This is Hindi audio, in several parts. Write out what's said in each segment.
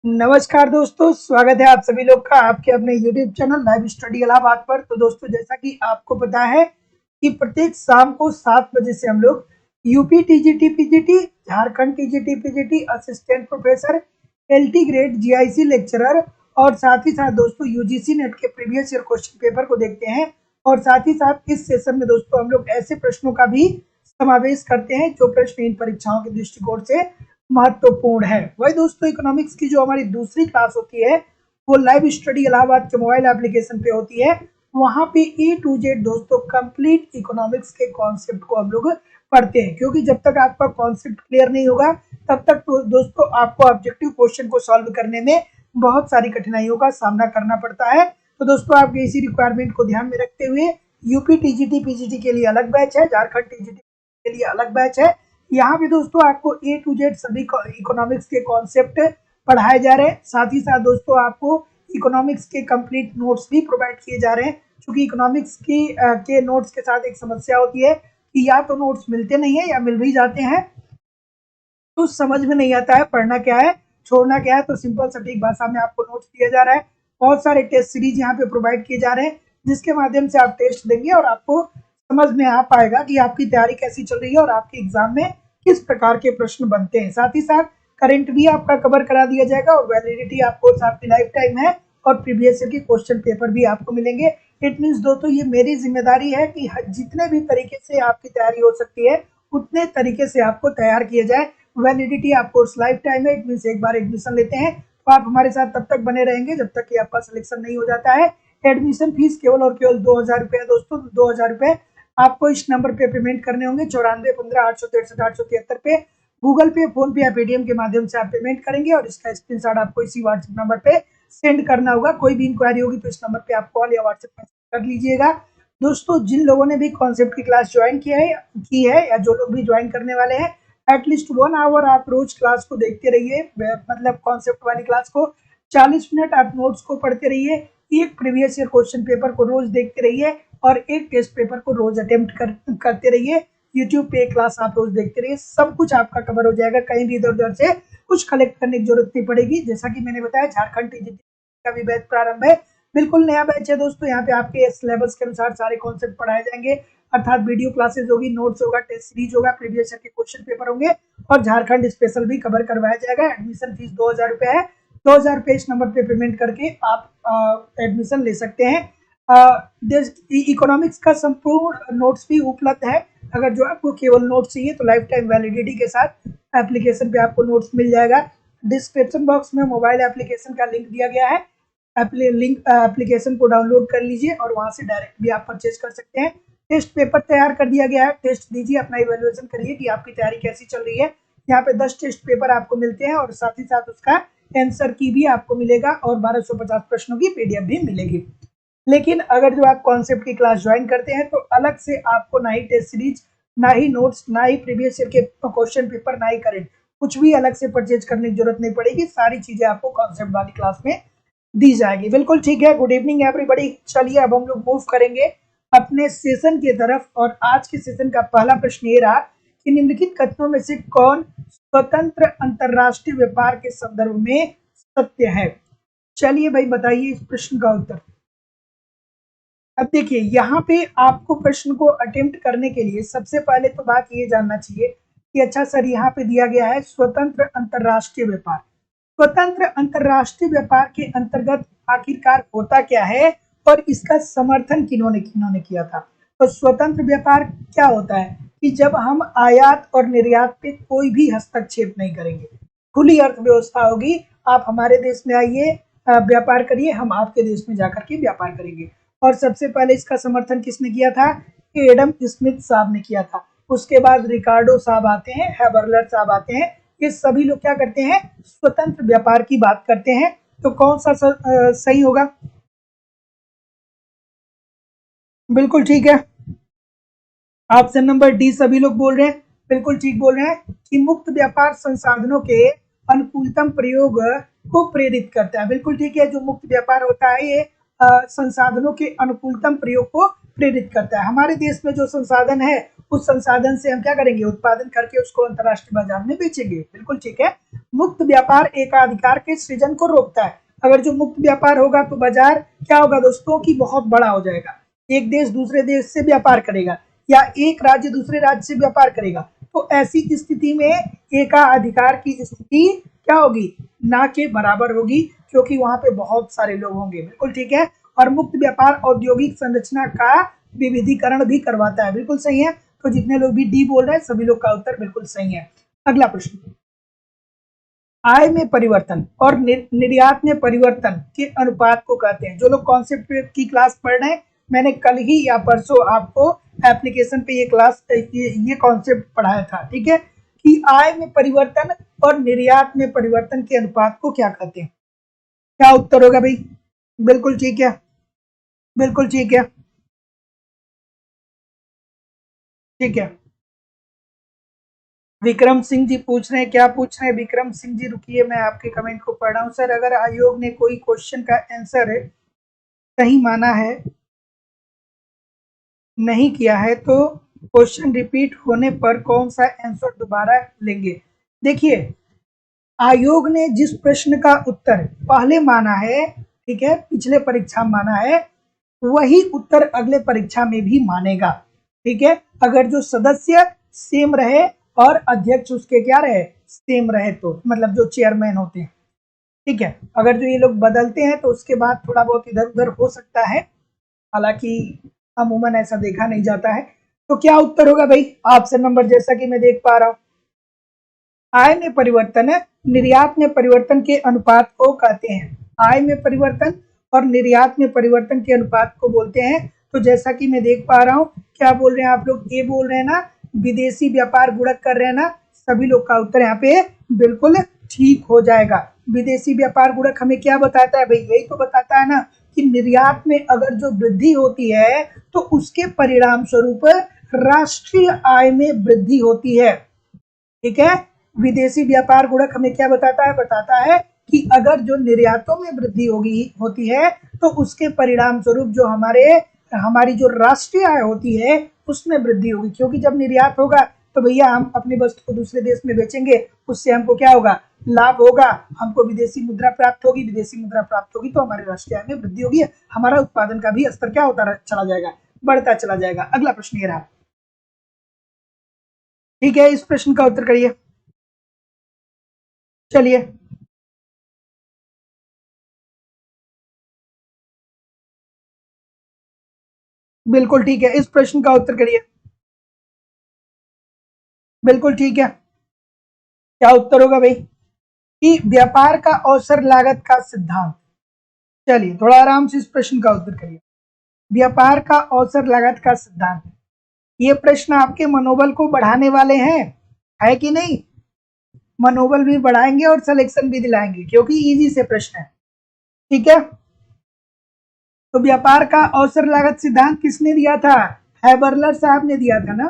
नमस्कार दोस्तों, स्वागत है आप सभी लोग का आपके अपने YouTube channel live study Allahabad पर। तो दोस्तों, जैसा कि आपको पता है कि प्रत्येक शाम को 7 बजे से हम लोग UP TGT PGT, Jharkhand TGT PGT, assistant professor, LT grade, GIC lecturer और साथ ही साथ दोस्तों यूजीसी नेट के प्रीवियस ईयर क्वेश्चन पेपर को देखते हैं। और साथ ही साथ इस सेशन में दोस्तों हम लोग ऐसे प्रश्नों का भी समावेश करते हैं जो प्रश्न इन परीक्षाओं के दृष्टिकोण से महत्वपूर्ण है। वही दोस्तों, इकोनॉमिक्स की जो हमारी दूसरी क्लास होती है वो लाइव स्टडी इलाहाबाद के मोबाइल एप्लीकेशन पे होती है। वहां पे ए टू जेड दोस्तों कंप्लीट इकोनॉमिक्स के कॉन्सेप्ट को हम लोग पढ़ते हैं, क्योंकि जब तक आपका कॉन्सेप्ट क्लियर नहीं होगा तब तक तो दोस्तों आपको ऑब्जेक्टिव क्वेश्चन को सॉल्व करने में बहुत सारी कठिनाइयों का सामना करना पड़ता है। तो दोस्तों, आपके इसी रिक्वायरमेंट को ध्यान में रखते हुए यूपी टीजीटी पीजीटी के लिए अलग बैच है, झारखंड टीजीटी के लिए अलग बैच है। यहाँ पे दोस्तों आपको ए टू जेड सभी इकोनॉमिक्स के कॉन्सेप्ट पढ़ाए जा रहे हैं। साथ ही साथ दोस्तों आपको इकोनॉमिक्स के कंप्लीट नोट्स भी प्रोवाइड किए जा रहे हैं, क्योंकि इकोनॉमिक्स के नोट्स के साथ एक समस्या होती है कि या तो नोट्स मिलते नहीं है या मिल भी जाते हैं तो समझ में नहीं आता है पढ़ना क्या है छोड़ना क्या है। तो सिंपल सटीक भाषा में आपको नोट्स दिया जा रहा है। बहुत सारे टेस्ट सीरीज यहाँ पे प्रोवाइड किए जा रहे हैं, जिसके माध्यम से आप टेस्ट देंगे और आपको समझ में आ पाएगा कि आपकी तैयारी कैसी चल रही है और आपके एग्जाम में किस प्रकार के प्रश्न बनते हैं। साथ ही साथ करंट भी आपका कवर करा दिया जाएगा और वैलिडिटी आपको आपकी लाइफ टाइम है और प्रीवियस ईयर के क्वेश्चन पेपर भी आपको मिलेंगे। इट मीन्स दोस्तों ये मेरी जिम्मेदारी है कि जितने भी तरीके से आपकी तैयारी हो सकती है उतने तरीके से आपको तैयार किया जाए। वैलिडिटी आपको लाइफ टाइम है, इट मीन्स एक बार एडमिशन लेते हैं तो आप हमारे साथ तब तक बने रहेंगे जब तक कि आपका सिलेक्शन नहीं हो जाता है। एडमिशन फीस केवल और केवल 2000 रुपये है दोस्तों। 2000 रुपये आपको इस नंबर पे पेमेंट करने होंगे 9415 863 873 पे। गूगल पे, फोन पे या पेटीएम के माध्यम से आप पेमेंट करेंगे और इसका स्क्रीनशॉट आपको इसी व्हाट्सएप नंबर पे सेंड करना होगा। कोई भी इंक्वायरी होगी तो इस नंबर पे आप कॉल या व्हाट्सएप पे कर लीजिएगा। दोस्तों, जिन लोगों ने भी कॉन्सेप्ट की क्लास ज्वाइन की है या जो लोग भी ज्वाइन करने वाले हैं, एटलीस्ट 1 आवर आप रोज क्लास को देखते रहिए, मतलब कॉन्सेप्ट वाली क्लास को 40 मिनट आप नोट्स को पढ़ते रहिए, एक प्रीवियस ईयर क्वेश्चन पेपर को रोज देखते रहिए और एक टेस्ट पेपर को रोज अटेम्प्ट करते रहिए। यूट्यूब पे क्लास आप रोज देखते रहिए, सब कुछ आपका कवर हो जाएगा। कहीं भी इधर उधर से कुछ कलेक्ट करने की जरूरत नहीं पड़ेगी। जैसा कि मैंने बताया, झारखंड टीजीटी का भी बैच प्रारंभ है, बिल्कुल नया बैच है दोस्तों। यहाँ पे आपके सिलेबस के अनुसार सारे कॉन्सेप्ट पढ़ाए जाएंगे, अर्थात वीडियो क्लासेस होगी, नोट्स होगा, टेस्ट सीरीज होगा, प्रीवियस ईयर के क्वेश्चन पेपर होंगे और झारखंड स्पेशल भी कवर करवाया जाएगा। एडमिशन फीस 2000 रुपये है। 2000 रुपये इस नंबर पे पेमेंट करके आप एडमिशन ले सकते हैं। इकोनॉमिक्स का संपूर्ण नोट्स भी उपलब्ध है। अगर जो आपको केवल नोट्स चाहिए तो लाइफ टाइम वैलिडिटी के साथ एप्लीकेशन पे आपको नोट्स मिल जाएगा। डिस्क्रिप्शन बॉक्स में मोबाइल एप्लीकेशन का लिंक दिया गया है, एप्लीकेशन को डाउनलोड कर लीजिए और वहां से डायरेक्ट भी आप परचेज कर सकते हैं। टेस्ट पेपर तैयार कर दिया गया है, टेस्ट दीजिए, अपना इवेल्युएशन करिए कि आपकी तैयारी कैसी चल रही है। यहाँ पे 10 टेस्ट पेपर आपको मिलते हैं और साथ ही साथ उसका आंसर की भी आपको मिलेगा और 1250 प्रश्नों की पीडीएफ भी मिलेगी। लेकिन अगर जो आप कॉन्सेप्ट की क्लास ज्वाइन करते हैं तो अलग से आपको ना ही टेस्ट सीरीज, ना ही नोट्स, ना ही प्रीवियस ईयर के क्वेश्चन पेपर, ना ही करंट, कुछ भी अलग से परचेज करने की जरूरत नहीं पड़ेगी। सारी चीजें आपको कॉन्सेप्ट वाली क्लास में दी जाएगी। बिल्कुल ठीक है। Good evening everybody. चलिए अब हम लोग मूव करेंगे अपने सेशन की तरफ और आज के सेशन का पहला प्रश्न ये रहा कि निम्नलिखित कथनों में से कौन स्वतंत्र अंतरराष्ट्रीय व्यापार के संदर्भ में सत्य है। चलिए भाई बताइए इस प्रश्न का उत्तर। अब देखिए, यहाँ पे आपको प्रश्न को अटेम्प्ट करने के लिए सबसे पहले तो बात ये जानना चाहिए कि अच्छा सर, यहाँ पे दिया गया है स्वतंत्र अंतरराष्ट्रीय व्यापार। स्वतंत्र अंतरराष्ट्रीय व्यापार के अंतर्गत आखिरकार होता क्या है और इसका समर्थन किन्होंने किन्होंने किया था। तो स्वतंत्र व्यापार क्या होता है कि जब हम आयात और निर्यात पे कोई भी हस्तक्षेप नहीं करेंगे, खुली अर्थव्यवस्था होगी, आप हमारे देश में आइए, व्यापार करिए, हम आपके देश में जाकर के व्यापार करेंगे। और सबसे पहले इसका समर्थन किसने किया था? एडम स्मिथ साहब ने किया था। उसके बाद रिकार्डो साहब आते हैं, हैबरलर साहब आते हैं। ये सभी लोग क्या करते हैं? स्वतंत्र व्यापार की बात करते हैं। तो कौन सा सही होगा? बिल्कुल ठीक है, ऑप्शन नंबर डी सभी लोग बोल रहे हैं, बिल्कुल ठीक बोल रहे हैं कि मुक्त व्यापार संसाधनों के अनुकूलतम प्रयोग को प्रेरित करता है। बिल्कुल ठीक है, जो मुक्त व्यापार होता है ये संसाधनों के अनुकूलतम प्रयोग को प्रेरित करता है। हमारे देश में जो संसाधन है उस संसाधन से हम क्या करेंगे, उत्पादन करके उसको अंतरराष्ट्रीय बाजार में बेचेंगे। बिल्कुल ठीक है। मुक्त व्यापार एकाधिकार के सृजन को रोकता है। अगर जो मुक्त व्यापार होगा तो बाजार क्या होगा दोस्तों की बहुत बड़ा हो जाएगा। एक देश दूसरे देश से व्यापार करेगा या एक राज्य दूसरे राज्य से व्यापार करेगा, तो ऐसी स्थिति में एकाधिकार की स्थिति क्या होगी, ना के बराबर होगी, क्योंकि वहां पे बहुत सारे लोग होंगे। बिल्कुल ठीक है। और मुक्त व्यापार औद्योगिक संरचना का विविधीकरण भी करवाता है। बिल्कुल सही है। तो जितने लोग भी डी बोल रहे हैं सभी लोग का उत्तर बिल्कुल सही है। अगला प्रश्न, आय में परिवर्तन और निर्यात में परिवर्तन के अनुपात को कहते हैं। जो लोग कॉन्सेप्ट की क्लास पढ़ रहे हैं, मैंने कल ही या परसों आपको एप्लीकेशन पे ये कॉन्सेप्ट पढ़ाया था, ठीक है, कि आय में परिवर्तन और निर्यात में परिवर्तन के अनुपात को क्या कहते हैं। क्या उत्तर होगा भाई? बिल्कुल ठीक है, बिल्कुल ठीक है, ठीक है। विक्रम सिंह जी पूछ रहे हैं, क्या पूछ रहे हैं विक्रम सिंह जी? रुकिए मैं आपके कमेंट को पढ़ रहा हूँ। सर, अगर आयोग ने कोई क्वेश्चन का आंसर सही माना है, नहीं किया है, तो क्वेश्चन रिपीट होने पर कौन सा आंसर दोबारा लेंगे? देखिए, आयोग ने जिस प्रश्न का उत्तर पहले माना है, ठीक है, पिछले परीक्षा में माना है, वही उत्तर अगले परीक्षा में भी मानेगा। ठीक है, अगर जो सदस्य सेम रहे और अध्यक्ष उसके क्या रहे, सेम रहे, तो मतलब जो चेयरमैन होते हैं। ठीक है, अगर जो ये लोग बदलते हैं तो उसके बाद थोड़ा बहुत इधर उधर हो सकता है, हालांकि अमूमन ऐसा देखा नहीं जाता है। तो क्या उत्तर होगा भाई? ऑप्शन नंबर, जैसा कि मैं देख पा रहा हूं, आय में परिवर्तन निर्यात में परिवर्तन के अनुपात को कहते हैं। आय में परिवर्तन और निर्यात में परिवर्तन के अनुपात को बोलते हैं। तो जैसा कि मैं देख पा रहा हूँ, क्या बोल रहे हैं आप लोग? ये बोल रहे हैं ना, विदेशी व्यापार गुणक कर रहे हैं ना, सभी लोग का उत्तर यहाँ पे बिल्कुल ठीक हो जाएगा। विदेशी व्यापार गुणक हमें क्या बताता है भाई? यही तो बताता है ना कि निर्यात में अगर जो वृद्धि होती है तो उसके परिणाम स्वरूप राष्ट्रीय आय में वृद्धि होती है। ठीक है, विदेशी व्यापार गुणक हमें क्या बताता है? बताता है कि अगर जो निर्यातों में वृद्धि होती है तो उसके परिणाम स्वरूप जो हमारी जो राष्ट्रीय आय होती है उसमें वृद्धि होगी, क्योंकि जब निर्यात होगा तो भैया हम अपनी वस्तु को दूसरे देश में बेचेंगे, उससे हमको क्या होगा? लाभ होगा, हमको विदेशी मुद्रा प्राप्त होगी, विदेशी मुद्रा प्राप्त होगी तो हमारे राष्ट्रीय आय में वृद्धि होगी, हमारा उत्पादन का भी स्तर क्या होता चला जाएगा? बढ़ता चला जाएगा। अगला प्रश्न ये रहा, ठीक है, इस प्रश्न का उत्तर करिए। चलिए, बिल्कुल ठीक है, इस प्रश्न का उत्तर करिए। बिल्कुल ठीक है, क्या उत्तर होगा भाई? कि व्यापार का अवसर लागत का सिद्धांत। चलिए थोड़ा आराम से इस प्रश्न का उत्तर करिए। व्यापार का अवसर लागत का सिद्धांत, ये प्रश्न आपके मनोबल को बढ़ाने वाले हैं, है कि नहीं? मनोबल भी बढ़ाएंगे और सिलेक्शन भी दिलाएंगे, क्योंकि इजी से प्रश्न है। ठीक है, तो व्यापार का अवसर लागत सिद्धांत किसने दिया था? हैबरलर साहब ने दिया था ना।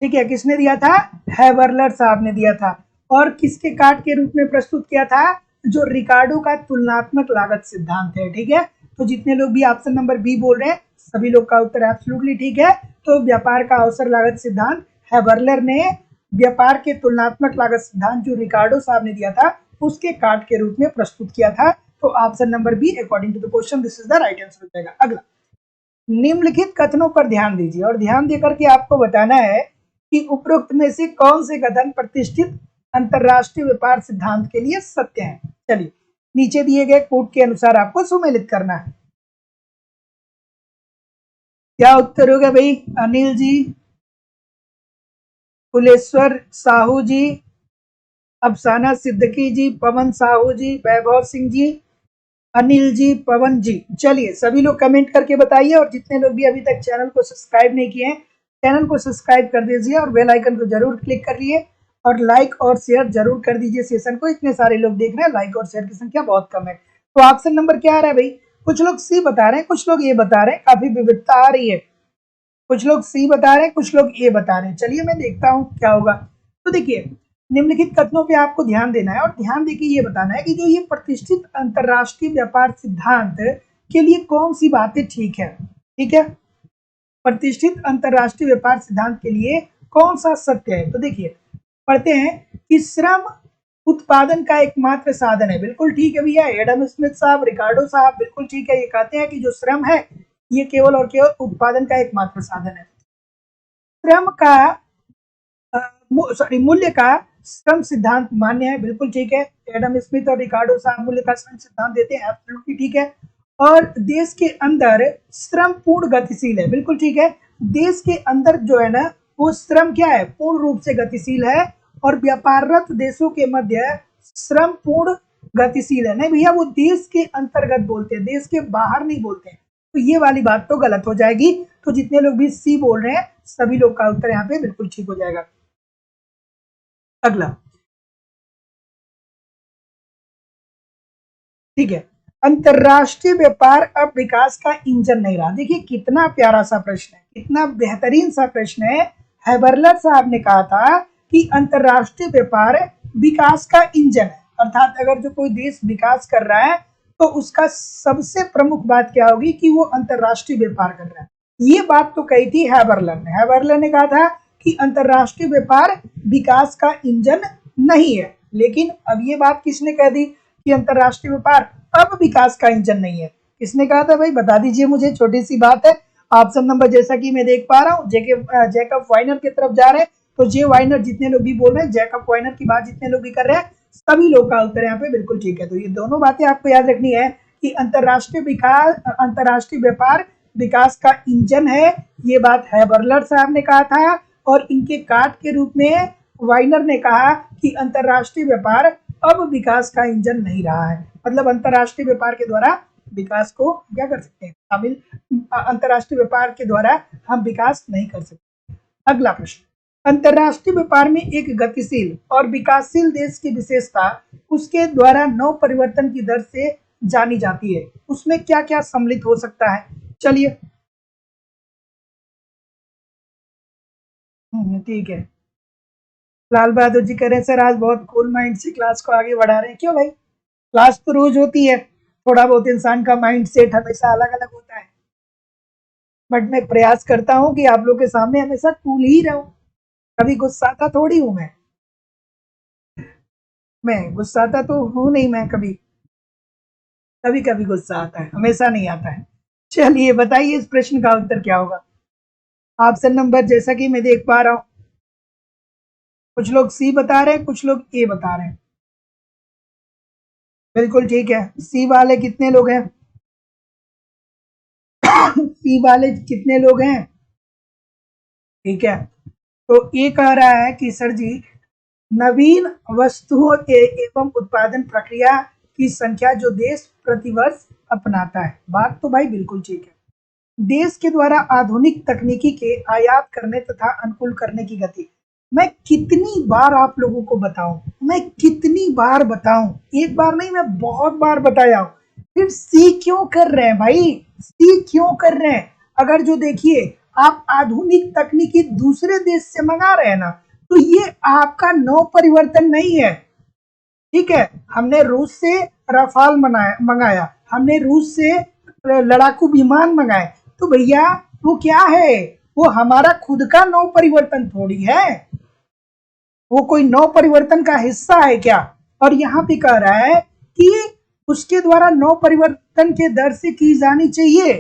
ठीक है, किसने दिया था? हैबरलर साहब ने दिया था। और किसके काट के रूप में प्रस्तुत किया था? जो रिकार्डो का तुलनात्मक लागत सिद्धांत है। ठीक है, तो जितने लोग भी ऑप्शन नंबर बी बोल रहे हैं सभी लोग का उत्तर एब्सोल्युटली ठीक है। तो व्यापार का अवसर लागत सिद्धांत हैबरलर ने व्यापार के तुलनात्मक लागत सिद्धांत जो रिकार्डो साहब ने दिया था उसके काट के रूप में प्रस्तुत किया था। तो option number B according to the question this is the right answer हो जाएगा। अगला, निम्नलिखित कथनों पर ध्यान दीजिए और ध्यान देकर के आपको बताना है कि उपरोक्त में से कौन से कथन प्रतिष्ठित अंतरराष्ट्रीय व्यापार सिद्धांत के लिए सत्य है। चलिए, नीचे दिए गए कोट के अनुसार आपको सुमेलित करना है। क्या उत्तर होगा भाई? अनिल जी, कुलेश्वर साहू जी, अफसाना सिद्दीकी जी, पवन साहू जी, वैभव सिंह जी, अनिल जी, पवन जी। चलिए सभी लोग कमेंट करके बताइए, और जितने लोग भी अभी तक चैनल को सब्सक्राइब नहीं किए हैं चैनल को सब्सक्राइब कर दीजिए और बेल आइकन को जरूर क्लिक कर लिए और लाइक और शेयर जरूर कर दीजिए सेशन को। इतने सारे लोग देख रहे हैं, लाइक और शेयर की संख्या बहुत कम है। तो ऑप्शन नंबर क्या आ रहा है भाई? कुछ लोग सी बता रहे हैं, कुछ लोग ए बता रहे हैं, काफी विविधता आ रही है। कुछ लोग सी बता रहे हैं, कुछ लोग ए बता रहे हैं। चलिए मैं देखता हूं क्या होगा। तो देखिए, निम्नलिखित कथनों पे आपको ध्यान देना है और ध्यान देके ये बताना है कि जो ये प्रतिष्ठित अंतरराष्ट्रीय व्यापार सिद्धांत के लिए कौन सी बातें ठीक है। ठीक है, प्रतिष्ठित अंतरराष्ट्रीय व्यापार सिद्धांत के लिए कौन सा सत्य है? तो देखिए पढ़ते हैं कि श्रम उत्पादन का एकमात्र साधन है। बिल्कुल ठीक है भैया, एडम स्मिथ साहब, रिकार्डो साहब, बिल्कुल ठीक है। ये कहते हैं कि जो श्रम है ये केवल और केवल उत्पादन का एकमात्र साधन है। श्रम का मूल्य का श्रम सिद्धांत मान्य है। बिल्कुल ठीक है, एडम स्मिथ और रिकार्डो साहब मूल्य का श्रम सिद्धांत देते हैं। एब्सोल्युटली ठीक है। और देश के अंदर श्रम पूर्ण गतिशील है। बिल्कुल ठीक है, देश के अंदर जो है ना वो श्रम क्या है, पूर्ण रूप से गतिशील है। और व्यापाररत देशों के मध्य श्रम पूर्ण गतिशील है। नहीं भैया, वो देश के अंतर्गत बोलते हैं, देश के बाहर नहीं बोलते हैं। तो ये वाली बात तो गलत हो जाएगी। तो जितने लोग भी सी बोल रहे हैं सभी लोग का उत्तर यहाँ पे बिल्कुल ठीक हो जाएगा। अगला, ठीक है, अंतरराष्ट्रीय व्यापार अब विकास का इंजन नहीं रहा। देखिए कितना प्यारा सा प्रश्न है, कितना बेहतरीन सा प्रश्न है। हैबरलर साहब ने कहा था कि अंतरराष्ट्रीय व्यापार विकास का इंजन है। अर्थात अगर जो कोई देश विकास कर रहा है तो उसका सबसे प्रमुख बात क्या होगी कि वो अंतरराष्ट्रीय व्यापार कर रहा है। ये बात तो कही थी हैबरलर ने। हैबरलर ने कहा था कि अंतरराष्ट्रीय व्यापार विकास का इंजन नहीं है। लेकिन अब ये बात किसने कह दी कि अंतरराष्ट्रीय व्यापार अब विकास का इंजन नहीं है? किसने कहा था भाई, बता दीजिए मुझे। छोटी सी बात है। ऑप्शन नंबर जैसा कि मैं देख पा रहा हूँ जैकब वाइनर की तरफ जा रहे हैं। तो जे वाइनर जितने लोग भी बोल रहे हैं, जैकब वाइनर की बात जितने लोग भी कर रहे हैं, सभी लोग का उत्तर यहाँ पे बिल्कुल ठीक है। तो ये दोनों बातें आपको याद रखनी है कि अंतरराष्ट्रीय व्यापार विकास का इंजन है। ये बात हैबरलर साहब ने कहा था और इनके काट के रूप में वाइनर ने कहा कि अंतरराष्ट्रीय व्यापार अब विकास का इंजन नहीं रहा है। मतलब अंतरराष्ट्रीय व्यापार के द्वारा विकास को क्या कर सकते हैं, शामिल अंतरराष्ट्रीय व्यापार के द्वारा हम विकास नहीं कर सकते। अगला प्रश्न, अंतरराष्ट्रीय व्यापार में एक गतिशील और विकासशील देश की विशेषता उसके द्वारा नव परिवर्तन की दर से जानी जाती है। उसमें क्या क्या सम्मिलित हो सकता है? चलिए ठीक है। लाल बहादुर जी कह रहे हैं सर आज बहुत कूल माइंड से क्लास को आगे बढ़ा रहे हैं। क्यों भाई, क्लास तो रोज होती है, थोड़ा बहुत इंसान का माइंड सेट हमेशा अलग अलग होता है। बट मैं प्रयास करता हूँ कि आप लोग के सामने हमेशा कूल ही रहूं। कभी गुस्साता थोड़ी हूं मैं गुस्साता तो हूं नहीं। मैं कभी कभी कभी गुस्सा आता है, हमेशा नहीं आता है। चलिए बताइए इस प्रश्न का उत्तर क्या होगा? ऑप्शन नंबर जैसा कि मैं देख पा रहा हूँ, कुछ लोग सी बता रहे हैं, कुछ लोग ए बता रहे हैं। बिल्कुल ठीक है, सी वाले कितने लोग हैं? सी वाले कितने लोग हैं? ठीक है, तो ये कह रहा है कि सर जी नवीन वस्तुओं के एवं उत्पादन प्रक्रिया की संख्या जो देश प्रतिवर्ष अपनाता है। बात तो भाई बिल्कुल ठीक है। देश के द्वारा आधुनिक तकनीकी के आयात करने तथा अनुकूल करने की गति। मैं कितनी बार आप लोगों को बताऊं, मैं कितनी बार बताऊं, एक बार नहीं मैं बहुत बार बताया हूं। फिर सी क्यों कर रहे हैं भाई, सी क्यों कर रहे हैं? अगर जो देखिए आप आधुनिक तकनीकी दूसरे देश से मंगा रहे हैं ना, तो ये आपका नव परिवर्तन नहीं है। ठीक है, हमने रूस से रफाल मंगाया, हमने रूस से लड़ाकू विमान मंगाए, तो भैया वो क्या है, वो हमारा खुद का नव परिवर्तन थोड़ी है, वो कोई नव परिवर्तन का हिस्सा है क्या? और यहाँ पे कह रहा है कि उसके द्वारा नव परिवर्तन के दर से की जानी चाहिए।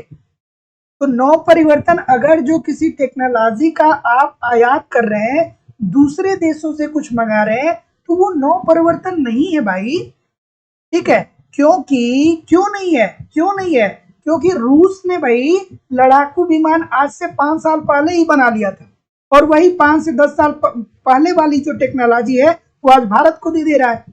तो नव परिवर्तन अगर जो किसी टेक्नोलॉजी का आप आयात कर रहे हैं, दूसरे देशों से कुछ मंगा रहे हैं, तो वो नव परिवर्तन नहीं है भाई। ठीक है, क्योंकि क्यों नहीं है, क्यों नहीं है? क्योंकि रूस ने भाई लड़ाकू विमान आज से 5 साल पहले ही बना लिया था, और वही 5 से 10 साल पहले वाली जो टेक्नोलॉजी है वो आज भारत को दे रहा है।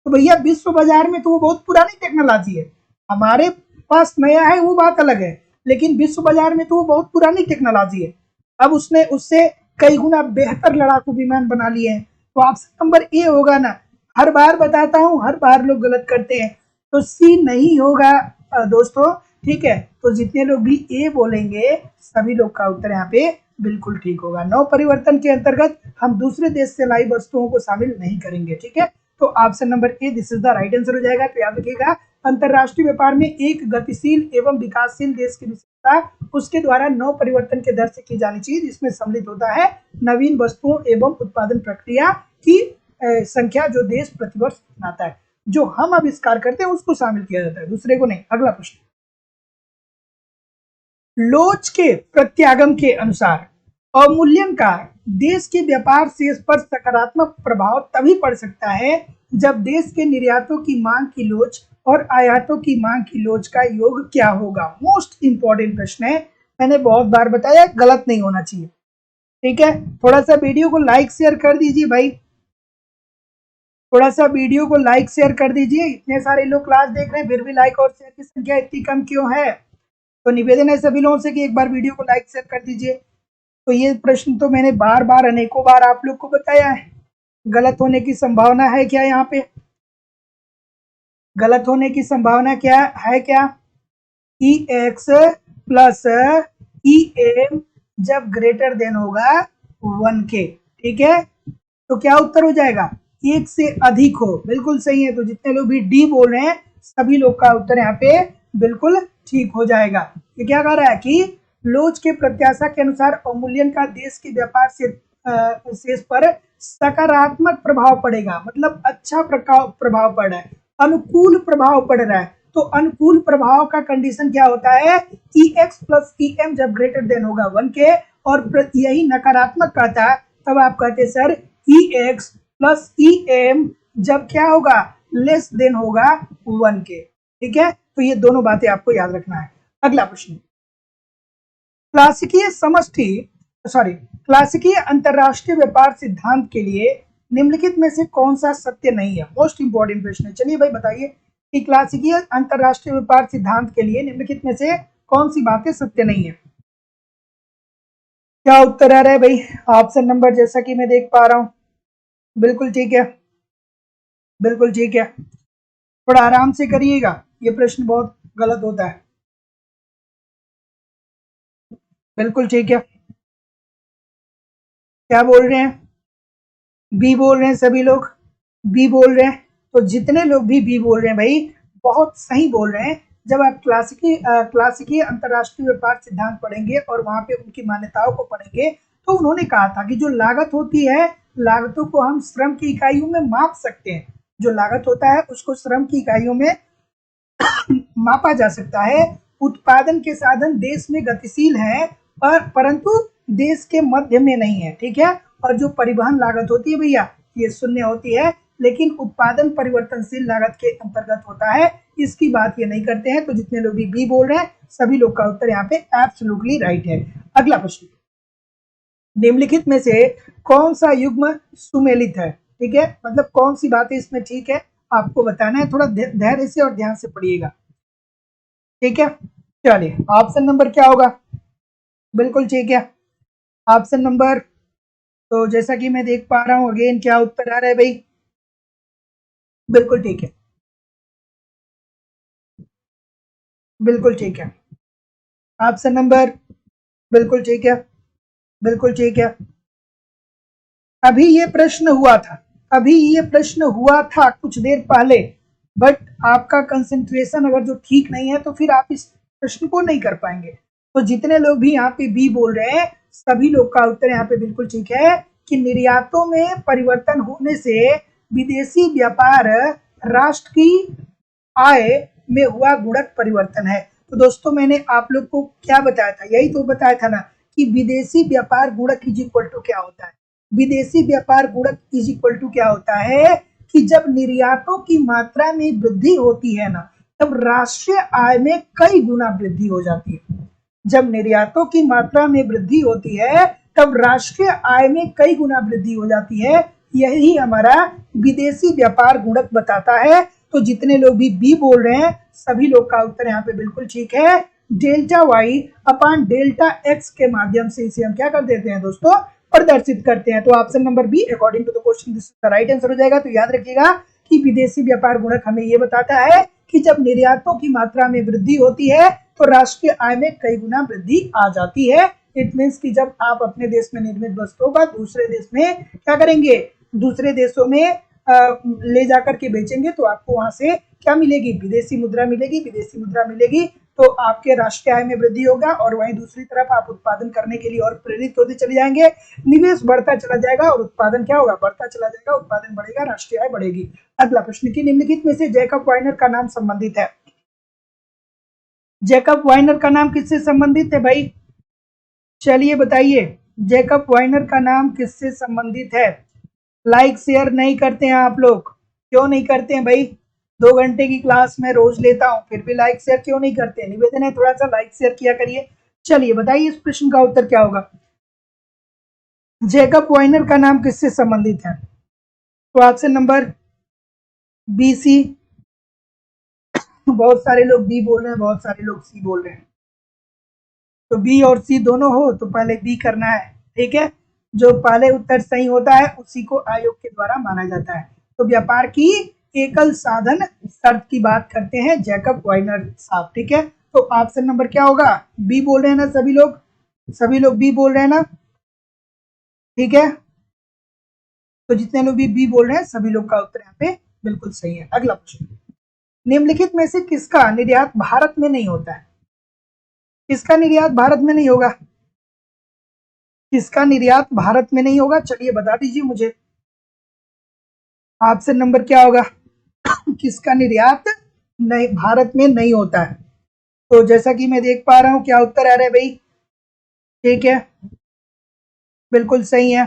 तो भैया विश्व बाजार में तो वो बहुत पुरानी टेक्नोलॉजी है, हमारे पास नया है वो बात अलग है, लेकिन विश्व बाजार में तो वो बहुत पुरानी टेक्नोलॉजी है। अब उसने उससे कई गुना बेहतर लड़ाकू विमान बना लिए हैं। तो ऑप्शन नंबर ए होगा ना। हर बार बताता हूँ, हर बार लोग गलत करते हैं, तो सी नहीं होगा दोस्तों। ठीक है, तो जितने लोग भी ए बोलेंगे सभी लोग का उत्तर यहाँ पे बिल्कुल ठीक होगा। नव परिवर्तन के अंतर्गत हम दूसरे देश से लाई वस्तुओं को शामिल नहीं करेंगे। ठीक है, तो option number A this is the right answer हो जाएगा। तो याद रखिएगा, अंतरराष्ट्रीय व्यापार में एक गतिशील एवं विकासशील देश के उसके द्वारा नव परिवर्तन के दर से की जानी चाहिए, जिसमें सम्मिलित होता है नवीन वस्तुओं एवं उत्पादन प्रक्रिया की संख्या जो देश प्रतिवर्ष अपनाता है। जो हम आविष्कार करते हैं उसको शामिल किया जाता है, दूसरे को नहीं। अगला प्रश्न, लोच के प्रत्यागम के अनुसार अवमूल्यन का देश के व्यापार शेष पर सकारात्मक प्रभाव तभी पड़ सकता है जब देश के निर्यातों की मांग की लोच और आयातों की मांग की लोच का योग क्या होगा। मोस्ट इंपॉर्टेंट प्रश्न है, मैंने बहुत बार बताया, गलत नहीं होना चाहिए। ठीक है, थोड़ा सा वीडियो को लाइक शेयर कर दीजिए भाई, थोड़ा सा वीडियो को लाइक शेयर कर दीजिए। इतने सारे लोग क्लास देख रहे हैं फिर भी लाइक और शेयर की संख्या इतनी कम क्यों है? तो निवेदन है सभी लोगों से कि एक बार वीडियो को लाइक शेयर कर दीजिए। तो ये प्रश्न तो मैंने बार बार अनेकों बार आप लोग को बताया है। गलत होने की संभावना है क्या? यहाँ पे गलत होने की संभावना क्या है? क्या ई एक्स प्लस ई एम जब ग्रेटर देन होगा 1 के, ठीक है, तो क्या उत्तर हो जाएगा? एक से अधिक हो। बिल्कुल सही है। तो जितने लोग भी डी बोल रहे हैं सभी लोग का उत्तर यहाँ पे बिल्कुल ठीक हो जाएगा। ये क्या कह रहा है कि लोच के प्रत्याशा के अनुसार अवमूल्यन का देश के व्यापार से शेष पर सकारात्मक प्रभाव पड़ेगा, मतलब अच्छा प्रभाव पड़ रहा है, अनुकूल प्रभाव पड़ रहा है। तो अनुकूल प्रभाव का कंडीशन क्या होता है? ई एक्स प्लस ई एम जब ग्रेटर देन होगा 1 के, और यही नकारात्मक कहता है तब आप कहते सर ई एक्स प्लस ई एम जब क्या होगा? लेस देन होगा 1 के। ठीक है, तो ये दोनों बातें आपको याद रखना है। अगला प्रश्न, क्लासिकीय अंतरराष्ट्रीय व्यापार सिद्धांत के लिए निम्नलिखित में से कौन सा सत्य नहीं है? मोस्ट इंपॉर्टेंट प्रश्न है। चलिए भाई बताइए कि क्लासिकीय अंतरराष्ट्रीय व्यापार सिद्धांत के लिए निम्नलिखित में से कौन सी बातें सत्य नहीं है? क्या उत्तर आ रहा है भाई? ऑप्शन नंबर जैसा कि मैं देख पा रहा हूं, बिल्कुल ठीक है, बिल्कुल ठीक है। थोड़ा आराम से करिएगा, ये प्रश्न बहुत गलत होता है। बिल्कुल ठीक है। क्या बोल रहे हैं? बी बोल रहे हैं सभी लोग, बी बोल रहे हैं। तो जितने लोग भी बी बोल रहे हैं भाई बहुत सही बोल रहे हैं। जब आप क्लासिकी अंतरराष्ट्रीय व्यापार सिद्धांत पढ़ेंगे और वहां पे उनकी मान्यताओं को पढ़ेंगे तो उन्होंने कहा था कि जो लागत होती है, लागतों को हम श्रम की इकाइयों में माप सकते हैं। जो लागत होता है उसको श्रम की इकाइयों में मापा जा सकता है। उत्पादन के साधन देश में गतिशील है परंतु देश के मध्य में नहीं है। ठीक है, और जो परिवहन लागत होती है भैया ये शून्य होती है, लेकिन उत्पादन परिवर्तनशील लागत के अंतर्गत होता है, इसकी बात ये नहीं करते हैं। तो जितने लोग भी बी बोल रहे हैं सभी लोग का उत्तर यहाँ पे एब्सोल्युटली राइट है। अगला प्रश्न, निम्नलिखित में से कौन सा युग्म सुमेलित है? ठीक है, मतलब कौन सी बातें इसमें ठीक है आपको बताना है। थोड़ा धैर्य से और ध्यान से पढ़िएगा। ठीक है, चलिए ऑप्शन नंबर क्या होगा? बिल्कुल ठीक है, ऑप्शन नंबर, तो जैसा कि मैं देख पा रहा हूं अगेन क्या उत्तर आ रहा है भाई? बिल्कुल ठीक है, बिल्कुल ठीक है, ऑप्शन नंबर बिल्कुल ठीक है, बिल्कुल ठीक है। अभी ये प्रश्न हुआ था, अभी ये प्रश्न हुआ था कुछ देर पहले, बट आपका कंसंट्रेशन अगर जो ठीक नहीं है तो फिर आप इस प्रश्न को नहीं कर पाएंगे। तो जितने लोग भी यहाँ पे बी बोल रहे हैं सभी लोग का उत्तर यहाँ पे बिल्कुल ठीक है कि निर्यातों में परिवर्तन होने से विदेशी व्यापार राष्ट्र की आय में हुआ गुणक परिवर्तन है। तो दोस्तों मैंने आप लोग को क्या बताया था? यही तो बताया था ना कि विदेशी व्यापार गुणक इज इक्वल टू क्या होता है? विदेशी व्यापार गुणक इज इक्वल टू क्या होता है कि जब निर्यातों की मात्रा में वृद्धि होती है ना तब राष्ट्रीय आय में कई गुना वृद्धि हो जाती है। जब निर्यातों की मात्रा में वृद्धि होती है तब राष्ट्रीय आय में कई गुना वृद्धि हो जाती है। यही हमारा विदेशी व्यापार गुणक बताता है। तो जितने लोग भी बी बोल रहे हैं सभी लोग का उत्तर यहाँ पे बिल्कुल ठीक है। Delta Y upon delta X के माध्यम से इसे हम क्या कर देते हैं दोस्तों? प्रदर्शित करते हैं। तो option number B according to the question this is the right answer हो जाएगा। तो याद रखिएगा कि विदेशी व्यापार गुणक हमें ये बताता है कि जब निर्यातों की मात्रा में वृद्धि होती है तो राष्ट्रीय आय में कई गुना वृद्धि आ जाती है। इट मीन्स कि जब आप अपने देश में निर्मित वस्तुओं का दूसरे देश में क्या करेंगे? दूसरे देशों में ले जाकर के बेचेंगे तो आपको वहां से क्या मिलेगी? विदेशी मुद्रा मिलेगी। विदेशी मुद्रा मिलेगी तो आपके राष्ट्रीय आय में वृद्धि होगा और वहीं दूसरी तरफ आप उत्पादन करने के लिए और प्रेरित होते चले जाएंगे, निवेश बढ़ता चला जाएगा और उत्पादन क्या होगा, बढ़ता चला जाएगा, उत्पादन बढ़ेगा, राष्ट्रीय आय बढ़ेगी। अगला प्रश्न की निम्नलिखित में से जैकब वाइनर का नाम संबंधित है। जैकब वाइनर का नाम किससे संबंधित है भाई, चलिए बताइए, जैकब वाइनर का नाम किससे संबंधित है। लाइक शेयर नहीं करते हैं आप लोग, क्यों नहीं करते हैं भाई, 2 घंटे की क्लास में रोज लेता हूं, फिर भी लाइक शेयर क्यों नहीं करते हैं, निवेदन है थोड़ा सा लाइक शेयर किया करिए। चलिए बताइए इस प्रश्न का उत्तर क्या होगा, जैकब वाइनर का नाम किससे संबंधित है। तो ऑप्शन नंबर बी सी, बहुत सारे लोग बी बोल रहे हैं, बहुत सारे लोग सी बोल रहे हैं, तो बी और सी दोनों हो तो पहले बी करना है, ठीक है। जो पहले उत्तर सही होता है उसी को आयोग के द्वारा माना जाता है। तो व्यापार की एकल साधन शर्त की बात करते हैं जैकब वाइनर साहब, ठीक है। तो ऑप्शन नंबर क्या होगा, बी बोल रहे हैं ना सभी लोग, सभी लोग बी बोल रहे हैं ना, ठीक है। तो जितने लोग भी बी बोल रहे हैं सभी लोग का उत्तर यहाँ पे बिल्कुल सही है। अगला प्रश्न, निम्नलिखित में से किसका निर्यात भारत में नहीं होता है, किसका निर्यात भारत में नहीं होगा, किसका निर्यात भारत में नहीं होगा, चलिए बता दीजिए मुझे, ऑप्शन नंबर क्या होगा, किसका निर्यात नहीं भारत में नहीं होता है। तो जैसा कि मैं देख पा रहा हूं क्या उत्तर आ रहा है भाई, ठीक है, बिल्कुल सही है,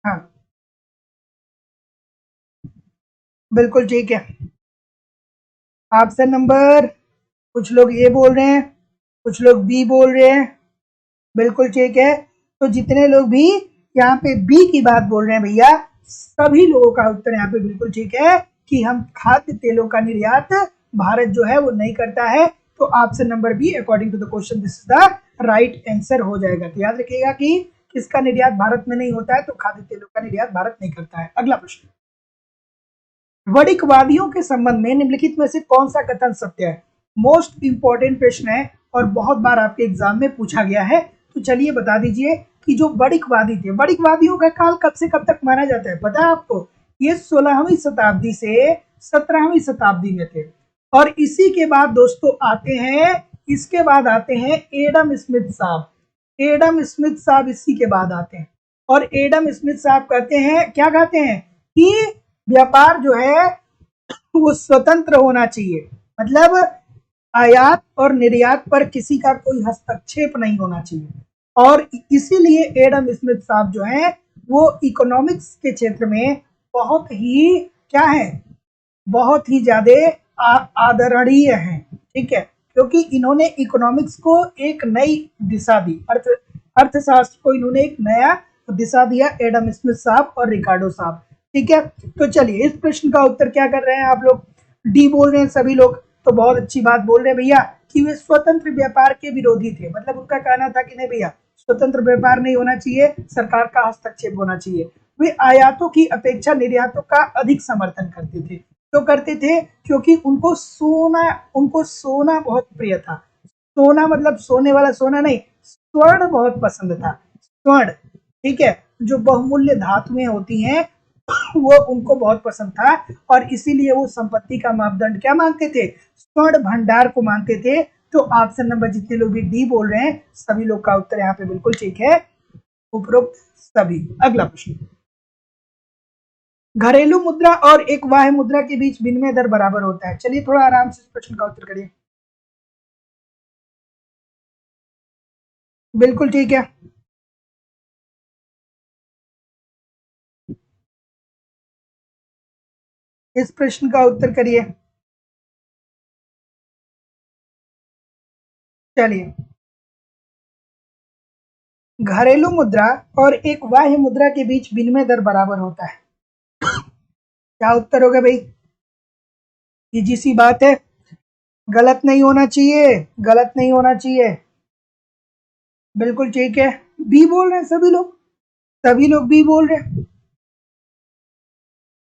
हाँ बिल्कुल ठीक है। ऑप्शन नंबर, कुछ लोग ए बोल रहे हैं, कुछ लोग बी बोल रहे हैं, बिल्कुल ठीक है। तो जितने लोग भी यहाँ पे बी की बात बोल रहे हैं भैया, सभी लोगों का उत्तर यहाँ पे बिल्कुल ठीक है कि हम खाद्य तेलों का निर्यात भारत जो है वो नहीं करता है। तो option number B according to the question this is the right answer हो जाएगा। तो याद रखिएगा कि किसका निर्यात भारत में नहीं होता है, तो खाद्य तेलों का निर्यात भारत नहीं करता है। अगला प्रश्न, वणिकवादियों के संबंध में निम्नलिखित में से कौन सा कथन सत्य है। मोस्ट इंपॉर्टेंट प्रश्न है और बहुत बार आपके एग्जाम में पूछा गया है। तो चलिए बता दीजिए कि जो वणिकवादी थे, वणिकवादियों का काल कब से कब तक माना जाता है, पता है आपको, ये 16वीं शताब्दी से 17वीं शताब्दी में थे। और इसी के बाद दोस्तों आते हैं, इसके बाद आते हैं एडम स्मिथ साहब, एडम स्मिथ साहब इसी के बाद आते हैं। और एडम स्मिथ साहब कहते हैं, क्या कहते हैं कि व्यापार जो है वो स्वतंत्र होना चाहिए, मतलब आयात और निर्यात पर किसी का कोई हस्तक्षेप नहीं होना चाहिए। और इसीलिए एडम स्मिथ साहब जो है वो इकोनॉमिक्स के क्षेत्र में बहुत ही क्या है, बहुत ही ज्यादा आदरणीय हैं, ठीक है, क्योंकि इन्होंने इकोनॉमिक्स को एक नई दिशा दी, अर्थशास्त्र को इन्होंने एक नया दिशा दिया, एडम स्मिथ साहब और रिकार्डो साहब, ठीक है। तो चलिए इस प्रश्न का उत्तर क्या कर रहे हैं आप लोग, डी बोल रहे हैं सभी लोग, तो बहुत अच्छी बात बोल रहे हैं भैया कि वे स्वतंत्र व्यापार के विरोधी थे, मतलब उनका कहना था कि नहीं भैया स्वतंत्र व्यापार नहीं होना चाहिए, सरकार का हस्तक्षेप होना चाहिए। वे आयातों की अपेक्षा निर्यातों का अधिक समर्थन करते थे, तो करते थे क्योंकि उनको सोना बहुत प्रिय था, सोना मतलब सोने वाला सोना नहीं, स्वर्ण बहुत पसंद था, स्वर्ण, ठीक है, जो बहुमूल्य धातुएं होती हैं वो उनको बहुत पसंद था। और इसीलिए वो संपत्ति का मापदंड क्या मानते थे, स्वर्ण भंडार को मानते थे। तो ऑप्शन नंबर जितने लोग भी डी बोल रहे हैं सभी लोग का उत्तर यहाँ पे बिल्कुल ठीक है, उपरोक्त सभी। अगला प्रश्न, घरेलू मुद्रा और एक बाह्य मुद्रा के बीच विनिमय दर बराबर होता है। चलिए थोड़ा आराम से इस प्रश्न का उत्तर करिए, बिल्कुल ठीक है, इस प्रश्न का उत्तर करिए। चलिए, घरेलू मुद्रा और एक बाह्य मुद्रा के बीच विनिमय दर बराबर होता है, क्या उत्तर होगा भाई, इजी सी बात है, गलत नहीं होना चाहिए, गलत नहीं होना चाहिए, बिल्कुल ठीक है, बी बोल रहे हैं सभी लोग, सभी लोग बी बोल रहे हैं,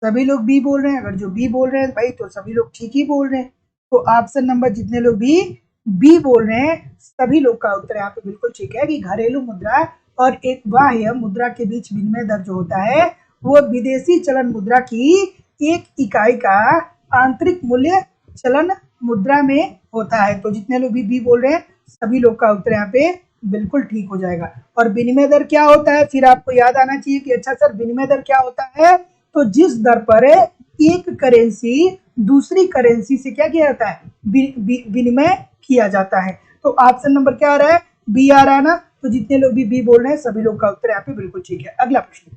सभी लोग बी बोल रहे हैं। अगर जो बी बोल रहे हैं भाई तो सभी लोग ठीक ही बोल रहे हैं। तो ऑप्शन नंबर जितने लोग भी बी बोल रहे हैं सभी लोग का उत्तर यहाँ पे बिल्कुल ठीक है कि घरेलू मुद्रा और एक बाह्य मुद्रा के बीच विनिमय दर जो होता है वो विदेशी चलन मुद्रा की एक इकाई का आंतरिक मूल्य चलन मुद्रा में होता है। तो जितने लोग भी बी बोल रहे हैं सभी लोग का उत्तर यहाँ पे बिल्कुल ठीक हो जाएगा। और विनिमय दर क्या होता है, फिर आपको याद आना चाहिए कि अच्छा सर विनिमय दर क्या होता है, तो जिस दर पर एक करेंसी दूसरी करेंसी से क्या किया जाता है, विनिमय किया जाता है। तो ऑप्शन नंबर क्या आ रहा है, बी आ रहा है ना। तो जितने लोग भी बी बोल रहे हैं सभी लोग का उत्तर यहाँ पे बिल्कुल ठीक है। अगला प्रश्न,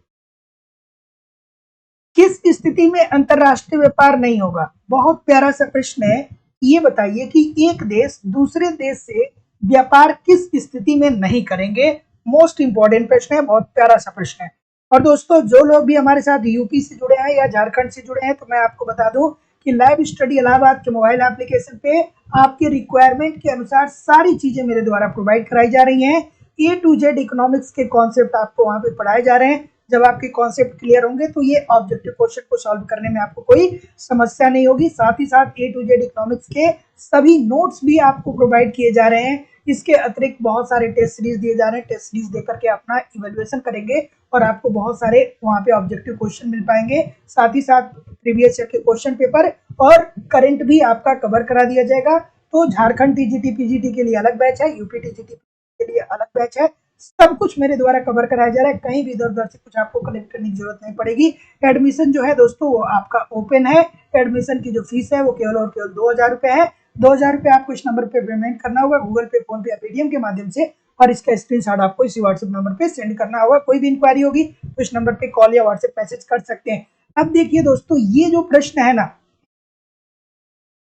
किस स्थिति में अंतरराष्ट्रीय व्यापार नहीं होगा। बहुत प्यारा सा प्रश्न है। ये बताइए कि एक देश दूसरे देश से व्यापार किस स्थिति में नहीं करेंगे। मोस्ट इंपॉर्टेंट प्रश्न है, बहुत प्यारा सा प्रश्न है। और दोस्तों जो लोग भी हमारे साथ यूपी से जुड़े हैं या झारखंड से जुड़े हैं, तो मैं आपको बता दूं कि लाइव स्टडी इलाहाबाद के मोबाइल एप्लीकेशन पे आपके रिक्वायरमेंट के अनुसार सारी चीजें मेरे द्वारा प्रोवाइड कराई जा रही हैं। ए टू जेड इकोनॉमिक्स के कॉन्सेप्ट आपको वहां पे पढ़ाए जा रहे हैं। जब आपके कॉन्सेप्ट क्लियर होंगे तो ये ऑब्जेक्टिव क्वेश्चन को सॉल्व करने में आपको कोई समस्या नहीं होगी। साथ ही साथ ए टू जेड इकोनॉमिक्स के सभी नोट्स भी आपको प्रोवाइड किए जा रहे हैं। इसके अतिरिक्त बहुत सारे टेस्ट सीरीज दिए जा रहे हैं। टेस्ट सीरीज देकर के अपना इवेल्युएशन करेंगे और आपको बहुत सारे वहां पे ऑब्जेक्टिव क्वेश्चन मिल पाएंगे। साथ ही साथ प्रीवियस ईयर के क्वेश्चन पेपर और करंट भी आपका कवर करा दिया जाएगा। तो झारखंड टीजीटी पीजीटी के लिए अलग बैच है, यूपी टीजीटी के लिए अलग बैच है। सब कुछ मेरे द्वारा कवर कराया जा रहा है, कहीं भी इधर उधर से कुछ आपको कलेक्ट करने की जरूरत नहीं पड़ेगी। एडमिशन जो है दोस्तों वो आपका ओपन है। एडमिशन की जो फीस है वो केवल और केवल 2000 रुपए है। 2000 रुपए आपको इस नंबर पे पेमेंट करना होगा, गूगल पे, फोन पे या पेटीएम के माध्यम से, और इसका स्क्रीनशॉट आपको इसी व्हाट्सएप नंबर पे सेंड करना होगा। कोई भी इंक्वायरी होगी तो इस नंबर पे कॉल या व्हाट्सएप मैसेज कर सकते हैं। अब देखिए दोस्तों, ये जो प्रश्न है ना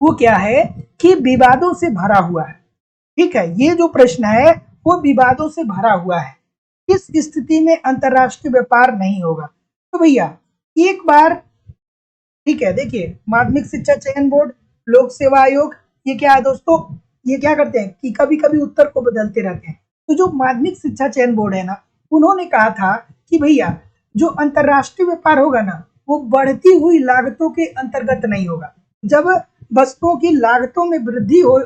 वो क्या है कि विवादों से भरा हुआ है। ठीक है, ये जो प्रश्न है वो विवादों से भरा हुआ है। किस स्थिति में अंतरराष्ट्रीय व्यापार नहीं होगा। तो भैया एक बार, ठीक है, देखिए माध्यमिक शिक्षा चयन बोर्ड, लोक सेवा आयोग, ये क्या है दोस्तों, ये क्या करते हैं कि कभी कभी उत्तर को बदलते रहते हैं। तो जो माध्यमिक शिक्षा चयन बोर्ड है ना, उन्होंने कहा था कि भैया जो अंतरराष्ट्रीय व्यापार होगा ना वो बढ़ती हुई लागतों के अंतर्गत नहीं होगा। जब वस्तुओं की लागतों में वृद्धि हो,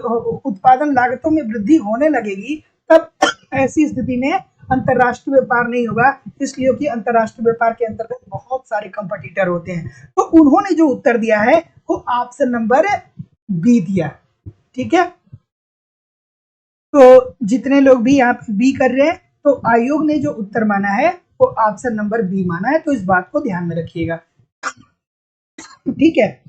उत्पादन लागतों में वृद्धि होने लगेगी, तब ऐसी स्थिति में अंतरराष्ट्रीय व्यापार नहीं होगा। इसलिए कि अंतरराष्ट्रीय व्यापार के अंतर्गत बहुत सारे कंपटीटर होते हैं। तो उन्होंने जो उत्तर दिया है वो ऑप्शन नंबर बी दिया। ठीक है, तो जितने लोग भी यहाँ पे बी कर रहे हैं, तो आयोग ने जो उत्तर माना है वो ऑप्शन नंबर बी माना है। तो इस बात को ध्यान में रखिएगा। ठीक है,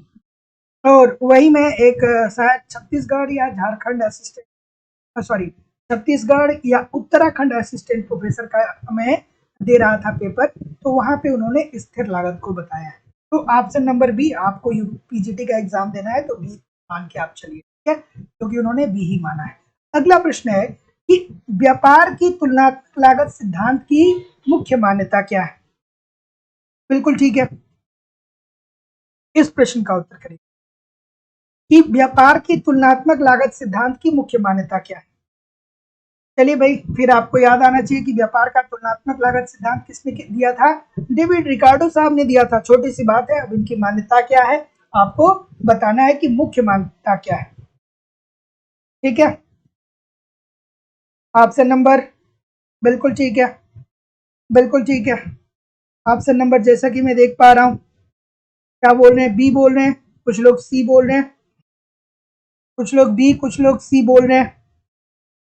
और वही मैं एक शायद छत्तीसगढ़ या झारखंड असिस्टेंट, सॉरी छत्तीसगढ़ या उत्तराखंड असिस्टेंट प्रोफेसर का मैं दे रहा था पेपर, तो वहां पे उन्होंने स्थिर लागत को बताया है। तो ऑप्शन नंबर बी, आपको पीजीटी का एग्जाम देना है तो बी मान के आप चलिए। ठीक है, क्योंकि उन्होंने बी ही माना है। अगला प्रश्न है कि व्यापार की तुलनात्मक लागत सिद्धांत की मुख्य मान्यता क्या है। बिल्कुल ठीक है, इस प्रश्न का उत्तर करिए कि व्यापार की तुलनात्मक लागत सिद्धांत की मुख्य मान्यता क्या है। चलिए भाई, फिर आपको याद आना चाहिए कि व्यापार का तुलनात्मक लागत सिद्धांत किसने दिया था, डेविड रिकार्डो साहब ने दिया था। छोटी सी बात है, अब इनकी मान्यता क्या है आपको बताना है कि मुख्य मान्यता क्या है। ठीक है, ऑप्शन नंबर, बिल्कुल ठीक है, बिल्कुल ठीक है। ऑप्शन नंबर जैसा कि मैं देख पा रहा हूं, क्या बोल रहे हैं, बी बोल रहे हैं, कुछ लोग सी बोल रहे हैं, कुछ लोग बी, कुछ लोग सी बोल रहे हैं।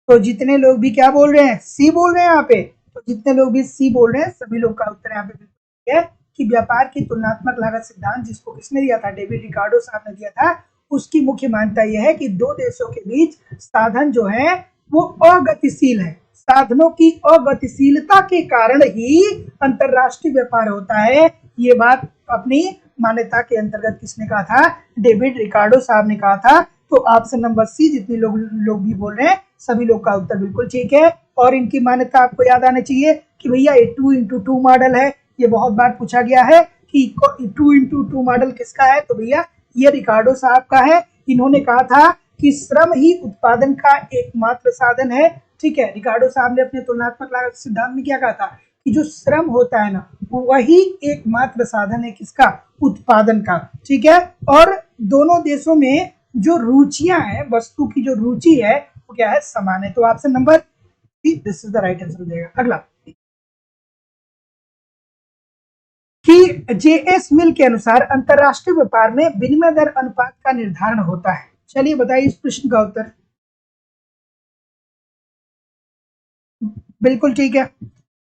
तो जितने लोग भी क्या बोल रहे हैं, सी बोल रहे हैं यहाँ पे, तो जितने लोग भी सी बोल रहे हैं सभी लोग का उत्तर यहाँ पे बिल्कुल है कि व्यापार की तुलनात्मक लागत सिद्धांत, जिसको किसने दिया था, डेविड रिकार्डो साहब ने दिया था, उसकी मुख्य मान्यता यह है कि दो देशों के बीच साधन जो है वो अगतिशील है। साधनों की अगतिशीलता के कारण ही अंतरराष्ट्रीय व्यापार होता है। ये बात अपनी मान्यता के अंतर्गत किसने कहा था, डेविड रिकार्डो साहब ने कहा था। तो ऑप्शन नंबर सी, जितने लोग भी बोल रहे हैं सभी लोग का उत्तर बिल्कुल ठीक है। और इनकी मान्यता आपको याद आना चाहिए कि भैया ये 2x2 मॉडल है। ये बहुत बार पूछा गया है कि 2x2 मॉडल किसका है, तो भैया ये रिकार्डो साहब का है। इन्होंने कहा था कि श्रम ही उत्पादन का एकमात्र साधन है। ठीक है, रिकार्डो साहब ने अपने तुलनात्मक लागत सिद्धांत में क्या कहा था कि जो श्रम होता है ना वही एकमात्र साधन है किसका, उत्पादन का। ठीक है, और दोनों देशों में जो रुचियां हैं, वस्तु की जो रुचि है वो क्या है, समान है। तो option number C, this is the right answer हो जाएगा। अगला कि जेएस मिल के अनुसार अंतरराष्ट्रीय व्यापार में विनिमय दर अनुपात का निर्धारण होता है। चलिए बताइए इस प्रश्न का उत्तर। बिल्कुल ठीक है।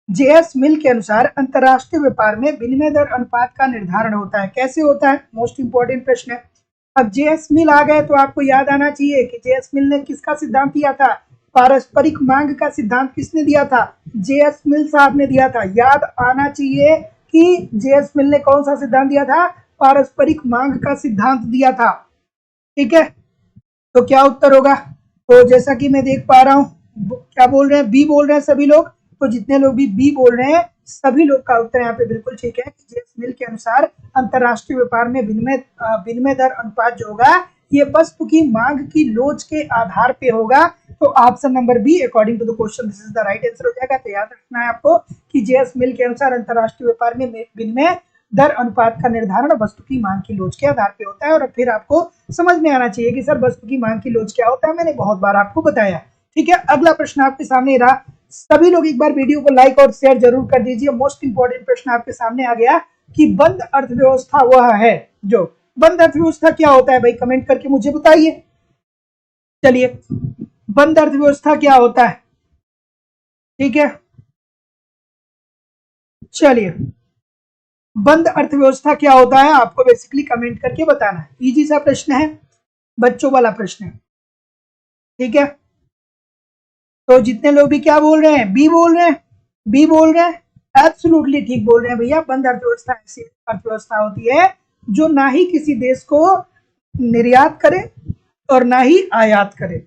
जेएस मिल के अनुसार अंतरराष्ट्रीय व्यापार में विनिमय दर अनुपात का निर्धारण होता है। कैसे होता है? मोस्ट इंपोर्टेंट प्रश्न है। अब जेएस मिल आ गए तो आपको याद आना चाहिए कि जेएस मिल ने किसका सिद्धांत दिया था? पारस्परिक मांग का सिद्धांत किसने दिया था? जेएस मिल साहब ने दिया था। याद आना चाहिए कि जेएस मिल ने कौन सा सिद्धांत दिया था? पारस्परिक मांग का सिद्धांत दिया था। ठीक है, तो क्या उत्तर होगा? तो जैसा कि मैं देख पा रहा हूँ, क्या बोल रहे हैं? बी बोल रहे हैं सभी लोग। तो जितने लोग भी बी बोल रहे हैं सभी लोग का उत्तर यहाँ पे बिल्कुल ठीक है। जेम्स मिल के अनुसार अंतरराष्ट्रीय व्यापार में विनिमय दर अनुपात जो होगा ये वस्तु की मांग की लोच के आधार पे होगा। तो option number B according to the question this is the right answer हो जाएगा। तो याद रखना है आपको कि जेएस मिल के अनुसार अंतरराष्ट्रीय व्यापार में विनिमय दर अनुपात का निर्धारण वस्तु की मांग की लोच के आधार पे होता है। और फिर आपको समझ में आना चाहिए कि सर वस्तु की मांग की लोच क्या होता है, मैंने बहुत बार आपको बताया। ठीक है, अगला प्रश्न आपके सामने रहा। सभी लोग एक बार वीडियो को लाइक और शेयर जरूर कर दीजिए। मोस्ट इंपोर्टेंट प्रश्न आपके सामने आ गया कि बंद अर्थव्यवस्था वह है जो, बंद अर्थव्यवस्था क्या होता है भाई? कमेंट करके मुझे बताइए। चलिए, बंद अर्थव्यवस्था क्या होता है? ठीक है, चलिए, बंद अर्थव्यवस्था क्या होता है आपको बेसिकली कमेंट करके बताना है। इजी सा प्रश्न है, बच्चों वाला प्रश्न है। ठीक है, तो जितने लोग भी क्या बोल रहे हैं? बी बोल रहे हैं, बी बोल रहे हैं। एब्सोल्युटली ठीक बोल रहे हैं भैया। बंद अर्थव्यवस्था ऐसी अर्थव्यवस्था होती है जो ना ही किसी देश को निर्यात करे और ना ही आयात करे,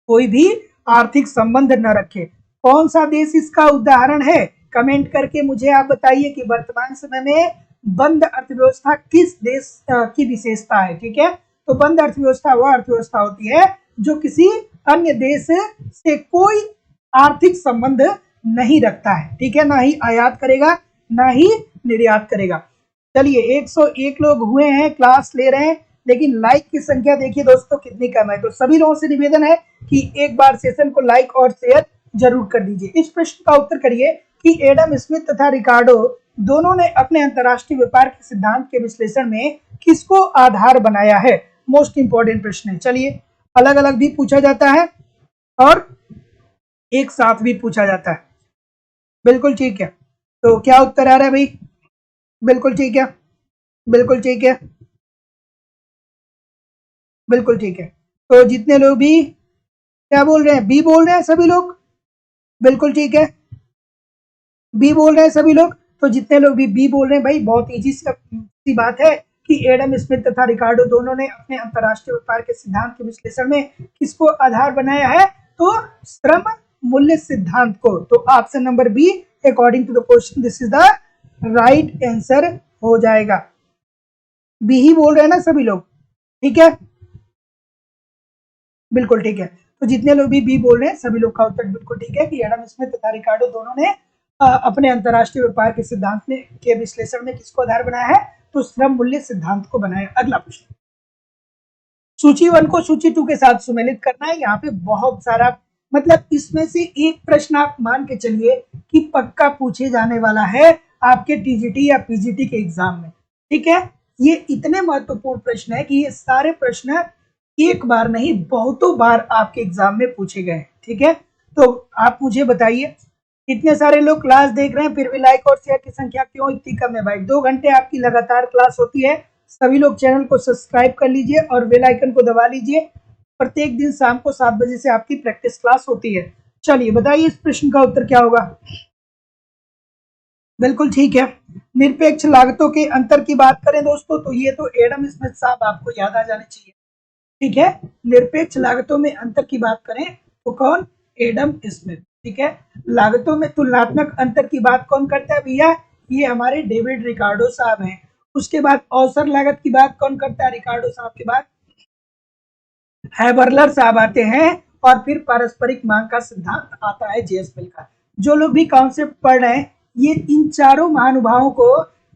कोई भी आर्थिक संबंध न रखे। कौन सा देश इसका उदाहरण है? कमेंट करके मुझे आप बताइए कि वर्तमान समय में बंद अर्थव्यवस्था किस देश की विशेषता है। ठीक है, तो बंद अर्थव्यवस्था वह अर्थव्यवस्था होती है जो किसी अन्य देश से कोई आर्थिक संबंध नहीं रखता है। ठीक है, ना ही आयात करेगा ना ही निर्यात करेगा। चलिए, 101 लोग हुए हैं, क्लास ले रहे हैं, लेकिन लाइक की संख्या देखिए दोस्तों कितनी कम है। तो सभी लोगों से निवेदन है कि एक बार सेशन को लाइक और शेयर जरूर कर दीजिए। इस प्रश्न का उत्तर करिए कि एडम स्मिथ तथा रिकार्डो दोनों ने अपने अंतरराष्ट्रीय व्यापार के सिद्धांत के विश्लेषण में किसको आधार बनाया है? मोस्ट इंपोर्टेंट प्रश्न है। चलिए, अलग अलग भी पूछा जाता है और एक साथ भी पूछा जाता है। बिल्कुल ठीक है, तो क्या उत्तर आ रहा है भाई? बिल्कुल ठीक है, बिल्कुल ठीक है, बिल्कुल ठीक है। तो जितने लोग भी क्या बोल रहे हैं? बी बोल रहे हैं सभी लोग। बिल्कुल ठीक है, बी बोल रहे हैं सभी लोग। तो जितने लोग भी बी बोल रहे हैं भाई, बहुत इजी सी बात है कि एडम स्मिथ तथा रिकार्डो दोनों ने अपने अंतरराष्ट्रीय व्यापार के सिद्धांत के विश्लेषण में किसको आधार बनाया है? तो श्रम मूल्य सिद्धांत को। तो option number B according to the question this is the right answer हो जाएगा। बी ही बोल रहे हैं ना सभी लोग? ठीक है, बिल्कुल ठीक है। तो जितने लोग भी बी बोल रहे हैं सभी लोग का उत्तर बिल्कुल ठीक है कि एडम स्मिथ तथा रिकार्डो दोनों ने अपने अंतरराष्ट्रीय व्यापार के सिद्धांत में के विश्लेषण में किसको आधार बनाया है? तो श्रम मूल्य सिद्धांत को बनाया। अगला प्रश्न, सूची 1 को सूची 2 के साथ सुमेलित करना है। यहाँ पे बहुत सारा, मतलब इसमें से एक प्रश्न आप मान के चलिए कि पक्का पूछे जाने वाला है आपके टीजीटी या पीजीटी के एग्जाम में। ठीक है, ये इतने महत्वपूर्ण प्रश्न है कि ये सारे प्रश्न एक बार नहीं बहुतों बार आपके एग्जाम में पूछे गए। ठीक है, तो आप मुझे बताइए, इतने सारे लोग क्लास देख रहे हैं फिर भी लाइक और शेयर की संख्या क्यों इतनी कम है भाई? 2 घंटे आपकी लगातार क्लास होती है। सभी लोग चैनल को सब्सक्राइब कर लीजिए और बेल आइकन को दबा लीजिए। प्रत्येक दिन शाम को 7 बजे से आपकी प्रैक्टिस क्लास होती है। चलिए बताइए इस प्रश्न का उत्तर क्या होगा? बिल्कुल ठीक है। निरपेक्ष लागतों के अंतर की बात करें दोस्तों तो ये तो एडम स्मिथ साहब आपको याद आ जाने चाहिए। ठीक है, निरपेक्ष लागतों में अंतर की बात करें तो कौन? Adam Smith. ठीक है, लागतों में तुलनात्मक अंतर की बात कौन करता है भैया? ये हमारे डेविड रिकार्डो साहब हैं। उसके बाद अवसर लागत की बात कौन करता है? रिकार्डो साहब के बाद हैबरलर साहब आते हैं और फिर पारस्परिक मांग का सिद्धांत आता है जेएस मिल का। जो लोग भी कॉन्सेप्ट पढ़ रहे हैं, ये इन चारों महानुभावों को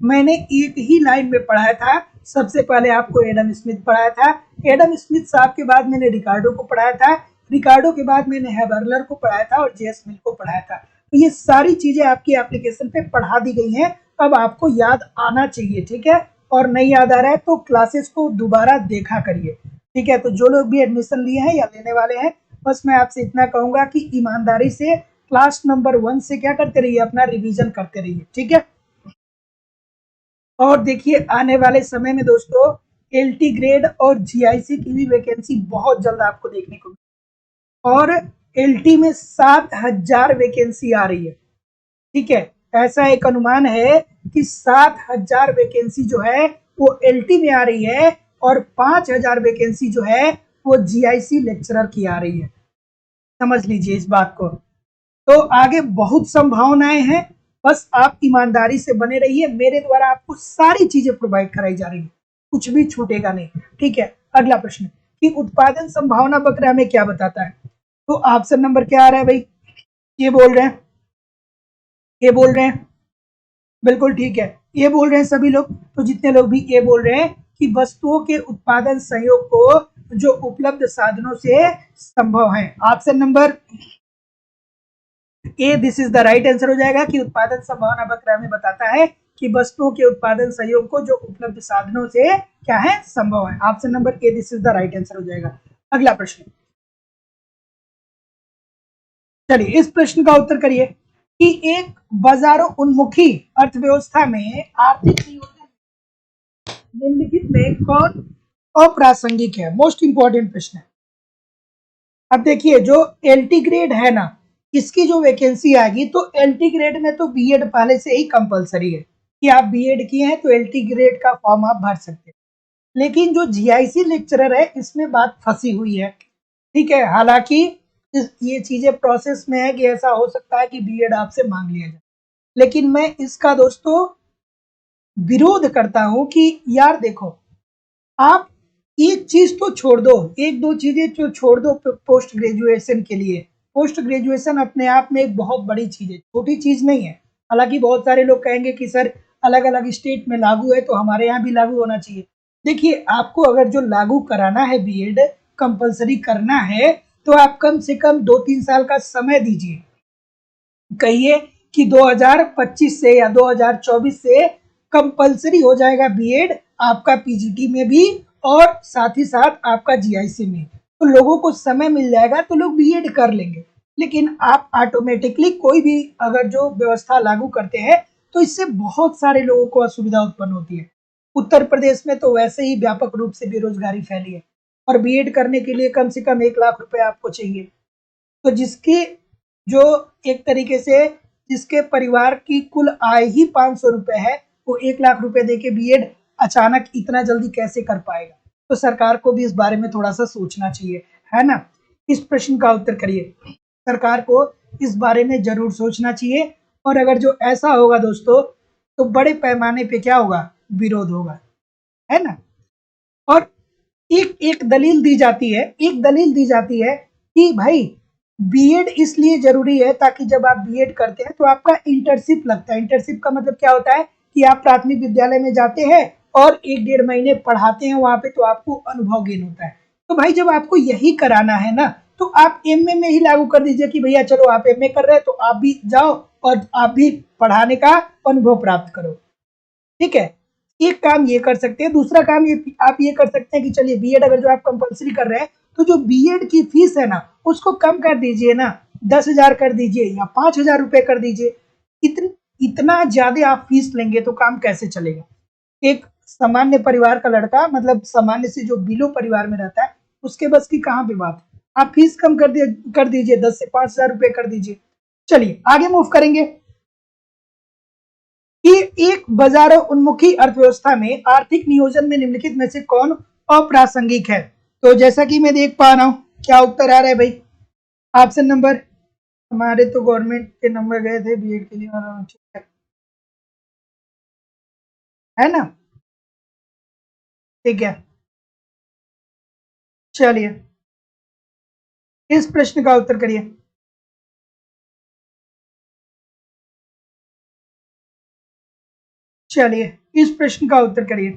मैंने एक ही लाइन में पढ़ाया था। सबसे पहले आपको एडम स्मिथ पढ़ाया था, एडम स्मिथ साहब के बाद मैंने रिकार्डो को पढ़ाया था, रिकार्डो के बाद मैंने हैबरलर को पढ़ाया था और जेएस मिल को पढ़ाया था। तो ये सारी चीजें आपकी एप्लीकेशन पे पढ़ा दी गई हैं। अब आपको याद आना चाहिए। ठीक है, और नहीं याद आ रहा है तो क्लासेस को दोबारा देखा करिए। ठीक है, तो जो लोग भी एडमिशन लिए हैं या लेने वाले हैं, बस मैं आपसे इतना कहूंगा कि ईमानदारी से क्लास नंबर 1 से क्या करते रहिए, अपना रिवीजन करते रहिए। ठीक है, और देखिए आने वाले समय में दोस्तों एलटी ग्रेड और जीआईसी की भी वैकेंसी बहुत जल्द आपको देखने को, और एलटी में 7,000 वैकेंसी आ रही है। ठीक है, ऐसा एक अनुमान है कि 7,000 वैकेंसी जो है वो एलटी में आ रही है, और 5,000 वैकेंसी जो है वो जीआईसी लेक्चरर की आ रही है। समझ लीजिए इस बात को। तो आगे बहुत संभावनाएं हैं, बस आप ईमानदारी से बने रहिए। मेरे द्वारा आपको सारी चीजें प्रोवाइड कराई जा रही है, कुछ भी छूटेगा नहीं। ठीक है, अगला प्रश्न कि उत्पादन संभावना वक्र हमें क्या बताता है? तो ऑप्शन नंबर क्या आ रहा है भाई? ये बोल रहे हैं, ये बोल रहे हैं, बिल्कुल ठीक है, ये बोल रहे हैं सभी लोग। तो जितने लोग भी ये बोल रहे हैं कि वस्तुओं के उत्पादन सहयोग को जो उपलब्ध साधनों से संभव है, option number A this is the right answer हो जाएगा कि उत्पादन संभावना वक्र हमें बताता है कि वस्तुओं के उत्पादन सहयोग को जो उपलब्ध साधनों से क्या है, संभव है। Option number A this is the right answer हो जाएगा। अगला प्रश्न, चलिए इस प्रश्न का उत्तर करिए कि एक बाजारों उन्मुखी अर्थव्यवस्था में आर्थिक नियोजन निम्नलिखित में कौन अप्रासंगिक है? मोस्ट इंपॉर्टेंट प्रश्न है। अब देखिए जो एलटी ग्रेड है ना, इसकी जो वैकेंसी आएगी, तो एलटी ग्रेड में तो बीएड पहले से ही कंपलसरी है कि आप बीएड किए हैं तो एलटी ग्रेड का फॉर्म आप भर सकते हैं। लेकिन जो जीआईसी लेक्चरर है इसमें बात फंसी हुई है। ठीक है, हालांकि ये चीजें प्रोसेस में है कि ऐसा हो सकता है कि बीएड आपसे मांग लिया जाए, लेकिन मैं इसका दोस्तों विरोध करता हूं कि यार देखो, आप एक चीज तो छोड़ दो, एक दो चीजें तो छोड़ दो पोस्ट ग्रेजुएशन के लिए। पोस्ट ग्रेजुएशन अपने आप में एक बहुत बड़ी चीज है, छोटी चीज नहीं है। हालांकि बहुत सारे लोग कहेंगे कि सर अलग अलग स्टेट में लागू है तो हमारे यहाँ भी लागू होना चाहिए। देखिए, आपको अगर जो लागू कराना है, बीएड कंपलसरी करना है, तो आप कम से कम 2-3 साल का समय दीजिए। कहिए कि 2025 से या 2024 से कंपलसरी हो जाएगा बीएड आपका पीजीटी में भी, और साथ ही साथ आपका जीआईसी में, तो लोगों को समय मिल जाएगा तो लोग बीएड कर लेंगे। लेकिन आप ऑटोमेटिकली कोई भी अगर जो व्यवस्था लागू करते हैं तो इससे बहुत सारे लोगों को असुविधा उत्पन्न होती है। उत्तर प्रदेश में तो वैसे ही व्यापक रूप से बेरोजगारी फैली है, और बीएड करने के लिए कम से कम 1 लाख रुपए आपको चाहिए। तो जिसकी जो एक तरीके से जिसके परिवार की कुल आय ही 500 रुपए है, वो 1 लाख रुपए देके बीएड अचानक इतना जल्दी कैसे कर पाएगा? तो सरकार को भी इस बारे में थोड़ा सा सोचना चाहिए, है ना। इस प्रश्न का उत्तर करिए। सरकार को इस बारे में जरूर सोचना चाहिए, और अगर जो ऐसा होगा दोस्तों, तो बड़े पैमाने पे क्या होगा, विरोध होगा, है ना। और एक एक दलील दी जाती है, एक दलील दी जाती है कि भाई बीएड इसलिए जरूरी है ताकि जब आप बीएड करते हैं तो आपका इंटर्नशिप लगता है। इंटर्नशिप का मतलब क्या होता है कि आप प्राथमिक विद्यालय में जाते हैं और 1-1.5 महीने पढ़ाते हैं वहां पे, तो आपको अनुभव गेन होता है। तो भाई जब आपको यही कराना है ना, तो आप एमए में ही लागू कर दीजिए कि भैया चलो आप एमए कर रहे हैं तो आप भी जाओ और आप भी पढ़ाने का अनुभव प्राप्त करो। ठीक है, एक काम ये कर सकते हैं। दूसरा काम ये आप ये कर सकते हैं कि चलिए बीएड अगर जो आप कंपलसरी कर रहे हैं, तो जो बीएड की फीस है ना उसको कम कर दीजिए ना, 10,000 कर दीजिए या 5,000 रुपए कर दीजिए। इतना ज्यादा आप फीस लेंगे तो काम कैसे चलेगा? एक सामान्य परिवार का लड़का, मतलब सामान्य से जो बिलो परिवार में रहता है, उसके बस की कहाँ पे बात है। आप फीस कम कर दीजिए, 10 से 5,000 रुपए कर दीजिए। चलिए आगे मूव करेंगे कि एक बाजारों उन्मुखी अर्थव्यवस्था में आर्थिक नियोजन में निम्नलिखित में से कौन अप्रासंगिक है? तो जैसा कि मैं देख पा रहा हूं, क्या उत्तर आ रहा है भाई? ऑप्शन नंबर, हमारे तो गवर्नमेंट के नंबर गए थे बीएड के लिए, ठीक है ना, ठीक है। चलिए इस प्रश्न का उत्तर करिए। चलिए इस प्रश्न का उत्तर करिए।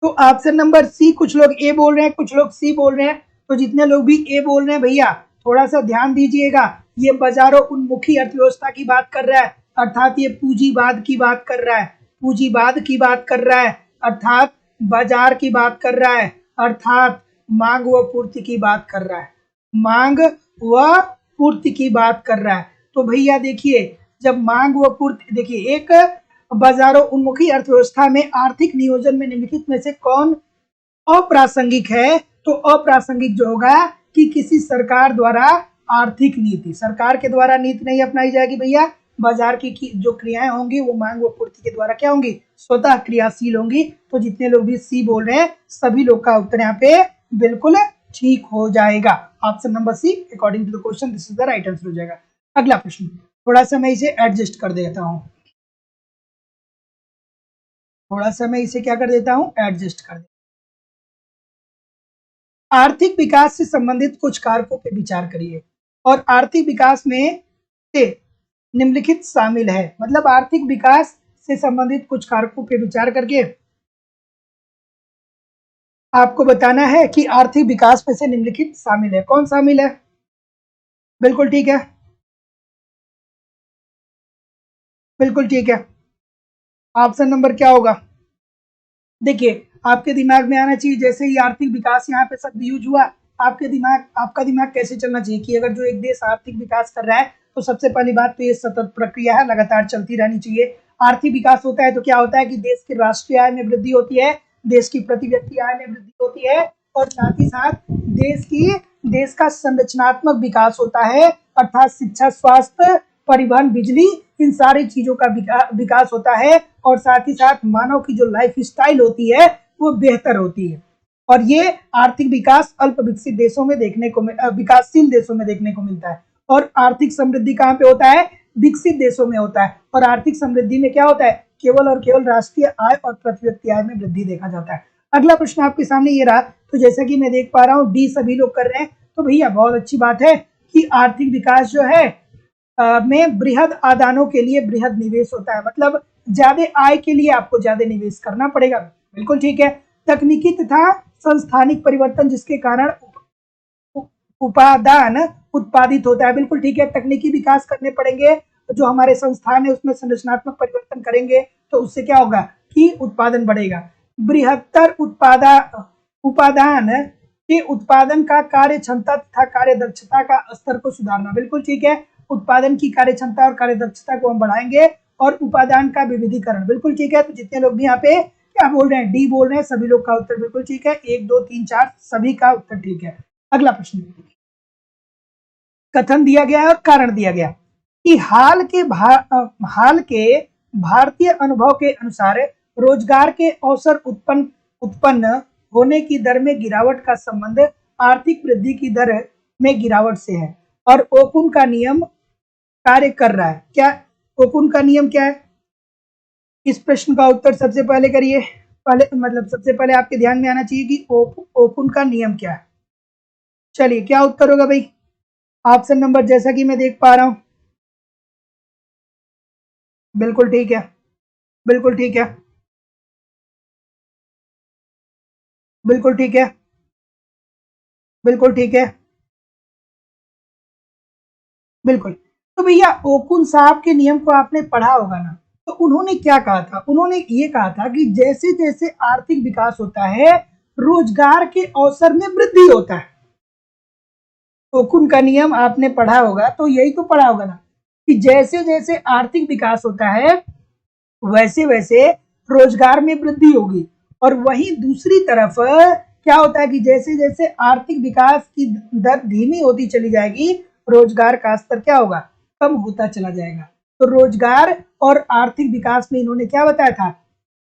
तो ऑप्शन नंबर सी, कुछ लोग ए बोल रहे हैं, कुछ लोग सी बोल रहे हैं। तो जितने लोग भी ए बोल रहे हैं भैया थोड़ा सा ध्यान दीजिएगा, ये बाजारों उन्मुखी अर्थव्यवस्था की बात कर रहा है, अर्थात ये पूंजीवाद की बात कर रहा है, पूंजीवाद की बात कर रहा है। अर्थात बाजार की बात कर रहा है, अर्थात मांग व पूर्ति की बात कर रहा है, मांग व पूर्ति की बात कर रहा है। तो भैया देखिए, जब मांग व पूर्ति, देखिए एक बाजारों उन्मुखी अर्थव्यवस्था में आर्थिक नियोजन में निम्नलिखित में से कौन अप्रासंगिक है? तो अप्रासंगिक जो होगा कि किसी सरकार द्वारा आर्थिक नीति, सरकार के द्वारा नीति नहीं अपनाई जाएगी भैया। बाजार की जो क्रियाएं होंगी वो मांग व पूर्ति के द्वारा क्या होंगी? स्वतः क्रियाशील होंगी। तो जितने लोग भी सी बोल रहे हैं सभी लोग का उत्तर यहाँ पे बिल्कुल ठीक हो जाएगा। Option number C according to the question this is the right answer हो जाएगा। अगला प्रश्न, थोड़ा सा मैं इसे एडजस्ट कर देता हूँ, थोड़ा सा मैं इसे क्या कर देता हूँ, एडजस्ट कर देता हूँ। आर्थिक विकास से संबंधित कुछ कारकों पे विचार करिए और आर्थिक विकास में से निम्नलिखित शामिल है। मतलब आर्थिक विकास से संबंधित कुछ कारकों पे विचार करके आपको बताना है कि आर्थिक विकास में से निम्नलिखित शामिल है। कौन शामिल है? बिल्कुल ठीक है, बिल्कुल ठीक है। ऑप्शन नंबर क्या होगा? देखिए आपके दिमाग में आना चाहिए, जैसे ही आर्थिक विकास यहाँ पे शब्द यूज हुआ, आपका दिमाग कैसे चलना चाहिए कि अगर जो एक देश आर्थिक विकास कर रहा है तो सबसे पहली बात तो ये सतत प्रक्रिया है, लगातार चलती रहनी चाहिए। आर्थिक विकास होता है तो क्या होता है कि देश की राष्ट्रीय आय में वृद्धि होती है, देश की प्रति व्यक्ति आय में वृद्धि होती है और साथ ही साथ देश का संरचनात्मक विकास होता है, अर्थात शिक्षा, स्वास्थ्य, परिवहन, बिजली, इन सारी चीजों का विकास होता है और साथ ही साथ मानव की जो लाइफ स्टाइल होती है वो बेहतर होती है। और ये आर्थिक विकास अल्प विकसित देशों में देखने को, विकासशील देशों में देखने को मिलता है। और आर्थिक समृद्धि कहाँ पे होता है? विकसित देशों में होता है। और आर्थिक समृद्धि में क्या होता है? केवल और केवल राष्ट्रीय आय और प्रति व्यक्ति आय में वृद्धि देखा जाता है। अगला प्रश्न आपके सामने ये रहा, तो जैसा कि मैं देख पा रहा हूँ डी सभी लोग कर रहे हैं, तो भैया बहुत अच्छी बात है कि आर्थिक विकास जो है में बृहद आदानों के लिए बृहद निवेश होता है। मतलब ज्यादा आय के लिए आपको ज्यादा निवेश करना पड़ेगा। बिल्कुल ठीक है। तकनीकी तथा संस्थानिक परिवर्तन जिसके कारण उपादान उत्पादित होता है। बिल्कुल ठीक है। तकनीकी विकास करने पड़ेंगे, जो हमारे संस्थान है उसमें संरचनात्मक परिवर्तन करेंगे तो उससे क्या होगा कि उत्पादन बढ़ेगा। बृहत्तर उपादान के उत्पादन का कार्य क्षमता तथा कार्य दक्षता का स्तर को सुधारना। बिल्कुल ठीक है। उत्पादन की कार्य क्षमता और कार्य दक्षता को हम बढ़ाएंगे और उपादान का विविधीकरण। बिल्कुल ठीक है। तो जितने लोग भी यहाँ पे क्या बोल रहे हैं, डी बोल रहे हैं, सभी लोग का उत्तर बिल्कुल ठीक है। 1 2 3 4 सभी का उत्तर ठीक है। अगला प्रश्न, कथन दिया गया है और कारण दिया गया कि हाल के भारतीय अनुभव के अनुसार रोजगार के अवसर उत्पन्न होने की दर में गिरावट का संबंध आर्थिक वृद्धि की दर में गिरावट से है और ओकुन का नियम कार्य कर रहा है। क्या ओकुन का नियम क्या है? इस प्रश्न का उत्तर सबसे पहले करिए। सबसे पहले आपके ध्यान में आना चाहिए कि ओकुन का नियम क्या है। चलिए क्या उत्तर होगा भाई? ऑप्शन नंबर जैसा कि मैं देख पा रहा हूं, बिल्कुल ठीक है, बिल्कुल ठीक है, बिल्कुल ठीक है, बिल्कुल ठीक है, बिल्कुल। तो भैया ओकुन साहब के नियम को आपने पढ़ा होगा ना, तो उन्होंने क्या कहा था? उन्होंने ये कहा था कि जैसे जैसे आर्थिक विकास होता है रोजगार के अवसर में वृद्धि होता है। ओकुन का नियम आपने पढ़ा होगा, तो यही तो पढ़ा होगा ना कि जैसे जैसे आर्थिक विकास होता है वैसे वैसे रोजगार में वृद्धि होगी। और वहीं दूसरी तरफ क्या होता है कि जैसे जैसे आर्थिक विकास की दर धीमी होती चली जाएगी रोजगार का स्तर क्या होगा? कम होता चला जाएगा। तो रोजगार और आर्थिक विकास में इन्होंने क्या बताया था?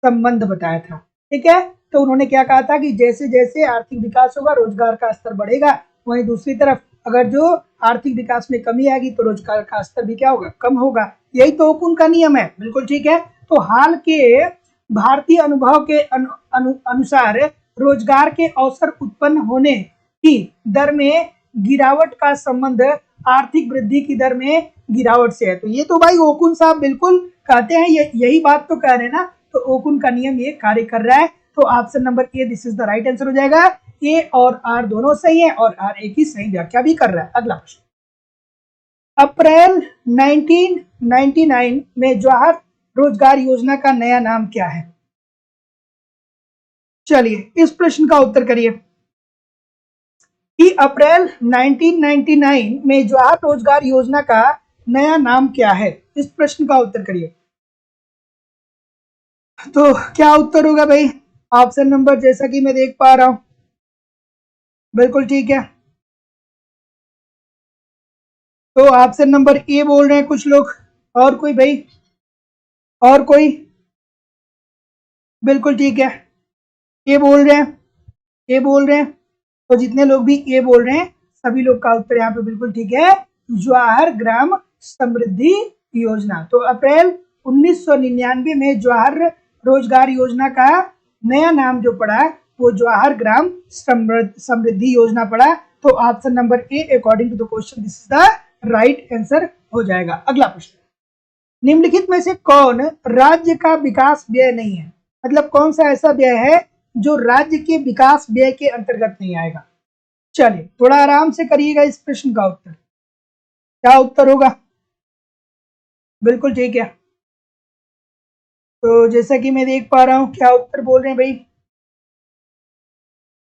संबंध बताया था। ठीक है। तो उन्होंने क्या कहा था कि जैसे जैसे आर्थिक विकास होगा रोजगार का स्तर बढ़ेगा, वहीं दूसरी तरफ अगर जो आर्थिक विकास में कमी आएगी तो रोजगार का स्तर भी क्या होगा? कम होगा। यही तो ओकुन का नियम है। बिल्कुल ठीक है। तो हाल के भारतीय अनुभव के अनुसार रोजगार के अवसर उत्पन्न होने की दर में गिरावट का संबंध आर्थिक वृद्धि की दर में गिरावट से है। तो ये तो भाई ओकुन साहब बिल्कुल कहते हैं, यही बात तो कह रहे हैं ना। तो ओकुन का नियम ये कार्य कर रहा है। तो option number A this is the right answer हो जाएगा। ए और आर दोनों सही है और आर एक ही सही व्याख्या भी कर रहा है। अगला प्रश्न, अप्रैल 1999 में जवाहर रोजगार योजना का नया नाम क्या है? चलिए इस प्रश्न का उत्तर करिए कि अप्रैल 1999 में जवाहर रोजगार योजना का नया नाम क्या है। इस प्रश्न का उत्तर करिए। तो क्या उत्तर होगा भाई? ऑप्शन नंबर जैसा कि मैं देख पा रहा हूं, बिल्कुल ठीक है। तो ऑप्शन नंबर ए बोल रहे हैं कुछ लोग, और कोई भाई? और कोई? बिल्कुल ठीक है, ए बोल रहे हैं, ए बोल रहे हैं। तो जितने लोग भी ए बोल रहे हैं सभी लोग का उत्तर यहाँ पे बिल्कुल ठीक है, जवाहर ग्राम समृद्धि योजना। तो अप्रैल 1999 में जवाहर रोजगार योजना का नया नाम जो पड़ा वो जवाहर ग्राम समृद्धि योजना पड़ा। तो option number A according to the question this is the right answer हो जाएगा। अगला प्रश्न, निम्नलिखित में से कौन राज्य का विकास व्यय नहीं है? मतलब कौन सा ऐसा व्यय है जो राज्य के विकास व्यय के अंतर्गत नहीं आएगा? चलिए थोड़ा आराम से करिएगा इस प्रश्न का उत्तर। क्या उत्तर होगा? बिल्कुल ठीक है। तो जैसा कि मैं देख पा रहा हूं, क्या उत्तर बोल रहे हैं भाई?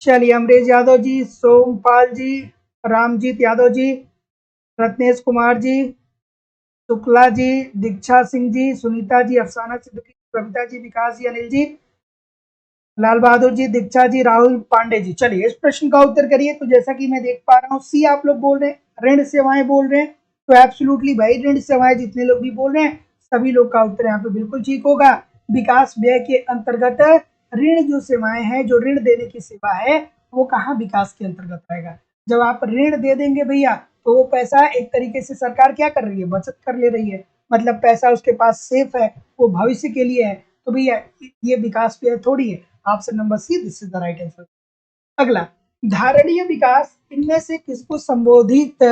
चलिए अमरेश यादव जी, सोमपाल जी, रामजीत यादव जी, रत्नेश कुमार जी, शुक्ला जी, दीक्षा सिंह जी, सुनीता जी, अफसाना सिद्दीकी, कविता जी, विकास जी, अनिल जी, लाल बहादुर जी, दीक्षा जी, राहुल पांडे जी। चलिए इस प्रश्न का उत्तर करिए। तो जैसा कि मैं देख पा रहा हूँ सी आप लोग बोल रहे हैं, ऋण सेवाएं बोल रहे हैं। तो एब्सोल्युटली भाई ऋण सेवाएं जितने लोग भी बोल रहे हैं सभी लोग का उत्तर यहाँ पे बिल्कुल ठीक होगा। विकास व्यय के अंतर्गत ऋण जो सेवाएं हैं, जो ऋण देने की सेवा है वो कहाँ विकास के अंतर्गत आएगा? जब आप ऋण दे देंगे भैया तो वो पैसा एक तरीके से सरकार क्या कर रही है, बचत कर ले रही है, मतलब पैसा उसके पास सेफ है, वो भविष्य के लिए है। तो भैया ये विकास व्यय थोड़ी है। Option number C this is the right answer. अगला, धारणीय विकास इनमें से किसको संबोधित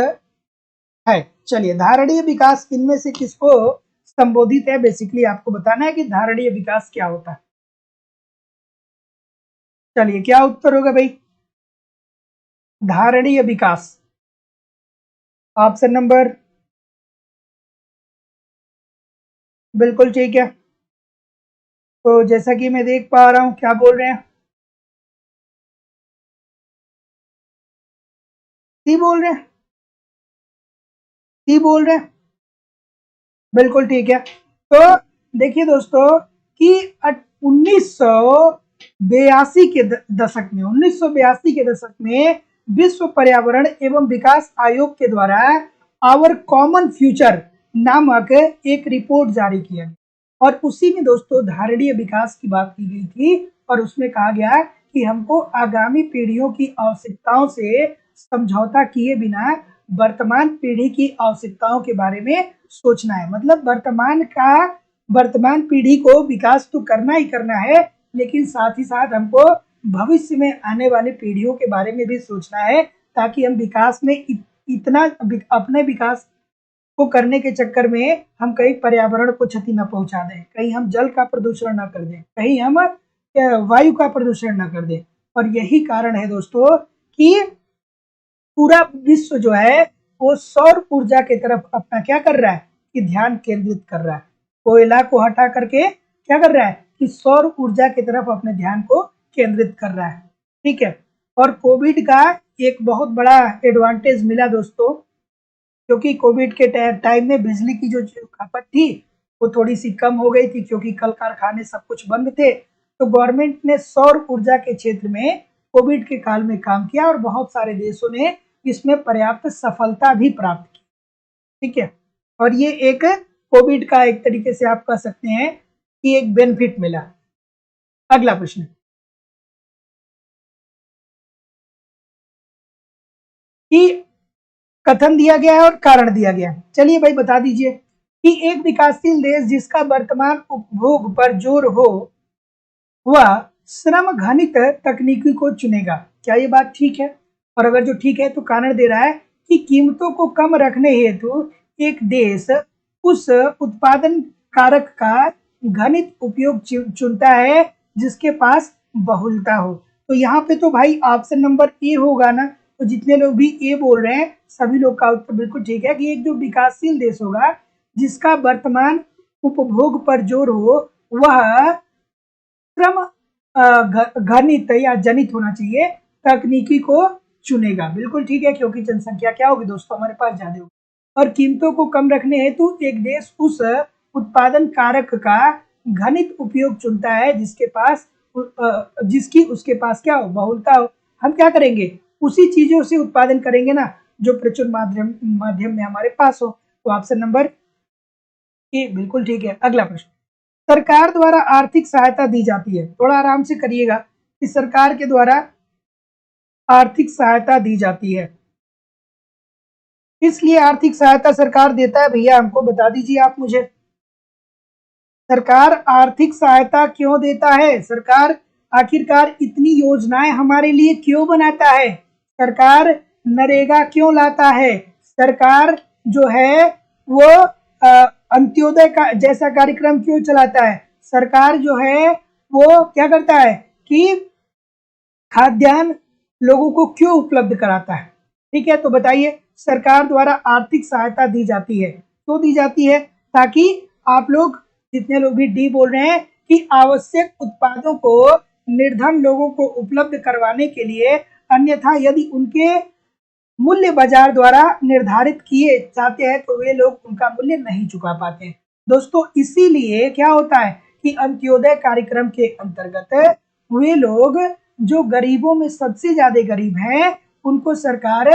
है? चलिए धारणीय विकास इनमें से किसको संबोधित है? बेसिकली आपको बताना है कि धारणीय विकास क्या होता है। चलिए क्या उत्तर होगा भाई? धारणीय विकास ऑप्शन नंबर बिल्कुल ठीक है। तो जैसा कि मैं देख पा रहा हूं, क्या बोल रहे हैं? सी बोल रहे हैं, सी बोल रहे हैं, बिल्कुल ठीक है। तो देखिए दोस्तों कि 1982 के दशक में 1982 के दशक में विश्व पर्यावरण एवं विकास आयोग के द्वारा आवर कॉमन फ्यूचर नामक एक रिपोर्ट जारी किया गया और उसी में दोस्तों धारणीय विकास की बात की गई थी और उसमें कहा गया कि हमको आगामी पीढ़ियों की आवश्यकताओं से समझौता किए बिना वर्तमान पीढ़ी की आवश्यकताओं के बारे में सोचना है। मतलब वर्तमान पीढ़ी को विकास तो करना ही करना है, लेकिन साथ ही साथ हमको भविष्य में आने वाली पीढ़ियों के बारे में भी सोचना है, ताकि हम विकास में इतना अपने विकास को करने के चक्कर में हम कहीं पर्यावरण को क्षति न पहुंचा दें, कहीं हम जल का प्रदूषण न कर दें, कहीं हम वायु का प्रदूषण न कर दें। और यही कारण है दोस्तों कि पूरा विश्व जो है वो सौर ऊर्जा की तरफ अपना क्या कर रहा है कि ध्यान केंद्रित कर रहा है। कोयला को हटा करके क्या कर रहा है कि सौर ऊर्जा की तरफ अपने ध्यान को केंद्रित कर रहा है। ठीक है। और कोविड का एक बहुत बड़ा एडवांटेज मिला दोस्तों, क्योंकि कोविड के टाइम में बिजली की जो खपत थी वो थोड़ी सी कम हो गई थी, क्योंकि कल कारखाने सब कुछ बंद थे। तो गवर्नमेंट ने सौर ऊर्जा के क्षेत्र में कोविड के काल में काम किया और बहुत सारे देशों ने इसमें पर्याप्त सफलता भी प्राप्त की। ठीक है। और ये एक कोविड का एक तरीके से आप कह सकते हैं कि एक बेनिफिट मिला। अगला प्रश्न, कि कथन दिया गया है और कारण दिया गया है। चलिए भाई बता दीजिए कि एक विकासशील देश जिसका वर्तमान उपभोग पर जोर हो वह श्रम घनित तकनीकी को चुनेगा। क्या ये बात ठीक है? और अगर जो ठीक है तो कारण दे रहा है कि कीमतों को कम रखने हेतु एक देश उस उत्पादन कारक का घनित उपयोग चुनता है जिसके पास बहुलता हो। तो यहाँ पे तो भाई ऑप्शन नंबर ए होगा ना। तो जितने लोग भी ए बोल रहे हैं सभी लोग का उत्तर बिल्कुल ठीक है कि एक जो विकासशील देश होगा जिसका वर्तमान उपभोग पर जोर हो वह श्रम घनित या जनित होना चाहिए, तकनीकी को चुनेगा। बिल्कुल ठीक है, क्योंकि जनसंख्या क्या होगी दोस्तों, हमारे पास ज्यादा होगी। और कीमतों को कम रखने हेतु एक देश उस उत्पादन कारक का घनित उपयोग चुनता है जिसकी उसके पास क्या हो, बहुलता हो। हम क्या करेंगे, उसी चीजों से उत्पादन करेंगे ना जो प्रचुर माध्यम में हमारे पास हो। तो ऑप्शन नंबर ए बिल्कुल ठीक है। अगला प्रश्न, सरकार द्वारा आर्थिक सहायता दी जाती है। थोड़ा आराम से करिएगा कि सरकार के द्वारा आर्थिक सहायता दी जाती है, इसलिए आर्थिक सहायता सरकार देता है भैया, हमको बता दीजिए आप मुझे। सरकार आर्थिक सहायता क्यों देता है? सरकार आखिरकार इतनी योजनाएं हमारे लिए क्यों बनाता है? सरकार नरेगा क्यों लाता है? सरकार जो है वो अंत्योदय का जैसा कार्यक्रम क्यों चलाता है? सरकार जो है वो क्या करता है कि खाद्यान्न लोगों को क्यों उपलब्ध कराता है? ठीक है, तो बताइए, सरकार द्वारा आर्थिक सहायता दी जाती है, क्यों दी जाती है? ताकि आप लोग जितने लोग भी डी बोल रहे हैं कि आवश्यक उत्पादों को निर्धन लोगों को उपलब्ध करवाने के लिए, अन्यथा यदि उनके मूल्य बाजार द्वारा निर्धारित किए जाते हैं तो वे लोग उनका मूल्य नहीं चुका पाते हैं। दोस्तों इसीलिए क्या होता है कि अंत्योदय कार्यक्रम के अंतर्गत वे लोग जो गरीबों में सबसे ज्यादा गरीब हैं उनको सरकार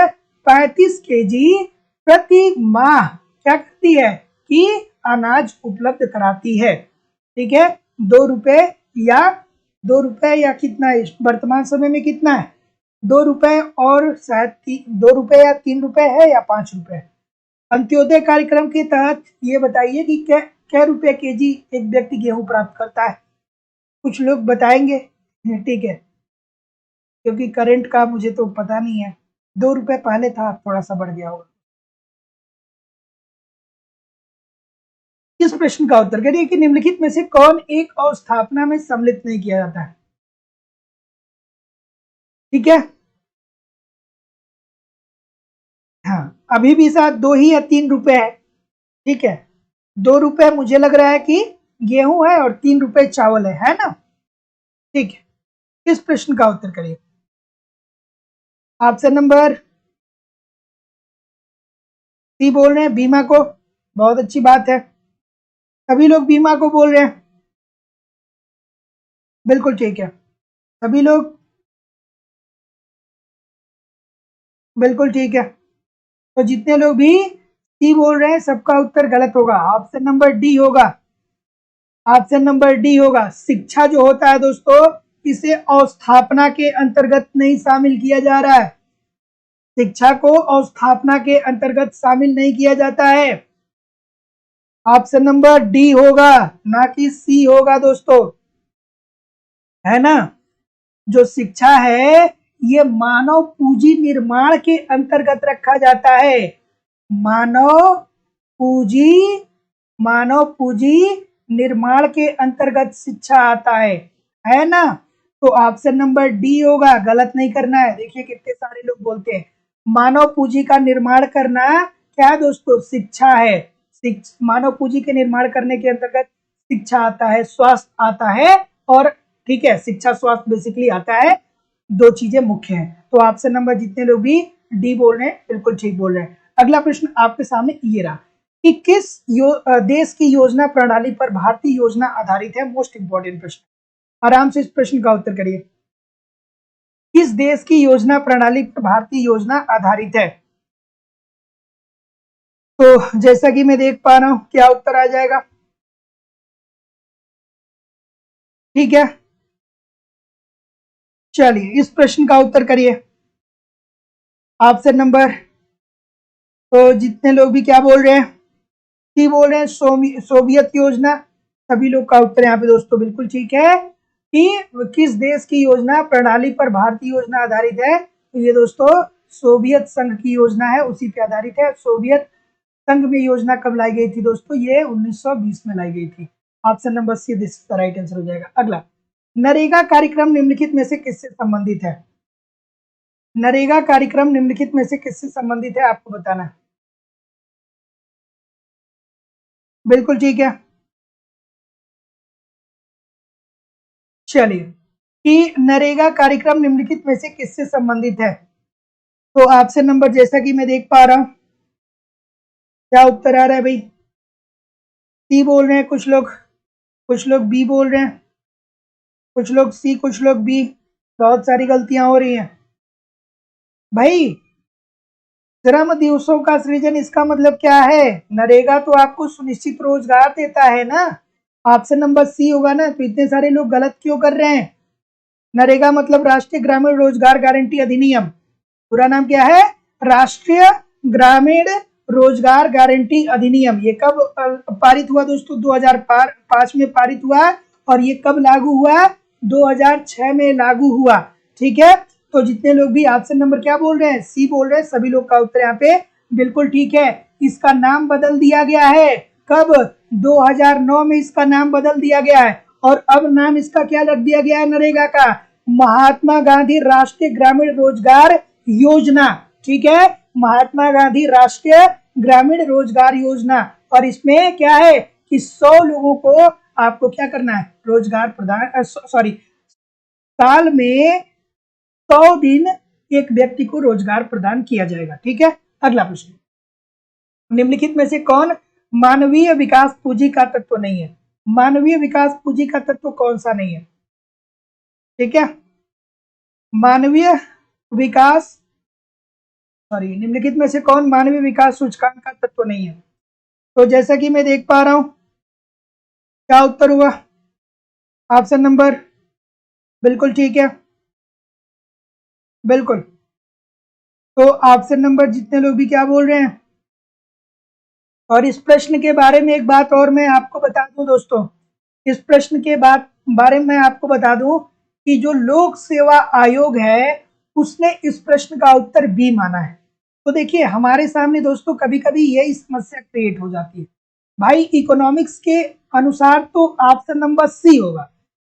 35 केजी प्रति माह क्या करती है कि अनाज उपलब्ध कराती है। ठीक है, 2 रुपए या 2 रुपए या कितना वर्तमान समय में कितना है, 2 रुपए और शायद 2 रुपए या 3 रुपए है या 5 रुपए। अंत्योदय कार्यक्रम के तहत ये बताइए कि क्या रुपए केजी एक व्यक्ति गेहूं प्राप्त करता है? कुछ लोग बताएंगे, ठीक है, क्योंकि करंट का मुझे तो पता नहीं है। 2 रुपए पहले था, थोड़ा सा बढ़ गया होगा। इस प्रश्न का उत्तर करिए कि निम्नलिखित में से कौन एक अवस्थापना में सम्मिलित नहीं किया जाता है? ठीक है, हाँ, अभी भी साथ 2 ही या 3 रुपए है। ठीक है, 2 रुपए मुझे लग रहा है कि गेहूं है और 3 रुपए चावल है ना? ठीक है, इस प्रश्न का उत्तर करिए। ऑप्शन नंबर सी बोल रहे हैं बीमा को, बहुत अच्छी बात है, सभी लोग बीमा को बोल रहे हैं, बिल्कुल ठीक है, सभी लोग बिल्कुल ठीक है। तो जितने लोग भी सी बोल रहे हैं सबका उत्तर गलत होगा, ऑप्शन नंबर डी होगा। ऑप्शन नंबर डी होगा। शिक्षा जो होता है दोस्तों, इसे अवस्थापना के अंतर्गत नहीं शामिल किया जा रहा है। शिक्षा को अवस्थापना के अंतर्गत शामिल नहीं किया जाता है। ऑप्शन नंबर डी होगा, ना कि सी होगा दोस्तों, है ना? जो शिक्षा है ये मानव पूंजी निर्माण के अंतर्गत रखा जाता है। मानव पूंजी मानव पूंजी निर्माण के अंतर्गत शिक्षा आता है ना? तो ऑप्शन नंबर डी होगा, गलत नहीं करना है। देखिए कितने सारे लोग बोलते हैं मानव पूंजी का निर्माण करना क्या है दोस्तों, शिक्षा है। मानव पूंजी के निर्माण करने के अंतर्गत शिक्षा आता है, स्वास्थ्य आता है, और ठीक है, शिक्षा स्वास्थ्य बेसिकली आता है, दो चीजें मुख्य हैं। तो ऑप्शन नंबर जितने लोग भी डी बोल रहे हैं बिल्कुल ठीक बोल रहे हैं। अगला प्रश्न आपके सामने ये रहा कि किस देश की योजना प्रणाली पर भारतीय योजना आधारित है? मोस्ट इंपॉर्टेंट प्रश्न, आराम से इस प्रश्न का उत्तर करिए। किस देश की योजना प्रणाली पर भारतीय योजना आधारित है? तो जैसा कि मैं देख पा रहा हूं, क्या उत्तर आ जाएगा? ठीक है, चलिए इस प्रश्न का उत्तर करिए। ऑप्शन नंबर, तो जितने लोग भी क्या बोल रहे हैं, सी बोल रहे हैं, सोवियत योजना। सभी लोग का उत्तर यहाँ पे दोस्तों बिल्कुल ठीक है कि किस देश की योजना प्रणाली पर भारतीय योजना आधारित है? तो ये दोस्तों सोवियत संघ की योजना है, उसी पे आधारित है। सोवियत संघ में योजना कब लाई गई थी दोस्तों? ये 1920 में लाई गई थी। Option number C this right answer हो जाएगा। अगला, नरेगा कार्यक्रम निम्नलिखित में से किससे संबंधित है? नरेगा कार्यक्रम निम्नलिखित में से किससे संबंधित है, आपको बताना है। बिल्कुल ठीक है, चलिए कि नरेगा कार्यक्रम निम्नलिखित में से किससे संबंधित है? तो ऑप्शन नंबर जैसा कि मैं देख पा रहा हूं, क्या उत्तर आ रहा है भाई? सी बोल रहे हैं कुछ लोग बी बोल रहे हैं, कुछ लोग सी, कुछ लोग बी। बहुत सारी गलतियां हो रही हैं भाई। श्रम दिवसों का सृजन, इसका मतलब क्या है? नरेगा तो आपको सुनिश्चित रोजगार देता है ना, ऑप्शन नंबर सी होगा ना। तो इतने सारे लोग गलत क्यों कर रहे हैं? नरेगा मतलब राष्ट्रीय ग्रामीण रोजगार गारंटी अधिनियम, पूरा नाम क्या है? राष्ट्रीय ग्रामीण रोजगार गारंटी अधिनियम। ये कब पारित हुआ दोस्तों? 2005 में पारित हुआ। और ये कब लागू हुआ? 2006 में लागू हुआ। ठीक है, तो जितने लोग भी ऑप्शन नंबर क्या बोल रहे हैं, सी बोल रहे हैं, सभी लोग का उत्तर यहाँ पे बिल्कुल ठीक है। इसका नाम बदल दिया गया है। कब? 2009 में इसका नाम बदल दिया गया है। और अब नाम इसका क्या रख दिया गया है नरेगा का? महात्मा गांधी राष्ट्रीय ग्रामीण रोजगार योजना। ठीक है, महात्मा गांधी राष्ट्रीय ग्रामीण रोजगार योजना। और इसमें क्या है कि 100 लोगों को आपको क्या करना है? रोजगार प्रदान, साल में 100 दिन एक व्यक्ति को रोजगार प्रदान किया जाएगा। ठीक है, अगला प्रश्न, निम्नलिखित में से कौन मानवीय विकास पूंजी का तत्व नहीं है? मानवीय विकास पूंजी का तत्व कौन सा नहीं है? ठीक है, मानवीय विकास निम्नलिखित में से कौन मानवीय विकास सूचकांक का तत्व नहीं है? तो जैसा कि मैं देख पा रहा हूं, क्या उत्तर हुआ? ऑप्शन नंबर बिल्कुल ठीक है, बिल्कुल। तो ऑप्शन नंबर जितने लोग भी क्या बोल रहे हैं। और इस प्रश्न के बारे में एक बात और मैं आपको बता दूं दोस्तों, इस प्रश्न के बारे में आपको बता दूं कि जो लोक सेवा आयोग है उसने इस प्रश्न का उत्तर बी माना है। तो देखिए हमारे सामने दोस्तों कभी कभी यही समस्या क्रिएट हो जाती है भाई, इकोनॉमिक्स के अनुसार तो ऑप्शन नंबर सी होगा,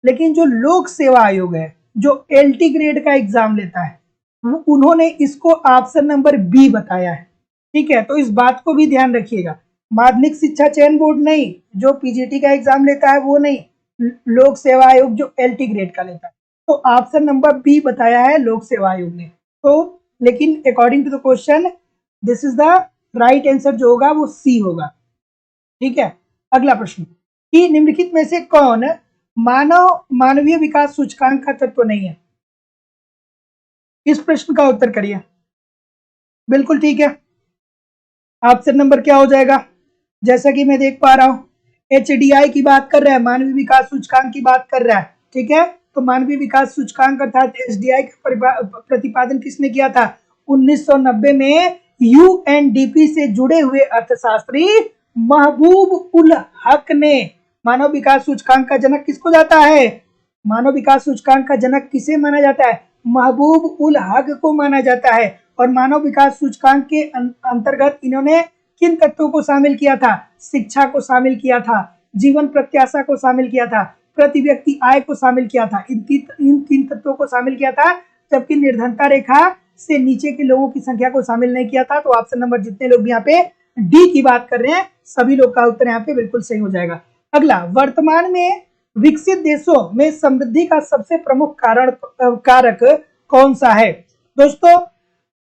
लेकिन जो लोक सेवा आयोग है जो LT ग्रेड का एग्जाम लेता है उन्होंने इसको ऑप्शन नंबर बी बताया है। ठीक है, तो इस बात को भी ध्यान रखिएगा। माध्यमिक शिक्षा चयन बोर्ड नहीं, जो PGT का एग्जाम लेता है वो नहीं, लोक सेवा आयोग जो LT ग्रेड का लेता है। तो ऑप्शन नंबर बी बताया है लोक सेवा आयोग ने। तो लेकिन according to the question this is the right answer, जो होगा वो सी होगा। ठीक है, अगला प्रश्न, कि निम्नलिखित में से कौन मानवीय विकास सूचकांक का तत्व नहीं है? इस प्रश्न का उत्तर करिए। बिल्कुल ठीक है, ऑप्शन नंबर क्या हो जाएगा? जैसा कि मैं देख पा रहा हूं, HDI की बात कर रहा है, मानवीय विकास सूचकांक की बात कर रहा है। ठीक है, तो मानवीय विकास सूचकांक अर्थात HDI का प्रतिपादन किसने किया था? 1990 में UNDP से जुड़े हुए अर्थशास्त्री महबूब उल हक ने। मानव विकास सूचकांक का जनक किसको जाता है? मानव विकास सूचकांक का जनक किसे माना जाता है? महबूब उल हक को माना जाता है। और मानव विकास सूचकांक के अंतर्गत इन्होंने किन तत्वों को शामिल किया था? शिक्षा को शामिल किया था, जीवन प्रत्याशा को शामिल किया था, प्रति व्यक्ति आय को शामिल किया था, इन तीन तत्वों को शामिल किया था, जबकि निर्धनता रेखा से नीचे के लोगों की संख्या को शामिल नहीं किया था। तो ऑप्शन नंबर जितने लोग यहाँ पे डी की बात कर रहे हैं सभी लोग का उत्तर यहाँ पे बिल्कुल सही हो जाएगा। अगला, वर्तमान में विकसित देशों में समृद्धि का सबसे प्रमुख कारक कौन सा है? दोस्तों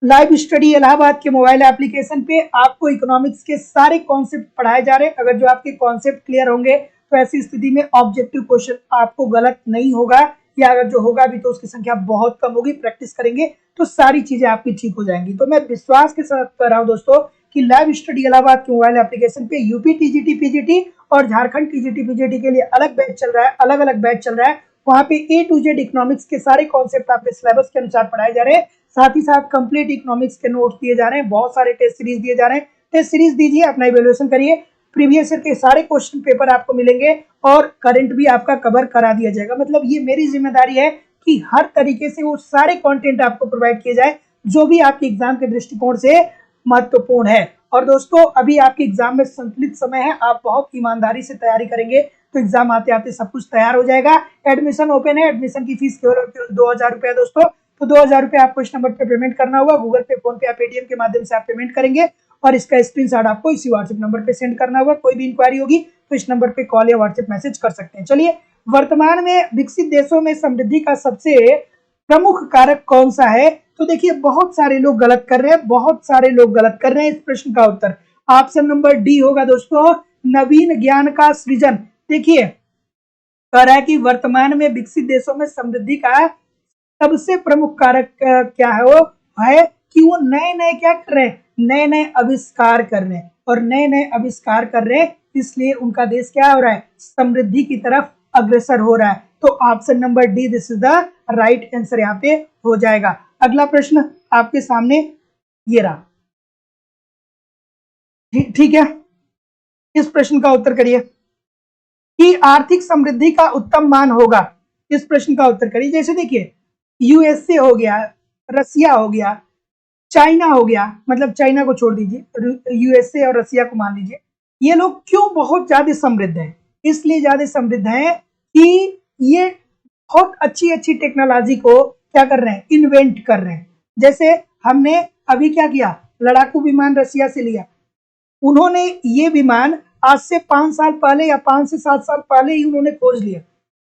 लाइव स्टडी इलाहाबाद के मोबाइल एप्लीकेशन पे आपको इकोनॉमिक्स के सारे कॉन्सेप्ट पढ़ाए जा रहे हैं। अगर जो आपके कॉन्सेप्ट क्लियर होंगे तो ऐसी स्थिति में ऑब्जेक्टिव क्वेश्चन आपको गलत नहीं होगा, या अगर जो होगा भी तो उसकी संख्या बहुत कम होगी। प्रैक्टिस करेंगे तो सारी चीजें आपकी ठीक हो जाएंगी। तो मैं विश्वास के साथ कर रहा हूं दोस्तों कि लाइव स्टडी इलाहाबाद के मोबाइल एप्लीकेशन पे यूपी TGT PGT और झारखंड TGT PGT के लिए अलग बैच चल रहा है, अलग अलग बैच चल रहा है। वहां पे A to Z इकोनॉमिक्स के सारे कॉन्सेप्ट आपके सिलेबस के अनुसार पढ़ाए जा रहे हैं। साथ ही साथ कंप्लीट इकोनॉमिक्स के नोट्स दिए जा रहे हैं, बहुत सारे टेस्ट सीरीज दिए जा रहे हैं। टेस्ट सीरीज दीजिए, अपना इवैल्यूएशन करिए, प्रीवियस ईयर के सारे क्वेश्चन पेपर आपको मिलेंगे और करंट भी आपका कवर करा दिया जाएगा। मतलब ये मेरी जिम्मेदारी है कि हर तरीके से वो सारे कंटेंट आपको प्रोवाइड किए जाए जो भी आपके एग्जाम के दृष्टिकोण से महत्वपूर्ण है। और दोस्तों अभी आपके एग्जाम में संतुलित समय है, आप बहुत ईमानदारी से तैयारी करेंगे तो एग्जाम आते आते सब कुछ तैयार हो जाएगा। एडमिशन ओपन है, एडमिशन की फीस केवल 2000 रुपया दोस्तों। तो 2000 रुपये आपको इस नंबर पे पेमेंट करना होगा, गूगल पे, फोन पे या पेटीएम के माध्यम से आप पेमेंट करेंगे और इसका स्क्रीनशॉट आपको इसी व्हाट्सएप नंबर पे सेंड करना होगा। कोई भी इंक्वायरी होगी तो इस नंबर पे कॉल या व्हाट्सएप मैसेज कर सकते हैं। चलिए वर्तमान में विकसित देशों में समृद्धि का सबसे प्रमुख कारक कौन सा है? तो देखिए बहुत सारे लोग गलत कर रहे हैं, बहुत सारे लोग गलत कर रहे हैं। इस प्रश्न का उत्तर ऑप्शन नंबर डी होगा दोस्तों, नवीन ज्ञान का सृजन। देखिए कह रहा है कि वर्तमान में विकसित देशों में समृद्धि का सबसे प्रमुख कारक क्या है? वो है कि वो नए नए क्या कर रहे हैं, नए नए आविष्कार कर रहे हैं, और नए नए आविष्कार कर रहे हैं, इसलिए उनका देश क्या हो रहा है, समृद्धि की तरफ अग्रसर हो रहा है। तो option number D this is the right answer यहाँ पे हो जाएगा। अगला प्रश्न आपके सामने ये रहा, ठीक है। इस प्रश्न का उत्तर करिए कि आर्थिक समृद्धि का उत्तम मान होगा। इस प्रश्न का उत्तर करिए। जैसे देखिए यूएसए हो गया, रसिया हो गया, चाइना हो गया, मतलब चाइना को छोड़ दीजिए, यूएसए और रसिया को मान लीजिए, ये लोग क्यों बहुत ज्यादा समृद्ध हैं? इसलिए ज्यादा समृद्ध हैं कि ये बहुत अच्छी अच्छी टेक्नोलॉजी को क्या कर रहे हैं, इन्वेंट कर रहे हैं। जैसे हमने अभी क्या किया, लड़ाकू विमान रसिया से लिया, उन्होंने ये विमान आज से 5 साल पहले या 5 से 7 साल पहले ही उन्होंने खोज लिया,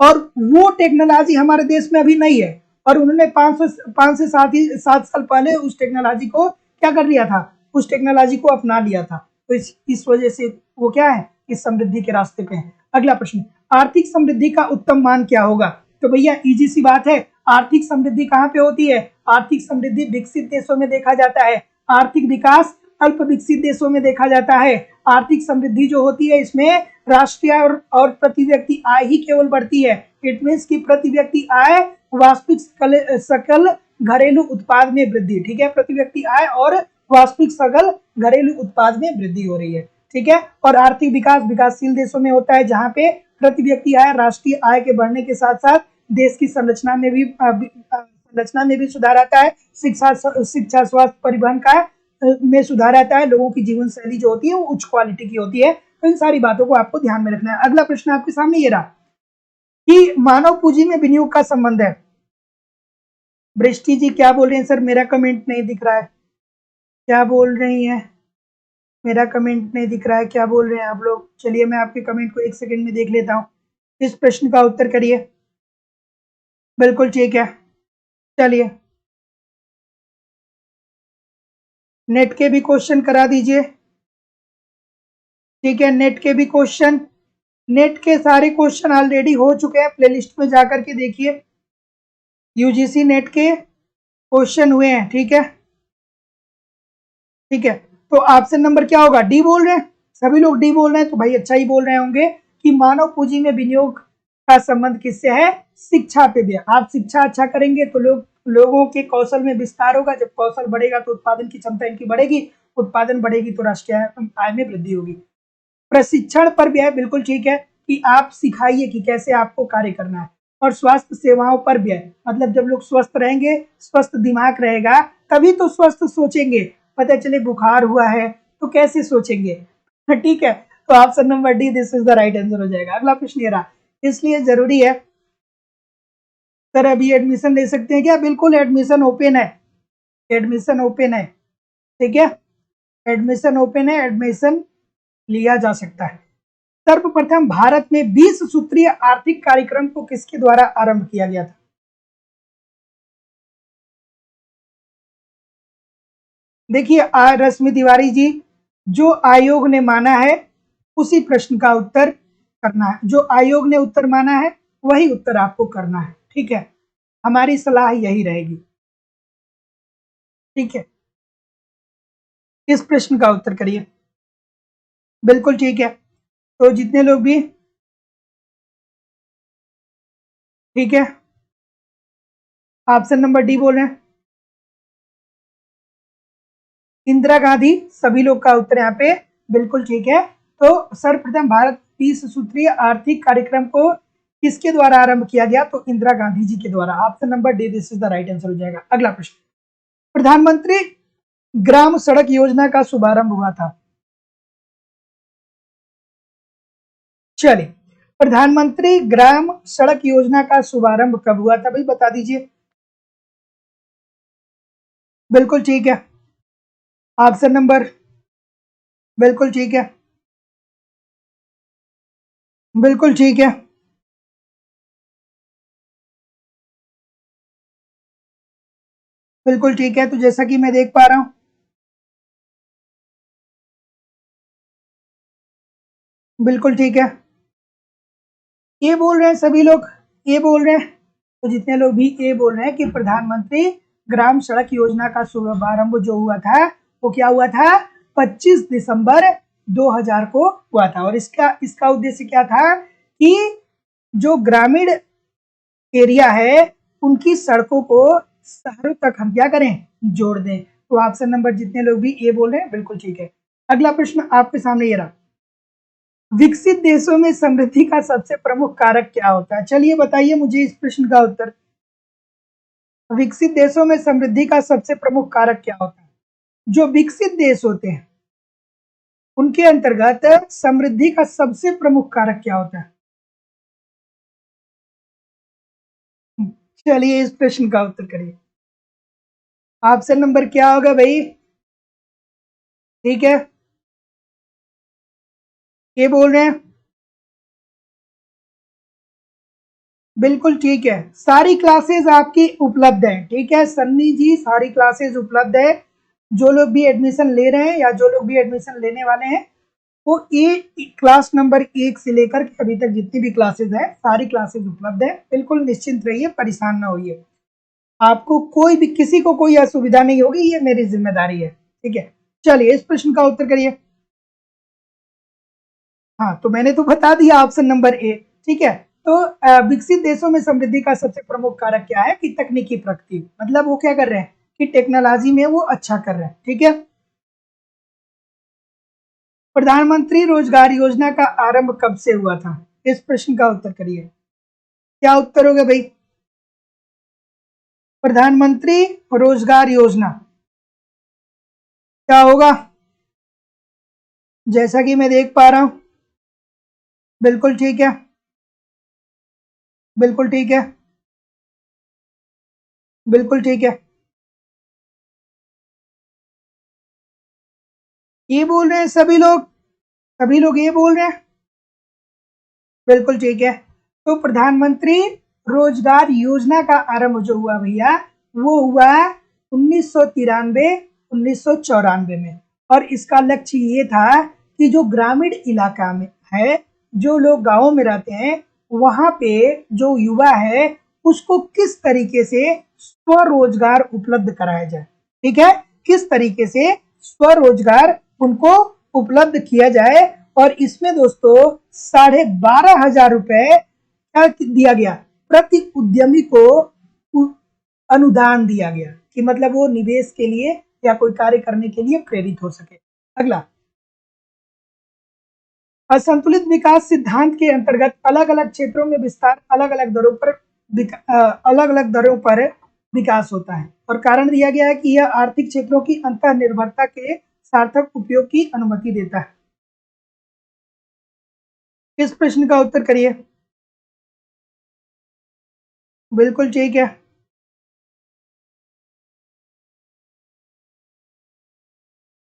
और वो टेक्नोलॉजी हमारे देश में अभी नहीं है, और उन्होंने 5 से 7 साल पहले उस टेक्नोलॉजी को क्या कर लिया था, उस टेक्नोलॉजी को अपना लिया था। तो इस वजह से वो क्या है, इस समृद्धि के रास्ते पे है। अगला प्रश्न, आर्थिक समृद्धि का उत्तम मान क्या होगा? तो भैया इजी सी बात है, आर्थिक समृद्धि कहाँ पे होती है? आर्थिक समृद्धि विकसित देशों में देखा जाता है। आर्थिक विकास अल्प विकसित देशों में देखा जाता है। आर्थिक समृद्धि जो होती है इसमें राष्ट्रीय और प्रति व्यक्ति आय ही केवल बढ़ती है। इट मीन्स की प्रति व्यक्ति आय, वास्तविक सकल घरेलू उत्पाद में वृद्धि, ठीक है, प्रति व्यक्ति आय और वास्तविक सकल घरेलू उत्पाद में वृद्धि हो रही है, ठीक है। और आर्थिक विकास विकासशील देशों में होता है, जहाँ पे प्रति व्यक्ति आय, राष्ट्रीय आय के बढ़ने के साथ साथ देश की संरचना में भी सुधार आता है, शिक्षा स्वास्थ्य परिवहन का में सुधार आता है, लोगों की जीवन शैली जो होती है वो उच्च क्वालिटी की होती है। तो इन सारी बातों को आपको ध्यान में रखना है। अगला प्रश्न आपके सामने ये रहा कि मानव पूंजी में विनियोग का संबंध है। बृष्टि जी क्या बोल रहे हैं? सर मेरा कमेंट नहीं दिख रहा है, क्या बोल रही हैं? मेरा कमेंट नहीं दिख रहा है, क्या बोल रहे हैं आप लोग? चलिए मैं आपके कमेंट को 1 सेकंड में देख लेता हूँ। इस प्रश्न का उत्तर करिए। बिल्कुल ठीक है, चलिए नेट के भी क्वेश्चन करा दीजिए, ठीक है। नेट के भी क्वेश्चन, नेट के सारे क्वेश्चन ऑलरेडी हो चुके हैं, प्लेलिस्ट में जाकर के देखिए, यूजीसी नेट के क्वेश्चन हुए हैं, ठीक है, ठीक है। तो ऑप्शन नंबर क्या होगा? डी बोल रहे हैं, सभी लोग डी बोल रहे हैं, तो भाई अच्छा ही बोल रहे होंगे कि मानव पूंजी में विनियोग का संबंध किससे है? शिक्षा पे भी। आप शिक्षा अच्छा करेंगे तो लोगों के कौशल में विस्तार होगा, जब कौशल बढ़ेगा तो उत्पादन की क्षमता इनकी बढ़ेगी, उत्पादन बढ़ेगी तो राष्ट्रीय आय में वृद्धि होगी। प्रशिक्षण पर भी है, बिल्कुल ठीक है, कि आप सिखाइए कि कैसे आपको कार्य करना है। और स्वास्थ्य सेवाओं पर भी है, मतलब जब लोग स्वस्थ रहेंगे, स्वस्थ दिमाग रहेगा, तभी तो स्वस्थ सोचेंगे। पता चले बुखार हुआ है तो कैसे सोचेंगे, ठीक है। तो option number D this is the right answer हो जाएगा। अगला प्रश्न ये रहा, इसलिए जरूरी है सर अभी एडमिशन ले सकते हैं क्या? बिल्कुल एडमिशन ओपन है, एडमिशन ओपन है, ठीक है, एडमिशन ओपन है, एडमिशन लिया जा सकता है। सर्वप्रथम भारत में 20 सूत्रीय आर्थिक कार्यक्रम को किसके द्वारा आरंभ किया गया था? देखिए रश्मि तिवारी जी, जो आयोग ने माना है उसी प्रश्न का उत्तर करना है, जो आयोग ने उत्तर माना है वही उत्तर आपको करना है, ठीक है। हमारी सलाह यही रहेगी, ठीक है। इस प्रश्न का उत्तर करिए। बिल्कुल ठीक है, तो जितने लोग भी, ठीक है, ऑप्शन नंबर डी बोल रहे हैं इंदिरा गांधी, सभी लोग का उत्तर यहाँ पे बिल्कुल ठीक है। तो सर्वप्रथम भारत 20 सूत्रीय आर्थिक कार्यक्रम को किसके द्वारा आरंभ किया गया? तो इंदिरा गांधी जी के द्वारा। Option number D this is the right answer हो जाएगा। अगला प्रश्न, प्रधानमंत्री ग्राम सड़क योजना का शुभारंभ हुआ था। चलिए, प्रधानमंत्री ग्राम सड़क योजना का शुभारंभ कब हुआ था भाई, बता दीजिए। बिल्कुल ठीक है, ऑप्शन नंबर, बिल्कुल ठीक है, बिल्कुल ठीक है, बिल्कुल ठीक है। तो जैसा कि मैं देख पा रहा हूँ, बिल्कुल ठीक है, ये बोल रहे हैं सभी लोग, ये बोल रहे हैं। तो जितने लोग भी ये बोल रहे हैं कि प्रधानमंत्री ग्राम सड़क योजना का शुभारंभ जो हुआ था वो क्या हुआ था, 25 दिसंबर 2000 को हुआ था। और इसका इसका उद्देश्य क्या था कि जो ग्रामीण एरिया है उनकी सड़कों को शहरों तक हम क्या करें, जोड़ दें। तो ऑप्शन नंबर जितने लोग भी ये बोल रहे हैं बिल्कुल ठीक है। अगला प्रश्न आपके सामने ये रहा, विकसित देशों में समृद्धि का सबसे प्रमुख कारक क्या होता है? चलिए बताइए मुझे इस प्रश्न का उत्तर। विकसित देशों में समृद्धि का सबसे प्रमुख कारक क्या होता है? जो विकसित देश होते हैं उनके अंतर्गत समृद्धि का सबसे प्रमुख कारक क्या होता है? चलिए इस प्रश्न का उत्तर करिए। ऑप्शन नंबर क्या होगा भाई? ठीक है, ये बोल रहे हैं बिल्कुल ठीक है, सारी क्लासेस आपकी उपलब्ध है। ठीक है सन्नी जी, सारी क्लासेस उपलब्ध है। जो लोग भी एडमिशन ले रहे हैं या जो लोग भी एडमिशन लेने वाले हैं वो क्लास नंबर 1 से लेकर के अभी तक जितनी भी क्लासेस है सारी क्लासेस उपलब्ध है। बिल्कुल निश्चिंत रहिए, परेशान ना होइए, आपको कोई भी किसी को कोई असुविधा नहीं होगी, ये मेरी जिम्मेदारी है। ठीक है, चलिए इस प्रश्न का उत्तर करिए। हाँ तो मैंने तो बता दिया ऑप्शन नंबर ए। ठीक है, तो विकसित देशों में समृद्धि का सबसे प्रमुख कारक क्या है कि तकनीकी प्रगति, मतलब वो क्या कर रहे हैं कि टेक्नोलॉजी में वो अच्छा कर रहे हैं। ठीक है, प्रधानमंत्री रोजगार योजना का आरंभ कब से हुआ था? इस प्रश्न का उत्तर करिए, क्या उत्तर होगा भाई? प्रधानमंत्री रोजगार योजना क्या होगा? जैसा कि मैं देख पा रहा हूं, बिल्कुल ठीक है, बिल्कुल ठीक है, बिल्कुल ठीक है, ये बोल रहे हैं सभी लोग, सभी लोग ये बोल रहे हैं बिल्कुल ठीक है। तो प्रधानमंत्री रोजगार योजना का आरंभ जो हुआ भैया वो हुआ 1993 1994 में। और इसका लक्ष्य ये था कि जो ग्रामीण इलाका में है, जो लोग गांवों में रहते हैं वहां पे जो युवा है उसको किस तरीके से स्वरोजगार उपलब्ध कराया जाए। ठीक है, किस तरीके से स्वरोजगार उनको उपलब्ध किया जाए। और इसमें दोस्तों 12,500 रुपए क्या दिया गया, प्रति उद्यमी को अनुदान दिया गया कि मतलब वो निवेश के लिए या कोई कार्य करने के लिए प्रेरित हो सके। अगला, असंतुलित विकास सिद्धांत के अंतर्गत अलग अलग क्षेत्रों में विस्तार अलग अलग दरों पर विकास होता है और कारण दिया गया है कि यह आर्थिक क्षेत्रों की अंतर निर्भरता के सार्थक उपयोग की अनुमति देता है। इस प्रश्न का उत्तर करिए। बिल्कुल ठीक है,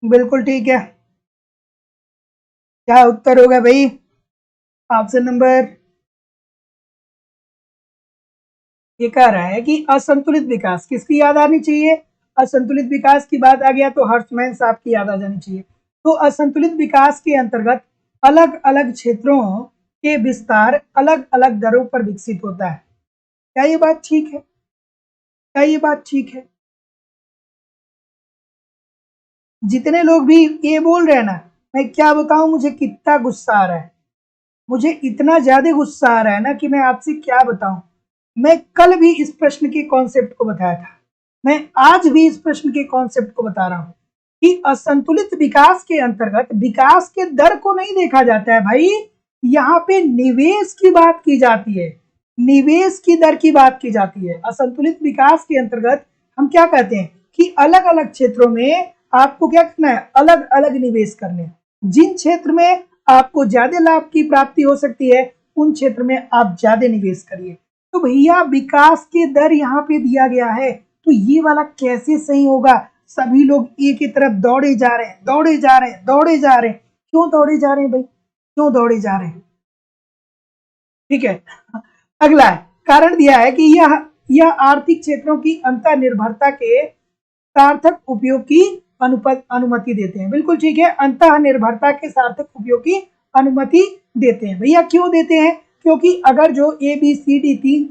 बिल्कुल ठीक है, क्या उत्तर होगा भाई? ऑप्शन नंबर ये कह रहा है कि असंतुलित विकास किसकी याद आनी चाहिए? असंतुलित विकास की बात आ गया तो हर्षमैन साहब की याद आ जानी चाहिए। तो असंतुलित विकास के अंतर्गत अलग अलग क्षेत्रों के विस्तार अलग अलग दरों पर विकसित होता है। क्या ये बात ठीक है? क्या ये बात ठीक है? जितने लोग भी ये बोल रहे हैं ना, मैं क्या बताऊं मुझे कितना गुस्सा आ रहा है, मुझे इतना ज्यादा गुस्सा आ रहा है ना कि मैं आपसे क्या बताऊं। मैं कल भी इस प्रश्न के कॉन्सेप्ट को बताया था, मैं आज भी इस प्रश्न के कॉन्सेप्ट को बता रहा हूं कि असंतुलित विकास के अंतर्गत विकास के दर को नहीं देखा जाता है भाई, यहाँ पे निवेश की बात की जाती है, निवेश की दर की बात की जाती है। असंतुलित विकास के अंतर्गत हम क्या कहते हैं कि अलग अलग क्षेत्रों में आपको क्या करना है, अलग अलग निवेश करने हैं। जिन क्षेत्र में आपको ज्यादा लाभ की प्राप्ति हो सकती है उन क्षेत्र में आप ज्यादा निवेश करिए। तो भैया विकास के दर यहाँ पे दिया गया है, तो ये वाला कैसे सही होगा? सभी लोग एक ही तरफ दौड़े जा रहे हैं, दौड़े जा रहे हैं, दौड़े जा रहे हैं। क्यों दौड़े जा रहे हैं भाई, क्यों दौड़े जा रहे हैं? ठीक है, अगला है, कारण दिया है कि यह आर्थिक क्षेत्रों की अंतर निर्भरता के सार्थक उपयोग की अनुमति देते हैं। बिल्कुल ठीक है, अंतः निर्भरता के सार्थक उपयोग की अनुमति देते हैं। भैया क्यों देते हैं? क्योंकि अगर जो ABCD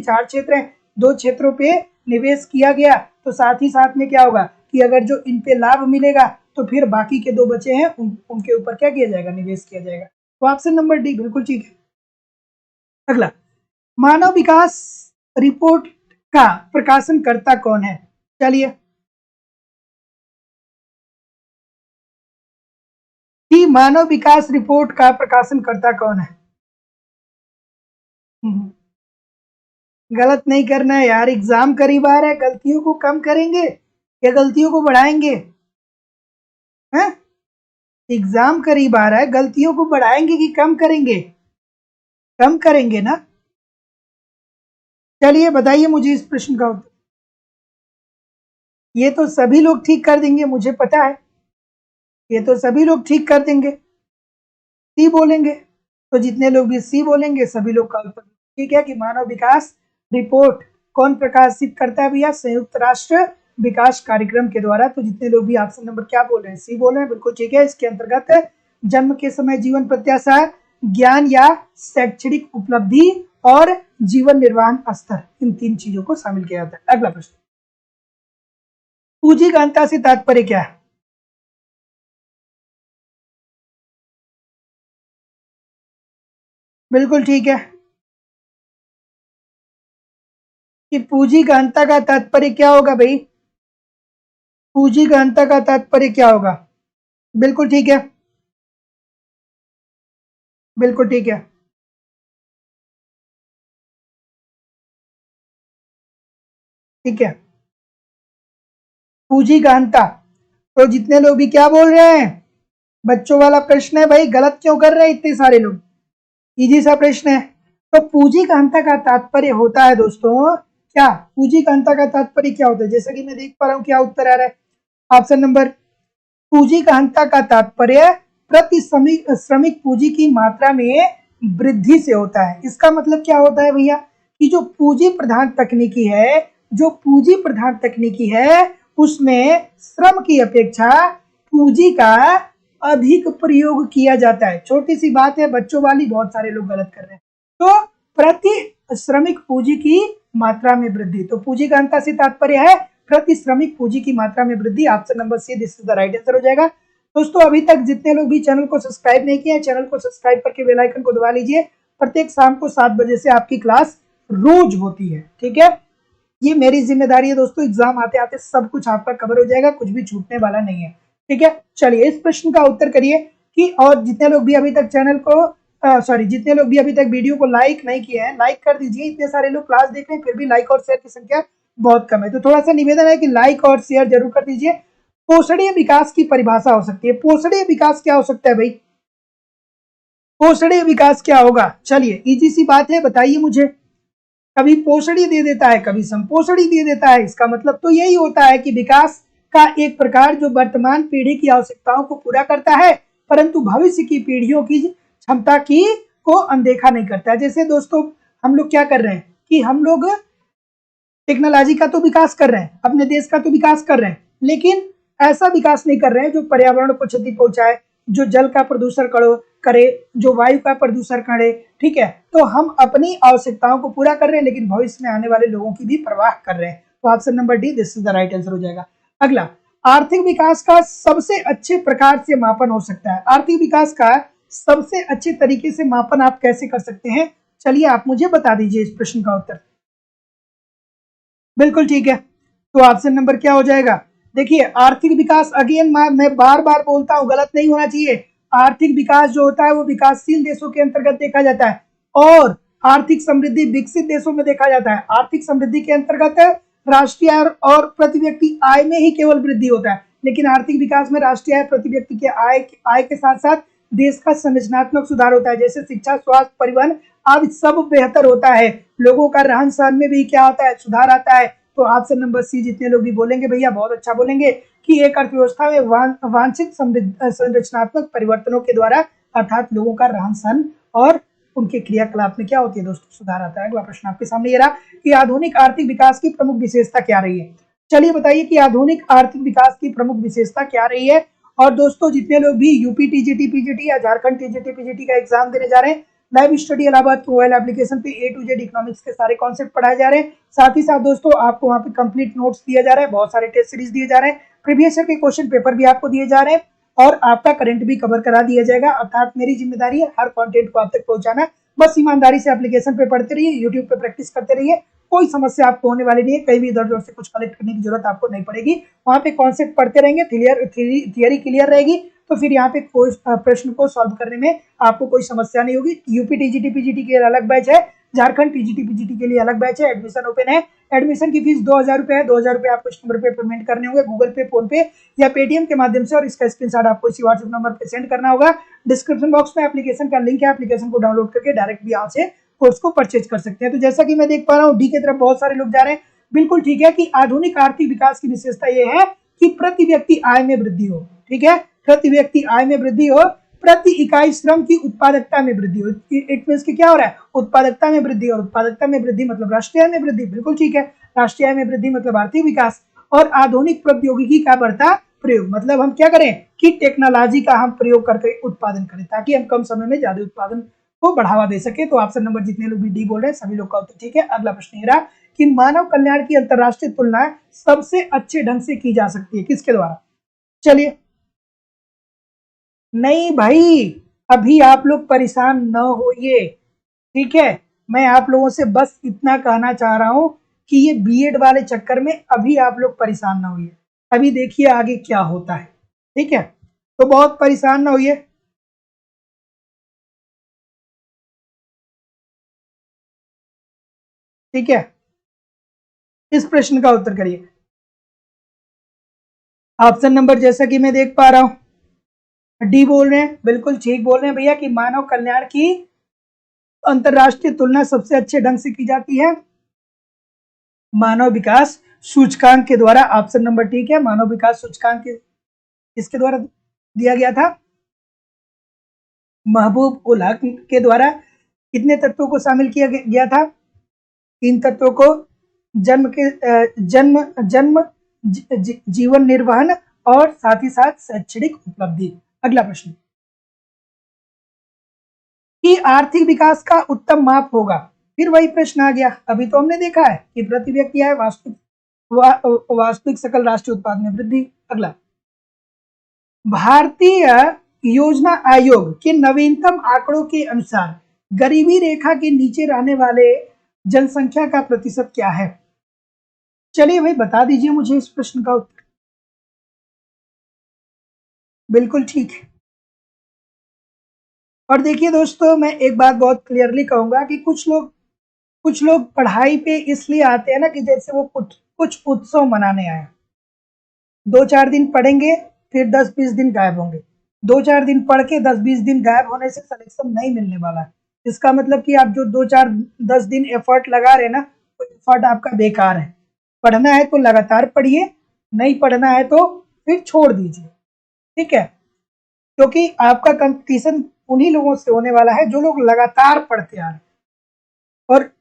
4 क्षेत्र हैं, 2 क्षेत्रों पे निवेश किया गया तो साथ ही साथ में क्या होगा कि अगर जो इन पे लाभ मिलेगा तो फिर बाकी के 2 बचे हैं उनके ऊपर क्या किया जाएगा, निवेश किया जाएगा। तो ऑप्शन नंबर डी बिल्कुल ठीक है। अगला, मानव विकास रिपोर्ट का प्रकाशनकर्ता कौन है? चलिए, कि मानव विकास रिपोर्ट का प्रकाशनकर्ता कौन है? गलत नहीं करना है यार, एग्जाम करीब आ रहा है, गलतियों को कम करेंगे या गलतियों को बढ़ाएंगे? हैं? एग्जाम करीब आ रहा है, गलतियों को बढ़ाएंगे कि कम करेंगे? कम करेंगे ना। चलिए बताइए मुझे इस प्रश्न का उत्तर। ये तो सभी लोग ठीक कर देंगे, मुझे पता है, ये तो सभी लोग ठीक कर देंगे। सी बोलेंगे, तो जितने लोग भी सी बोलेंगे सभी लोग का उत्तर ठीक है कि मानव विकास रिपोर्ट कौन प्रकाशित करता है भैया? संयुक्त राष्ट्र विकास कार्यक्रम के द्वारा। तो जितने लोग भी ऑप्शन नंबर क्या बोल रहे हैं? सी बोल रहे हैं, बिल्कुल ठीक है। इसके अंतर्गत जन्म के समय जीवन प्रत्याशा, ज्ञान या शैक्षणिक उपलब्धि और जीवन निर्वाह स्तर, इन 3 चीजों को शामिल किया जाता है। अगला प्रश्न, पूंजीगहनता से तात्पर्य क्या है? बिल्कुल ठीक है कि पूंजीगहनता का तात्पर्य क्या होगा भाई? पूंजीगहनता का तात्पर्य क्या होगा? बिल्कुल ठीक है, बिल्कुल ठीक है, ठीक है। पूंजीगहनता, तो जितने लोग भी क्या बोल रहे हैं? बच्चों वाला प्रश्न है भाई, गलत क्यों कर रहे हैं इतने सारे लोग? इजी सा प्रश्न है। तो पूंजीगहनता का तात्पर्य होता है दोस्तों क्या? पूंजीगहनता का तात्पर्य क्या होता है? जैसा कि मैं देख पा रहा हूं क्या उत्तर आ रहा है। ऑप्शन नंबर, पूंजीगहनता का तात्पर्य प्रति श्रमिक पूंजी की मात्रा में वृद्धि से होता है। इसका मतलब क्या होता है भैया कि जो पूंजी प्रधान तकनीकी है, जो पूंजी प्रधान तकनीकी है उसमें श्रम की अपेक्षा पूंजी का अधिक प्रयोग किया जाता है। छोटी सी बात है बच्चों वाली, बहुत सारे लोग गलत कर रहे हैं। तो प्रति श्रमिक पूंजी की मात्रा में वृद्धि, तो पूंजीगहनता से तात्पर्य है प्रति श्रमिक पूंजी की मात्रा में वृद्धि। Option number C this is the right answer हो जाएगा। दोस्तों अभी तक जितने लोग भी चैनल को सब्सक्राइब नहीं किए, चैनल को सब्सक्राइब करके बेल आइकन को दबा लीजिए। प्रत्येक शाम को 7 बजे से आपकी क्लास रोज होती है, ठीक है। ये मेरी जिम्मेदारी है दोस्तों, एग्जाम आते आते सब कुछ आपका कवर हो जाएगा, कुछ भी छूटने वाला नहीं है, ठीक है। चलिए इस प्रश्न का उत्तर करिए कि, और जितने लोग भी अभी तक चैनल को जितने लोग भी अभी तक वीडियो को लाइक नहीं किए हैं, लाइक कर दीजिए। इतने सारे लोग क्लास देख रहे हैं फिर भी लाइक और शेयर की संख्या बहुत कम है, तो थोड़ा सा निवेदन है कि लाइक और शेयर जरूर कर दीजिए। पोषणीय विकास की परिभाषा हो सकती है, पोषणीय विकास क्या हो सकता है भाई? पोषणीय विकास क्या होगा? चलिए इजी सी बात है, बताइए मुझे। कभी पोषणी दे देता है, कभी संपोषणी दे देता है। इसका मतलब तो यही होता है कि विकास का एक प्रकार जो वर्तमान पीढ़ी की आवश्यकताओं को पूरा करता है परंतु भविष्य की पीढ़ियों की क्षमता की को अनदेखा नहीं करता है। जैसे दोस्तों हम लोग क्या कर रहे हैं कि हम लोग टेक्नोलॉजी का तो विकास कर रहे हैं, अपने देश का तो विकास कर रहे हैं, लेकिन ऐसा विकास नहीं कर रहे हैं जो पर्यावरण को क्षति पहुंचाए, जो जल का प्रदूषण करे, जो वायु का प्रदूषण करे, ठीक है। तो हम अपनी आवश्यकताओं को पूरा कर रहे हैं लेकिन भविष्य में आने वाले लोगों की भी परवाह कर रहे हैं। तो option number D this is the right answer हो जाएगा। अगला, आर्थिक विकास का सबसे अच्छे प्रकार से मापन हो सकता है। आर्थिक विकास का सबसे अच्छे तरीके से मापन आप कैसे कर सकते हैं? चलिए आप मुझे बता दीजिए इस प्रश्न का उत्तर। बिल्कुल ठीक है, तो ऑप्शन नंबर क्या हो जाएगा? देखिए आर्थिक विकास, अगेन मैं बार बार बोलता हूं, गलत नहीं होना चाहिए। आर्थिक विकास जो होता है वो विकासशील देशों के अंतर्गत देखा जाता है और आर्थिक समृद्धि विकसित देशों में देखा जाता है। आर्थिक समृद्धि के अंतर्गत राष्ट्रीय और प्रति व्यक्ति आय में ही केवल वृद्धि होता है, लेकिन आर्थिक विकास में राष्ट्रीय आय, प्रति व्यक्ति के आय के साथ साथ देश का संरचनात्मक सुधार होता है। जैसे शिक्षा, स्वास्थ्य, परिवहन अब सब बेहतर होता है, लोगों का रहन सहन में भी क्या होता है, सुधार आता है। तो ऑप्शन नंबर सी जितने लोग भी बोलेंगे भैया बहुत अच्छा बोलेंगे कि एक अर्थव्यवस्था में वांछित संरचनात्मक परिवर्तनों के द्वारा अर्थात लोगों का रहन सहन और उनके क्रियाकलाप में क्या होती है दोस्तों, सुधार आता है। अगला प्रश्न आपके सामने ये रहा कि आधुनिक आर्थिक विकास की प्रमुख विशेषता क्या रही है? चलिए बताइए कि आधुनिक आर्थिक विकास की प्रमुख विशेषता क्या रही है। और दोस्तों जितने लोग भी यूपी टीजीटी पीजीटी या झारखंड टीजीटी पीजीटी का एग्जाम देने जा रहे हैं, लाइव स्टडी इलाहाबाद के मोबाइल एप्लीकेशन पे ए टू जेड इकोनॉमिक्स के सारे कॉन्सेप्ट पढ़ाए जा रहे हैं। साथ ही साथ दोस्तों आपको वहाँ पे कंप्लीट नोट्स दिया जा रहा है, बहुत सारे टेस्ट सीरीज दिए जा रहे हैं, प्रीवियस ईयर के क्वेश्चन पेपर भी आपको दिए जा रहे हैं और आपका करंट भी कवर करा दिया जाएगा। अर्थात मेरी जिम्मेदारी है हर कंटेंट को आप तक पहुंचाना। बस ईमानदारी से एप्लीकेशन पे पढ़ते रहिए, यूट्यूब पे प्रैक्टिस करते रहिए, कोई समस्या आपको होने वाली नहीं है, कहीं भी इधर उधर से कुछ कलेक्ट करने की जरूरत आपको नहीं पड़ेगी। वहां पे कॉन्सेप्ट पढ़ते रहेंगे, थियरी क्लियर रहेगी, तो फिर यहाँ पे कोई प्रश्न को सॉल्व करने में आपको कोई समस्या नहीं होगी। यूपी टीजीटी पीजीटी के अलग बैच है, झारखंड टीजीटी पीजीटी के लिए अलग बैच है, एडमिशन ओपन है। एडमिशन की फीस 2000 रुपए है। 2000 रुपए आपको इस नंबर पे पेमेंट करने होंगे, गूगल पे, फोन पे या पेटीएम के माध्यम से, और इसका स्क्रीनशॉट आपको इसी व्हाट्सएप नंबर पे सेंड करना होगा। डिस्क्रिप्शन बॉक्स में एप्लीकेशन का लिंक है, एप्लीकेशन को डाउनलोड करके डायरेक्ट भी यहाँ से कोर्स को परचेज कर सकते हैं। तो जैसा कि मैं देख पा रहा हूँ डी की तरफ बहुत सारे लोग जा रहे हैं। बिल्कुल ठीक है कि आधुनिक आर्थिक विकास की विशेषता यह है कि प्रति व्यक्ति आय में वृद्धि हो। ठीक है, प्रति व्यक्ति आय में वृद्धि हो, प्रति इकाई श्रम की उत्पादकता में वृद्धि हो। इट मींस कि क्या हो रहा है, उत्पादकता में वृद्धि, और उत्पादकता में वृद्धि मतलब राष्ट्रीय आय में वृद्धि। बिल्कुल ठीक है, राष्ट्रीय आय में वृद्धि मतलब आर्थिक विकास। और आधुनिक प्रौद्योगिकी का बढ़ता प्रयोग मतलब हम क्या करें कि टेक्नोलॉजी का हम प्रयोग करके उत्पादन करें ताकि हम कम समय में ज्यादा उत्पादन को बढ़ावा दे सके। तो ऑप्शन नंबर जितने लोग भी डी बोल रहे हैं सभी लोग का उत्तर ठीक है। अगला प्रश्न ये रहा कि मानव कल्याण की अंतरराष्ट्रीय तुलना सबसे अच्छे ढंग से की जा सकती है किसके द्वारा। चलिए, नहीं भाई, अभी आप लोग परेशान न होइए, ठीक है। मैं आप लोगों से बस इतना कहना चाह रहा हूं कि ये बीएड वाले चक्कर में अभी आप लोग परेशान ना होइए, अभी देखिए आगे क्या होता है, ठीक है। तो बहुत परेशान ना होइए। ठीक है, इस प्रश्न का उत्तर करिए। ऑप्शन नंबर जैसा कि मैं देख पा रहा हूं डी बोल रहे हैं, बिल्कुल ठीक बोल रहे हैं भैया कि मानव कल्याण की अंतरराष्ट्रीय तुलना सबसे अच्छे ढंग से की जाती है मानव विकास सूचकांक के द्वारा। ऑप्शन नंबर ठीक है, मानव विकास सूचकांक इसके द्वारा दिया गया था, महबूब उल हक के द्वारा। कितने तत्वों को शामिल किया गया था, 3 तत्वों को, जन्म के जन्म जन्म जीवन निर्वहन और साथ ही साथ शैक्षणिक उपलब्धि। अगला प्रश्न कि आर्थिक विकास का उत्तम माप होगा, फिर वही प्रश्न आ गया। अभी तो हमने देखा है कि प्रति व्यक्ति आय, वास्तविक सकल राष्ट्रीय उत्पाद में वृद्धि। अगला, भारतीय योजना आयोग के नवीनतम आंकड़ों के अनुसार गरीबी रेखा के नीचे रहने वाले जनसंख्या का प्रतिशत क्या है। चलिए भाई बता दीजिए मुझे इस प्रश्न का उत्तर। बिल्कुल ठीक है। और देखिए दोस्तों, मैं एक बात बहुत क्लियरली कहूंगा कि कुछ लोग पढ़ाई पे इसलिए आते हैं ना कि जैसे वो कुछ उत्सव मनाने आए, 2-4 दिन पढ़ेंगे फिर 10-20 दिन गायब होंगे। 2-4 दिन पढ़ के 10-20 दिन गायब होने से सिलेक्शन नहीं मिलने वाला है। इसका मतलब कि आप जो 2-4-10 दिन एफर्ट लगा रहे ना, तो एफर्ट आपका बेकार है। पढ़ना है तो लगातार पढ़िए, नहीं पढ़ना है तो फिर छोड़ दीजिए, ठीक है। क्योंकि आपका कंपटीशन उन्हीं लोगों से होने वाला है जो लोग लगातार पढ़ते आ रहे हैं और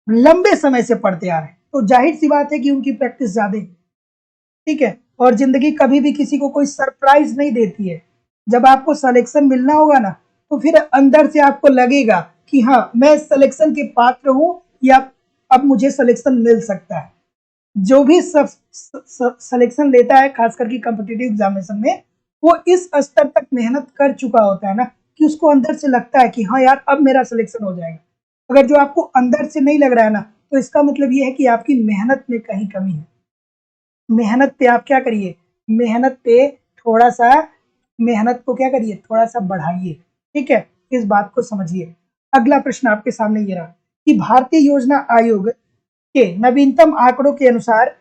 लंबे समय से पढ़ते आ रहे हैं, तो जाहिर सी बात है कि उनकी प्रैक्टिस ज्यादा है, ठीक है। और जिंदगी कभी भी किसी को कोई सरप्राइज नहीं देती है। जब आपको सिलेक्शन मिलना होगा ना, तो फिर अंदर से आपको लगेगा कि हाँ मैं सिलेक्शन के पात्र हूं या अब मुझे सिलेक्शन मिल सकता है। जो भी सिलेक्शन लेता है खास करके कॉम्पिटिटिव एग्जामिनेशन में, वो इस स्तर तक मेहनत कर चुका होता है ना कि उसको अंदर से लगता है कि हाँ यार अब मेरा सिलेक्शन हो जाएगा। अगर जो आपको अंदर से नहीं लग रहा है ना, तो इसका मतलब ये है कि आपकी मेहनत में कहीं कमी है। मेहनत पे आप क्या करिए, मेहनत पे थोड़ा सा, मेहनत को क्या करिए, थोड़ा सा बढ़ाइए, ठीक है। इस बात को समझिए। अगला प्रश्न आपके सामने ये रहा कि भारतीय योजना आयोग के नवीनतम आंकड़ों के अनुसार,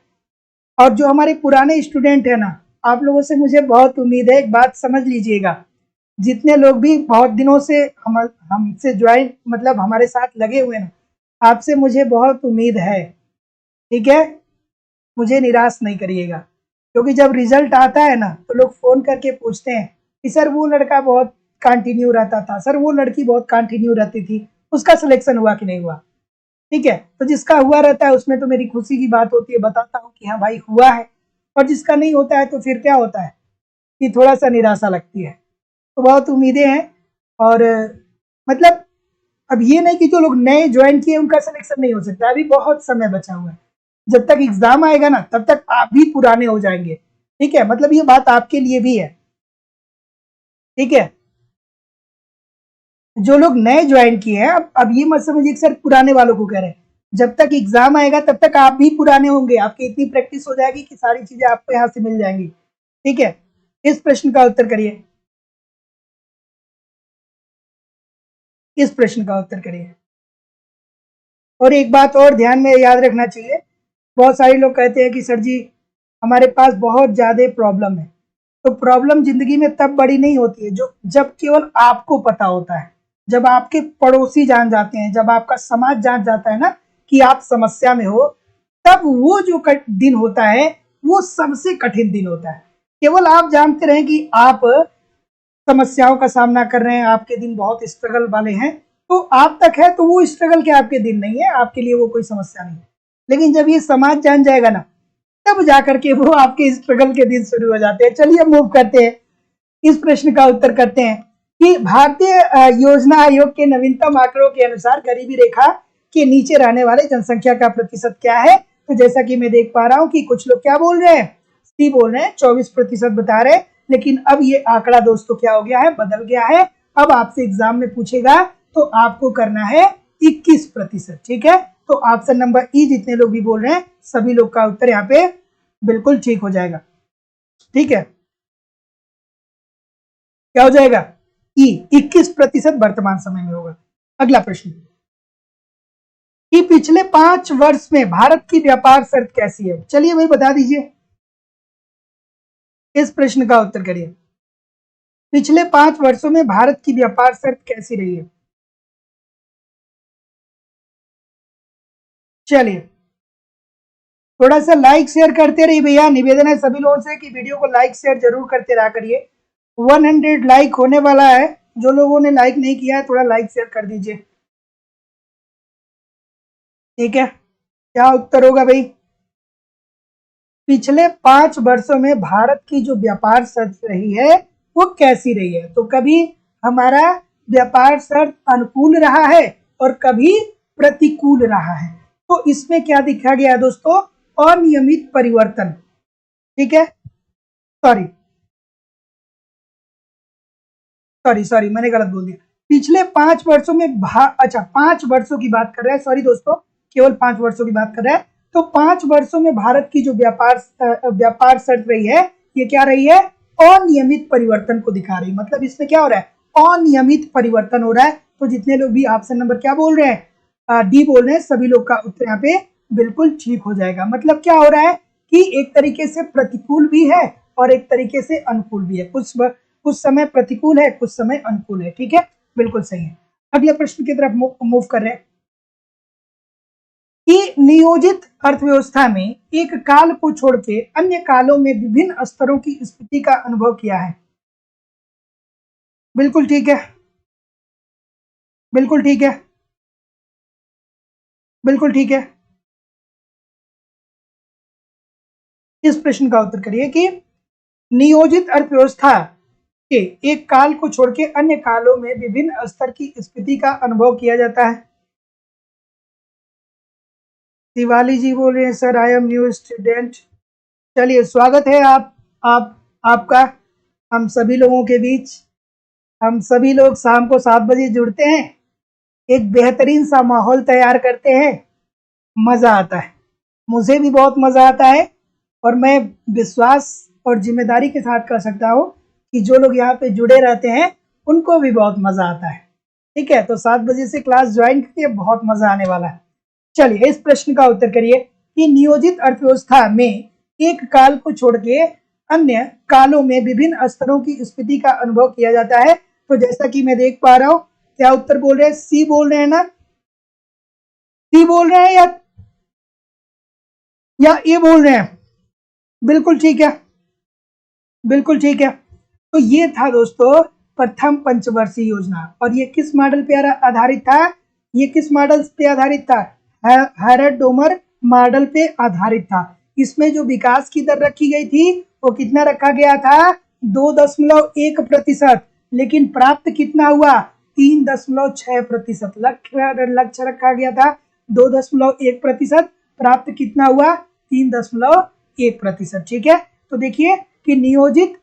और जो हमारे पुराने स्टूडेंट है ना, आप लोगों से मुझे बहुत उम्मीद है, एक बात समझ लीजिएगा, जितने लोग भी बहुत दिनों से हमसे ज्वाइन मतलब हमारे साथ लगे हुए ना, आपसे मुझे बहुत उम्मीद है, ठीक है। मुझे निराश नहीं करिएगा, क्योंकि जब रिजल्ट आता है ना तो लोग फोन करके पूछते हैं कि सर वो लड़का बहुत कंटिन्यू रहता था, सर वो लड़की बहुत कंटिन्यू रहती थी, उसका सिलेक्शन हुआ कि नहीं हुआ। ठीक है, तो जिसका हुआ रहता है उसमें तो मेरी खुशी की बात होती है, बताता हूँ कि हाँ भाई हुआ है। और जिसका नहीं होता है तो फिर क्या होता है कि थोड़ा सा निराशा लगती है। तो बहुत उम्मीदें हैं। और मतलब अब ये नहीं कि जो लोग नए ज्वाइन किए उनका सिलेक्शन नहीं हो सकता, अभी बहुत समय बचा हुआ है। जब तक एग्जाम आएगा ना तब तक आप भी पुराने हो जाएंगे। ठीक है, मतलब ये बात आपके लिए भी है। ठीक है, जो लोग नए ज्वाइन किए हैं, अब ये मत समझिए कि सर पुराने वालों को कह रहे हैं। जब तक एग्जाम आएगा तब तक आप भी पुराने होंगे, आपकी इतनी प्रैक्टिस हो जाएगी कि सारी चीजें आपको यहाँ से मिल जाएंगी। ठीक है, इस प्रश्न का उत्तर करिए, इस प्रश्न का उत्तर करिए। और एक बात और ध्यान में याद रखना चाहिए, बहुत सारे लोग कहते हैं कि सर जी हमारे पास बहुत ज्यादा प्रॉब्लम है। तो प्रॉब्लम जिंदगी में तब बड़ी नहीं होती है जो जब केवल आपको पता होता है, जब आपके पड़ोसी जान जाते हैं, जब आपका समाज जान जाता है ना कि आप समस्या में हो, तब वो जो दिन होता है वो सबसे कठिन दिन होता है। केवल आप जानते रहें कि आप समस्याओं का सामना कर रहे हैं, आपके दिन बहुत स्ट्रगल वाले हैं, तो आप तक है तो वो स्ट्रगल के आपके दिन नहीं है, आपके लिए वो कोई समस्या नहीं है। लेकिन जब ये समाज जान जाएगा ना तब जाकर के वो आपके स्ट्रगल के दिन शुरू हो जाते हैं। चलिए मूव करते हैं, इस प्रश्न का उत्तर करते हैं कि भारतीय योजना आयोग के नवीनतम आंकड़ों के अनुसार गरीबी रेखा के नीचे रहने वाले जनसंख्या का प्रतिशत क्या है। तो जैसा कि मैं देख पा रहा हूं कि कुछ लोग क्या बोल रहे हैं, सी बोल रहे हैं, 24% बता रहे हैं। लेकिन अब ये आंकड़ा दोस्तों क्या हो गया है, बदल गया है। अब आपसे एग्जाम में पूछेगा तो आपको करना है 21%। ठीक है, तो ऑप्शन नंबर ई जितने लोग भी बोल रहे हैं सभी लोग का उत्तर यहाँ पे बिल्कुल ठीक हो जाएगा। ठीक है, क्या हो जाएगा, ई 21% वर्तमान समय में होगा। अगला प्रश्न कि पिछले 5 वर्ष में भारत की व्यापार शर्त कैसी है। चलिए भाई बता दीजिए, इस प्रश्न का उत्तर करिए। पिछले 5 वर्षों में भारत की व्यापार शर्त कैसी रही है। चलिए थोड़ा सा लाइक शेयर करते रहिए भैया, निवेदन है सभी लोगों से कि वीडियो को लाइक शेयर जरूर करते रहा करिए। 100 लाइक होने वाला है, जो लोगों ने लाइक नहीं किया है थोड़ा लाइक शेयर कर दीजिए। ठीक है, क्या उत्तर होगा भाई, पिछले 5 वर्षों में भारत की जो व्यापार शर्त रही है वो कैसी रही है। तो कभी हमारा व्यापार शर्त अनुकूल रहा है और कभी प्रतिकूल रहा है। तो इसमें क्या दिखा गया है दोस्तों, अनियमित परिवर्तन। ठीक है, सॉरी सॉरी सॉरी मैंने गलत बोल दिया। पिछले 5 वर्षों में अच्छा 5 वर्षों की बात कर रहा है, सॉरी दोस्तों, केवल 5 वर्षों की बात कर रहा है। तो 5 वर्षों में भारत की जो व्यापार शर्त रही है ये क्या रही है, अनियमित परिवर्तन को दिखा रही है। मतलब इसमें क्या हो रहा है, अनियमित परिवर्तन हो रहा है। तो जितने लोग भी ऑप्शन नंबर क्या बोल रहे हैं, डी बोल रहे हैं, सभी लोग का उत्तर यहाँ पे बिल्कुल ठीक हो जाएगा। मतलब क्या हो रहा है कि एक तरीके से प्रतिकूल भी है और एक तरीके से अनुकूल भी है, कुछ समय प्रतिकूल है, कुछ समय अनुकूल है। ठीक है, बिल्कुल सही है। अगले प्रश्न की तरफ मूव कर रहे हैं कि नियोजित अर्थव्यवस्था में एक काल को छोड़ के अन्य कालों में विभिन्न स्तरों की स्थिति का अनुभव किया है। बिल्कुल ठीक है, बिल्कुल ठीक है, बिल्कुल ठीक है। इस प्रश्न का उत्तर करिए कि नियोजित अर्थव्यवस्था के एक काल को छोड़ के अन्य कालों में विभिन्न स्तर की स्थिति का अनुभव किया जाता है। दिवाली जी बोल रहे हैं sir I am new student. चलिए स्वागत है आपका हम सभी लोगों के बीच। हम सभी लोग शाम को 7 बजे जुड़ते हैं, एक बेहतरीन सा माहौल तैयार करते हैं, मजा आता है, मुझे भी बहुत मजा आता है। और मैं विश्वास और जिम्मेदारी के साथ कह सकता हूँ कि जो लोग यहाँ पे जुड़े रहते हैं उनको भी बहुत मजा आता है। ठीक है, तो 7 बजे से क्लास ज्वाइन करिए, बहुत मजा आने वाला है। चलिए इस प्रश्न का उत्तर करिए कि नियोजित अर्थव्यवस्था में एक काल को छोड़ के अन्य कालों में विभिन्न स्तरों की स्थिति का अनुभव किया जाता है। तो जैसा कि मैं देख पा रहा हूं, क्या उत्तर बोल रहे हैं, सी बोल रहे हैं ना, सी बोल रहे हैं या ए बोल रहे हैं। बिल्कुल ठीक है, बिल्कुल ठीक है। तो ये था दोस्तों प्रथम पंचवर्षीय योजना। और ये किस मॉडल पे आधारित था, ये किस मॉडल पे आधारित था, हेरेडोमर मॉडल पे आधारित था। इसमें जो विकास की दर रखी गई थी वो कितना रखा गया था? 2.1%। लेकिन प्राप्त कितना हुआ? 3.6%। लक्ष्य रखा गया था 2.1%, प्राप्त कितना हुआ? 3.1%। ठीक है, तो देखिए कि नियोजित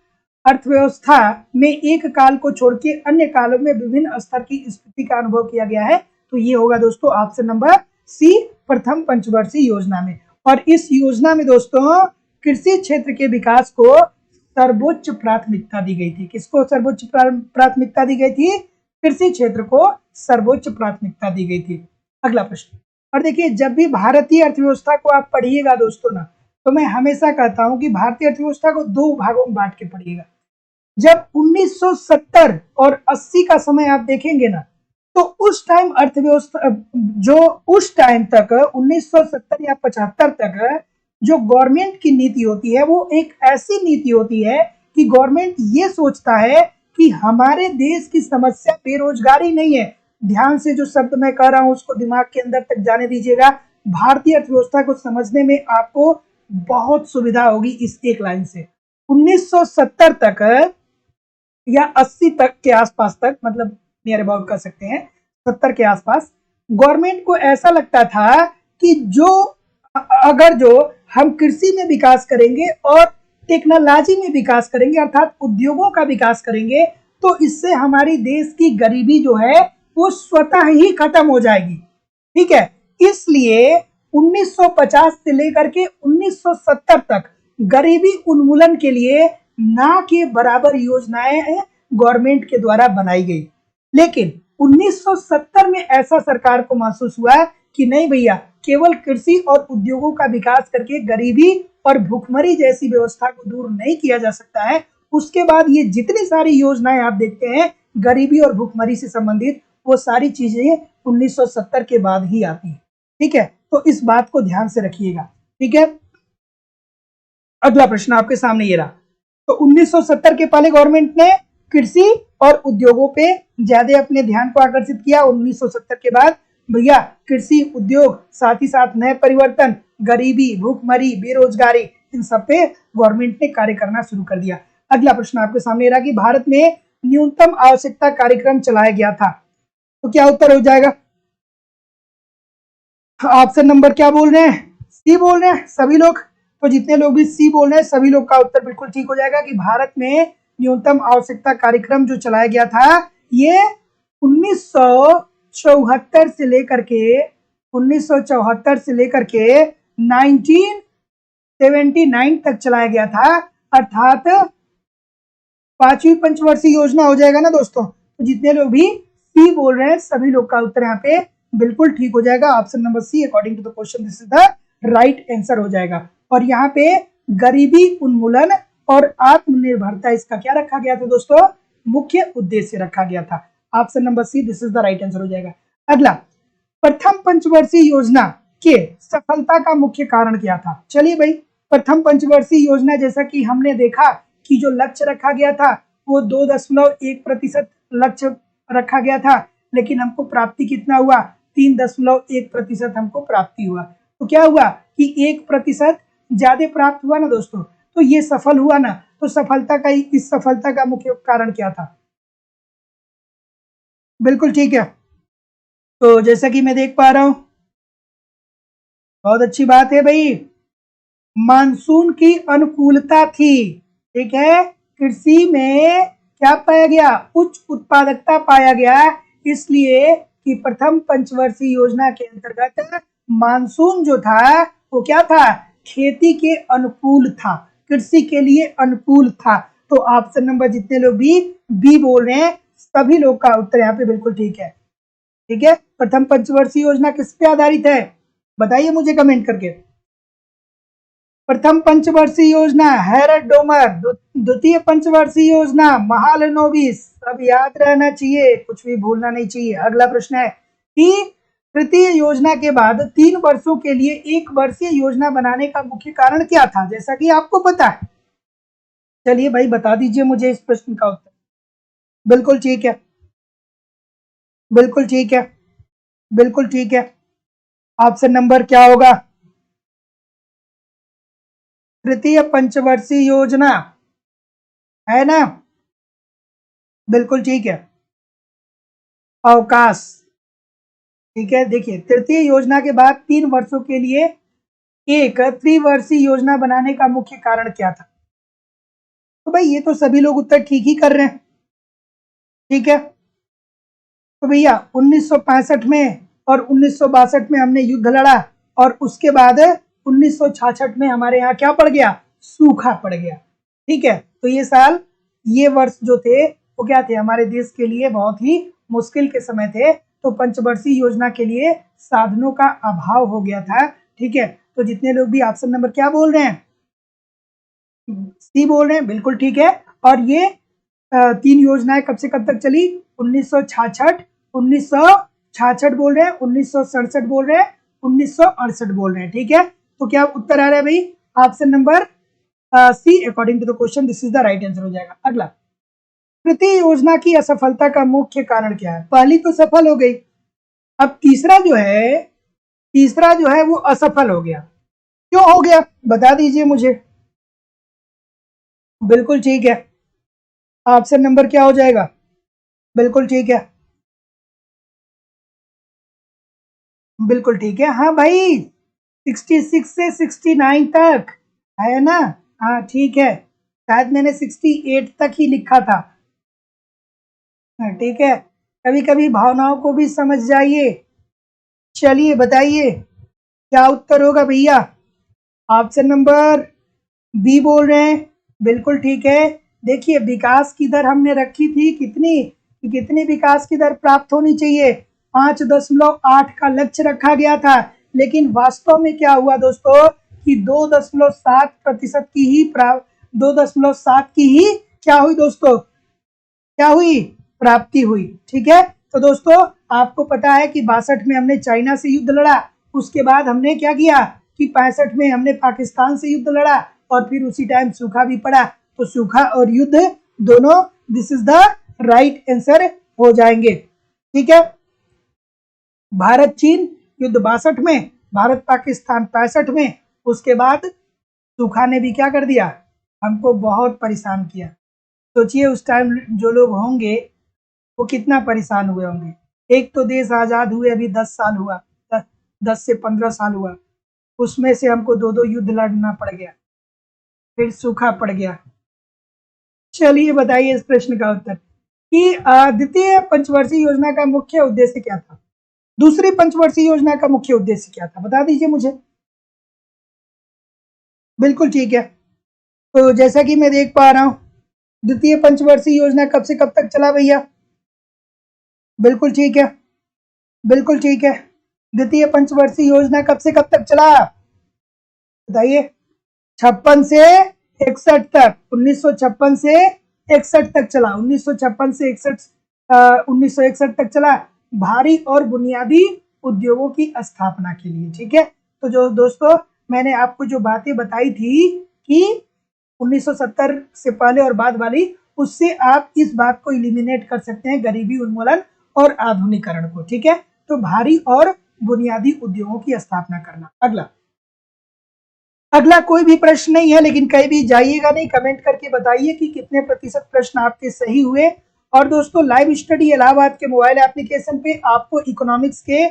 अर्थव्यवस्था में एक काल को छोड़ के अन्य कालों में विभिन्न स्तर की स्थिति का अनुभव किया गया है। तो ये होगा दोस्तों ऑप्शन नंबर सी, प्रथम पंचवर्षीय योजना में। और इस योजना में दोस्तों कृषि क्षेत्र के विकास को सर्वोच्च प्राथमिकता दी गई थी। किसको सर्वोच्च प्राथमिकता दी गई थी? कृषि क्षेत्र को सर्वोच्च प्राथमिकता दी गई थी। अगला प्रश्न। और देखिए जब भी भारतीय अर्थव्यवस्था को आप पढ़िएगा दोस्तों ना, तो मैं हमेशा कहता हूं कि भारतीय अर्थव्यवस्था को दो भागों में बांट के पढ़िएगा। जब 1970 और 80 का समय आप देखेंगे ना, तो उस टाइम अर्थव्यवस्था जो उस टाइम तक 1970 या 75 तक जो गवर्नमेंट की नीति होती है वो एक ऐसी नीति होती है कि गवर्नमेंट ये सोचता है कि हमारे देश की समस्या बेरोजगारी नहीं है। ध्यान से जो शब्द मैं कह रहा हूं उसको दिमाग के अंदर तक जाने दीजिएगा। भारतीय अर्थव्यवस्था को समझने में आपको बहुत सुविधा होगी इस एक लाइन से। 1970 तक या 80 तक के आसपास तक, मतलब नियर अबाउट कर सकते हैं 70 के आसपास, गवर्नमेंट को ऐसा लगता था कि अगर हम कृषि में विकास करेंगे और टेक्नोलॉजी में विकास करेंगे अर्थात उद्योगों का विकास करेंगे तो इससे हमारी देश की गरीबी जो है वो स्वतः ही खत्म हो जाएगी। ठीक है, इसलिए 1950 से लेकर के 1970 तक गरीबी उन्मूलन के लिए ना के बराबर योजनाएं गवर्नमेंट के द्वारा बनाई गई। लेकिन 1970 में ऐसा सरकार को महसूस हुआ कि नहीं भैया, केवल कृषि और उद्योगों का विकास करके गरीबी और भूखमरी जैसी व्यवस्था को दूर नहीं किया जा सकता है। उसके बाद ये जितनी सारी योजनाएं आप देखते हैं गरीबी और भूखमरी से संबंधित, वो सारी चीजें 1970 के बाद ही आती है। ठीक है, तो इस बात को ध्यान से रखिएगा। ठीक है, अगला प्रश्न आपके सामने ये रहा। तो 1970 के पहले गवर्नमेंट ने कृषि और उद्योगों पे ज्यादा अपने ध्यान को आकर्षित किया। 1970 के बाद भैया कृषि, उद्योग, साथ ही साथ नए परिवर्तन, गरीबी, भूखमरी, बेरोजगारी, इन सब पे गवर्नमेंट ने कार्य करना शुरू कर दिया। अगला प्रश्न आपके सामने रहा कि भारत में न्यूनतम आवश्यकता कार्यक्रम चलाया गया था। तो क्या उत्तर हो जाएगा? ऑप्शन नंबर क्या बोल रहे हैं? सी बोल रहे हैं सभी लोग। तो जितने लोग भी सी बोल रहे हैं सभी लोग का उत्तर बिल्कुल ठीक हो जाएगा कि भारत में न्यूनतम आवश्यकता कार्यक्रम जो चलाया गया था ये 1974 से लेकर के 1979 तक चलाया गया था, अर्थात पांचवी पंचवर्षीय योजना हो जाएगा ना दोस्तों। तो जितने लोग भी सी बोल रहे हैं सभी लोग का उत्तर यहाँ पे बिल्कुल ठीक हो जाएगा। Option number C according to the question this is the right answer हो जाएगा। और यहाँ पे गरीबी उन्मूलन और आत्मनिर्भरता इसका क्या रखा गया था दोस्तों? मुख्य उद्देश्य रखा गया था। Option number C this is the right answer हो जाएगा। अगला, प्रथम पंचवर्षीय योजना के सफलता का मुख्य कारण क्या था? चलिए भाई, प्रथम पंचवर्षीय योजना जैसा कि हमने देखा कि जो लक्ष्य रखा गया था वो 2.1% लक्ष्य रखा गया था, लेकिन हमको प्राप्ति कितना हुआ? 3.1% हमको प्राप्ति हुआ। तो क्या हुआ कि 1% ज्यादा प्राप्त हुआ ना दोस्तों, तो ये सफल हुआ ना। तो इस सफलता का मुख्य कारण क्या था? बिल्कुल ठीक है। तो जैसा कि मैं देख पा रहा हूं, बहुत अच्छी बात है भाई, मानसून की अनुकूलता थी। ठीक है, कृषि में क्या पाया गया? उच्च उत्पादकता पाया गया, इसलिए कि प्रथम पंचवर्षीय योजना के अंतर्गत मानसून जो था वो क्या था? खेती के अनुकूल था, कृषि के लिए अनुकूल था। तो ऑप्शन नंबर जितने लोग भी बी बोल रहे हैं सभी लोग का उत्तर यहाँ पे बिल्कुल ठीक है। ठीक है, प्रथम पंचवर्षीय योजना किस पे आधारित है बताइए मुझे कमेंट करके। प्रथम पंचवर्षीय योजना हेरेडोमर, द्वितीय पंचवर्षीय योजना महालनोबिस। सब याद रहना चाहिए, कुछ भी भूलना नहीं चाहिए। अगला प्रश्न है कि तृतीय योजना के बाद 3 वर्षों के लिए एक वर्षीय योजना बनाने का मुख्य कारण क्या था? जैसा कि आपको पता है, चलिए भाई बता दीजिए मुझे इस प्रश्न का उत्तर। बिल्कुल ठीक है, बिल्कुल ठीक है, बिल्कुल ठीक है। ऑप्शन नंबर क्या होगा? तृतीय पंचवर्षीय योजना, है ना? बिल्कुल ठीक है। अवकाश, ठीक है। देखिए, तृतीय योजना के बाद 3 वर्षों के लिए एक त्रिवर्षीय योजना बनाने का मुख्य कारण क्या था? तो भाई ये तो सभी लोग उत्तर ठीक ही कर रहे हैं, ठीक है। तो भैया 1965 में और 1962 में हमने युद्ध लड़ा और उसके बाद 1966 में हमारे यहाँ क्या पड़ गया? सूखा पड़ गया, ठीक है। तो ये साल, ये वर्ष जो थे वो क्या थे? हमारे देश के लिए बहुत ही मुश्किल के समय थे। तो पंचवर्षीय योजना के लिए साधनों का अभाव हो गया था, ठीक है। तो जितने लोग भी ऑप्शन नंबर क्या बोल रहे हैं? सी बोल रहे हैं, बिल्कुल ठीक है। और ये 3 योजनाएं कब से कब तक चली? 1966, 1966 बोल रहे हैं, 1967 बोल रहे हैं, 1968 बोल रहे हैं, ठीक है। तो क्या उत्तर आ रहा है भाई? Option number C, according to the question this is the right answer हो जाएगा। अगला, तृतीय योजना की असफलता का मुख्य कारण क्या है? पहली तो सफल हो गई, अब तीसरा जो है वो असफल हो गया। क्यों हो गया बता दीजिए मुझे। बिल्कुल ठीक है, ऑप्शन नंबर क्या हो जाएगा? बिल्कुल ठीक है, बिल्कुल ठीक है। हाँ भाई, 66 से 69 तक, है ना? हाँ ठीक है, शायद मैंने 68 तक ही लिखा था। हाँ, ठीक है, कभी कभी भावनाओं को भी समझ जाइए। चलिए बताइए क्या उत्तर होगा भैया? ऑप्शन नंबर बी बोल रहे हैं, बिल्कुल ठीक है। देखिए, विकास की दर हमने रखी थी कितनी, कितनी विकास की दर प्राप्त होनी चाहिए? 5.8 का लक्ष्य रखा गया था, लेकिन वास्तव में क्या हुआ दोस्तों कि 2.7% की ही 2.7 की ही क्या हुई दोस्तों? क्या हुई? प्राप्ति हुई, ठीक है। तो दोस्तों आपको पता है कि 62 में हमने चाइना से युद्ध लड़ा, उसके बाद हमने क्या किया कि 65 में हमने पाकिस्तान से युद्ध लड़ा और फिर उसी टाइम सूखा भी पड़ा। तो सूखा और युद्ध दोनों this is the right answer हो जाएंगे, ठीक है। भारत चीन युद्ध 62 में, भारत पाकिस्तान 65 में, उसके बाद सूखा ने भी क्या कर दिया? हमको बहुत परेशान किया। सोचिए उस टाइम जो लोग होंगे वो कितना परेशान हुए होंगे। एक तो देश आजाद हुए अभी 10 साल हुआ, 10 से 15 साल हुआ, उसमें से हमको 2 युद्ध लड़ना पड़ गया, फिर सूखा पड़ गया। चलिए बताइए इस प्रश्न का उत्तर कि द्वितीय पंचवर्षीय योजना का मुख्य उद्देश्य क्या था? दूसरी पंचवर्षीय योजना का मुख्य उद्देश्य क्या था बता दीजिए मुझे। बिल्कुल ठीक है, तो जैसा कि मैं देख पा रहा हूं, द्वितीय पंचवर्षीय योजना कब से कब तक चला भैया? बिल्कुल ठीक है, बिल्कुल ठीक है। द्वितीय पंचवर्षीय योजना कब से कब तक चला बताइए? 56 से 61 तक, 1956 से 61 तक चला, 1956 से 1961 तक चला, भारी और बुनियादी उद्योगों की स्थापना के लिए, ठीक है। तो जो दोस्तों मैंने आपको जो बातें बताई थी कि 1970 से पहले और बाद वाली, उससे आप इस बात को इलिमिनेट कर सकते हैं, गरीबी उन्मूलन और आधुनिकरण को, ठीक है। तो भारी और बुनियादी उद्योगों की स्थापना करना। अगला कोई भी प्रश्न नहीं है, लेकिन कहीं भी जाइएगा नहीं, कमेंट करके बताइए कि कितने प्रतिशत प्रश्न आपके सही हुए। और दोस्तों लाइव स्टडी इलाहाबाद के मोबाइल एप्लीकेशन पे आपको इकोनॉमिक्स के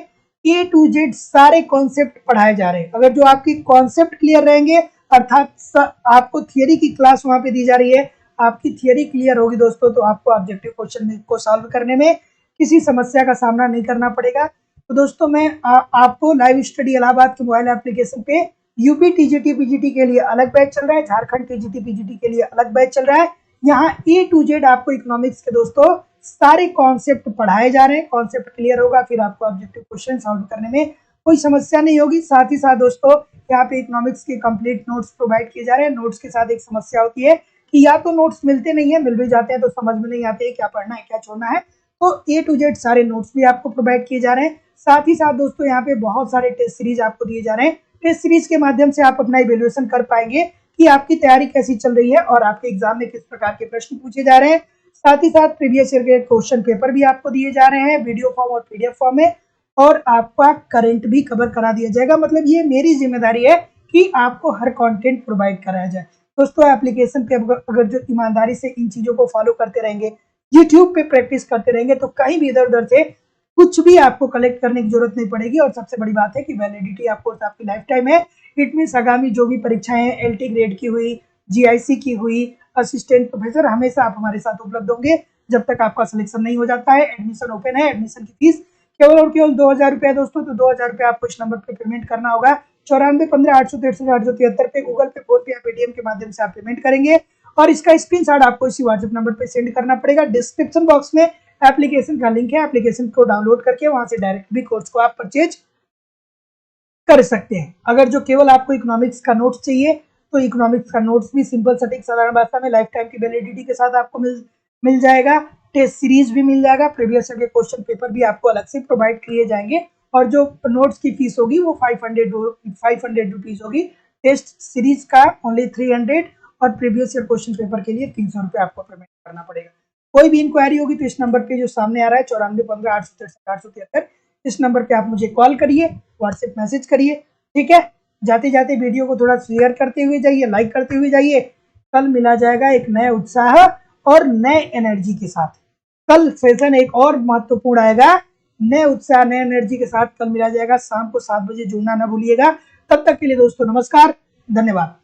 ए टू जेड सारे कॉन्सेप्ट पढ़ाए जा रहे हैं। अगर जो आपकी कॉन्सेप्ट क्लियर रहेंगे, अर्थात आपको थियरी की क्लास वहां पे दी जा रही है, आपकी थियरी क्लियर होगी दोस्तों, तो आपको ऑब्जेक्टिव क्वेश्चन को सॉल्व करने में किसी समस्या का सामना नहीं करना पड़ेगा। तो दोस्तों मैं आपको लाइव स्टडी इलाहाबाद के मोबाइल एप्लीकेशन पे यूपी टीजीटी पीजीटी के लिए अलग बैच चल रहा है, झारखंड टीजीटी पीजीटी के लिए अलग बैच चल रहा है। यहाँ ए टू जेड आपको इकोनॉमिक्स के दोस्तों सारे कॉन्सेप्ट पढ़ाए जा रहे हैं। कॉन्सेप्ट क्लियर होगा, फिर आपको ऑब्जेक्टिव क्वेश्चन सॉल्व करने में कोई समस्या नहीं होगी। साथ ही साथ दोस्तों यहाँ पे इकोनॉमिक्स के कंप्लीट नोट्स प्रोवाइड किए जा रहे हैं। नोट्स के साथ एक समस्या होती है कि या तो नोट्स मिलते नहीं है, मिल भी जाते हैं तो समझ में नहीं आते क्या पढ़ना है क्या छोड़ना है। तो ए टू जेड सारे नोट्स भी आपको प्रोवाइड किए जा रहे हैं। साथ ही साथ दोस्तों यहाँ पे बहुत सारे टेस्ट सीरीज आपको दिए जा रहे हैं। टेस्ट सीरीज के माध्यम से आप अपना इवैल्यूएशन कर पाएंगे कि आपकी तैयारी कैसी चल रही है और आपके एग्जाम में किस प्रकार के प्रश्न पूछे जा रहे हैं। साथ ही साथ प्रीवियस ईयर के क्वेश्चन पेपर भी आपको दिए जा रहे हैं वीडियो फॉर्म और पीडीएफ फॉर्म में। और आपका करंट भी कवर करा दिया जाएगा। मतलब ये मेरी जिम्मेदारी है कि आपको हर कंटेंट प्रोवाइड कराया जाए। दोस्तों एप्लीकेशन पे अगर जो ईमानदारी से इन चीजों को फॉलो करते रहेंगे, यूट्यूब पे प्रैक्टिस करते रहेंगे, तो कहीं भी इधर उधर से कुछ भी आपको कलेक्ट करने की जरूरत नहीं पड़ेगी। और सबसे बड़ी बात है कि वैलिडिटी आपको आपकी लाइफ टाइम है। इट मीन आगामी जो भी परीक्षाएं एलटी ग्रेड की हुई, जीआईसी की हुई, असिस्टेंट प्रोफेसर, हमेशा आप हमारे साथ उपलब्ध होंगे जब तक आपका सिलेक्शन नहीं हो जाता है। एडमिशन ओपन है। एडमिशन की फीस केवल और केवल 2000 रुपया दोस्तों। तो 2000 रुपया आपको इस नंबर पे पेमेंट करना होगा। 9415 863 873 पे, गूगल पे, फोन पे या पेटीएम के माध्यम से आप पेमेंट करेंगे और इसका स्क्रीनशॉट आपको इसी व्हाट्सएप नंबर पे सेंड करना पड़ेगा। डिस्क्रिप्शन बॉक्स में एप्लीकेशन का लिंक है। एप्लीकेशन को डाउनलोड करके वहां से डायरेक्ट भी कोर्स को आप परचेज कर सकते हैं। अगर जो केवल आपको इकोनॉमिक्स का नोट्स चाहिए तो इकोनॉमिक्स का नोट्स भी सिंपल सटीक साधारण भाषा में लाइफ टाइम की वैलिडिटी के साथ आपको मिल जाएगा। टेस्ट सीरीज भी मिल जाएगा। प्रीवियस ईयर के क्वेश्चन पेपर भी आपको अलग से प्रोवाइड किए जाएंगे और जो नोट्स की फीस होगी वो 500 रुपीज होगी। टेस्ट सीरीज का ओनली 300 और प्रीवियस ईयर क्वेश्चन पेपर के लिए 300 रुपये आपको पेमेंट करना पड़ेगा। कोई भी इंक्वायरी होगी तो इस नंबर पे जो सामने आ रहा है 9415 863 873, इस नंबर पे आप मुझे कॉल करिए, व्हाट्सएप मैसेज करिए। ठीक है, जाते जाते वीडियो को थोड़ा शेयर करते हुए जाइए, लाइक करते हुए जाइए। कल मिला जाएगा एक नए उत्साह और नए एनर्जी के साथ। कल सेशन एक और महत्वपूर्ण आएगा, नए उत्साह नए एनर्जी के साथ कल मिला जाएगा। शाम को 7 बजे जुड़ना ना भूलिएगा। तब तक के लिए दोस्तों नमस्कार, धन्यवाद।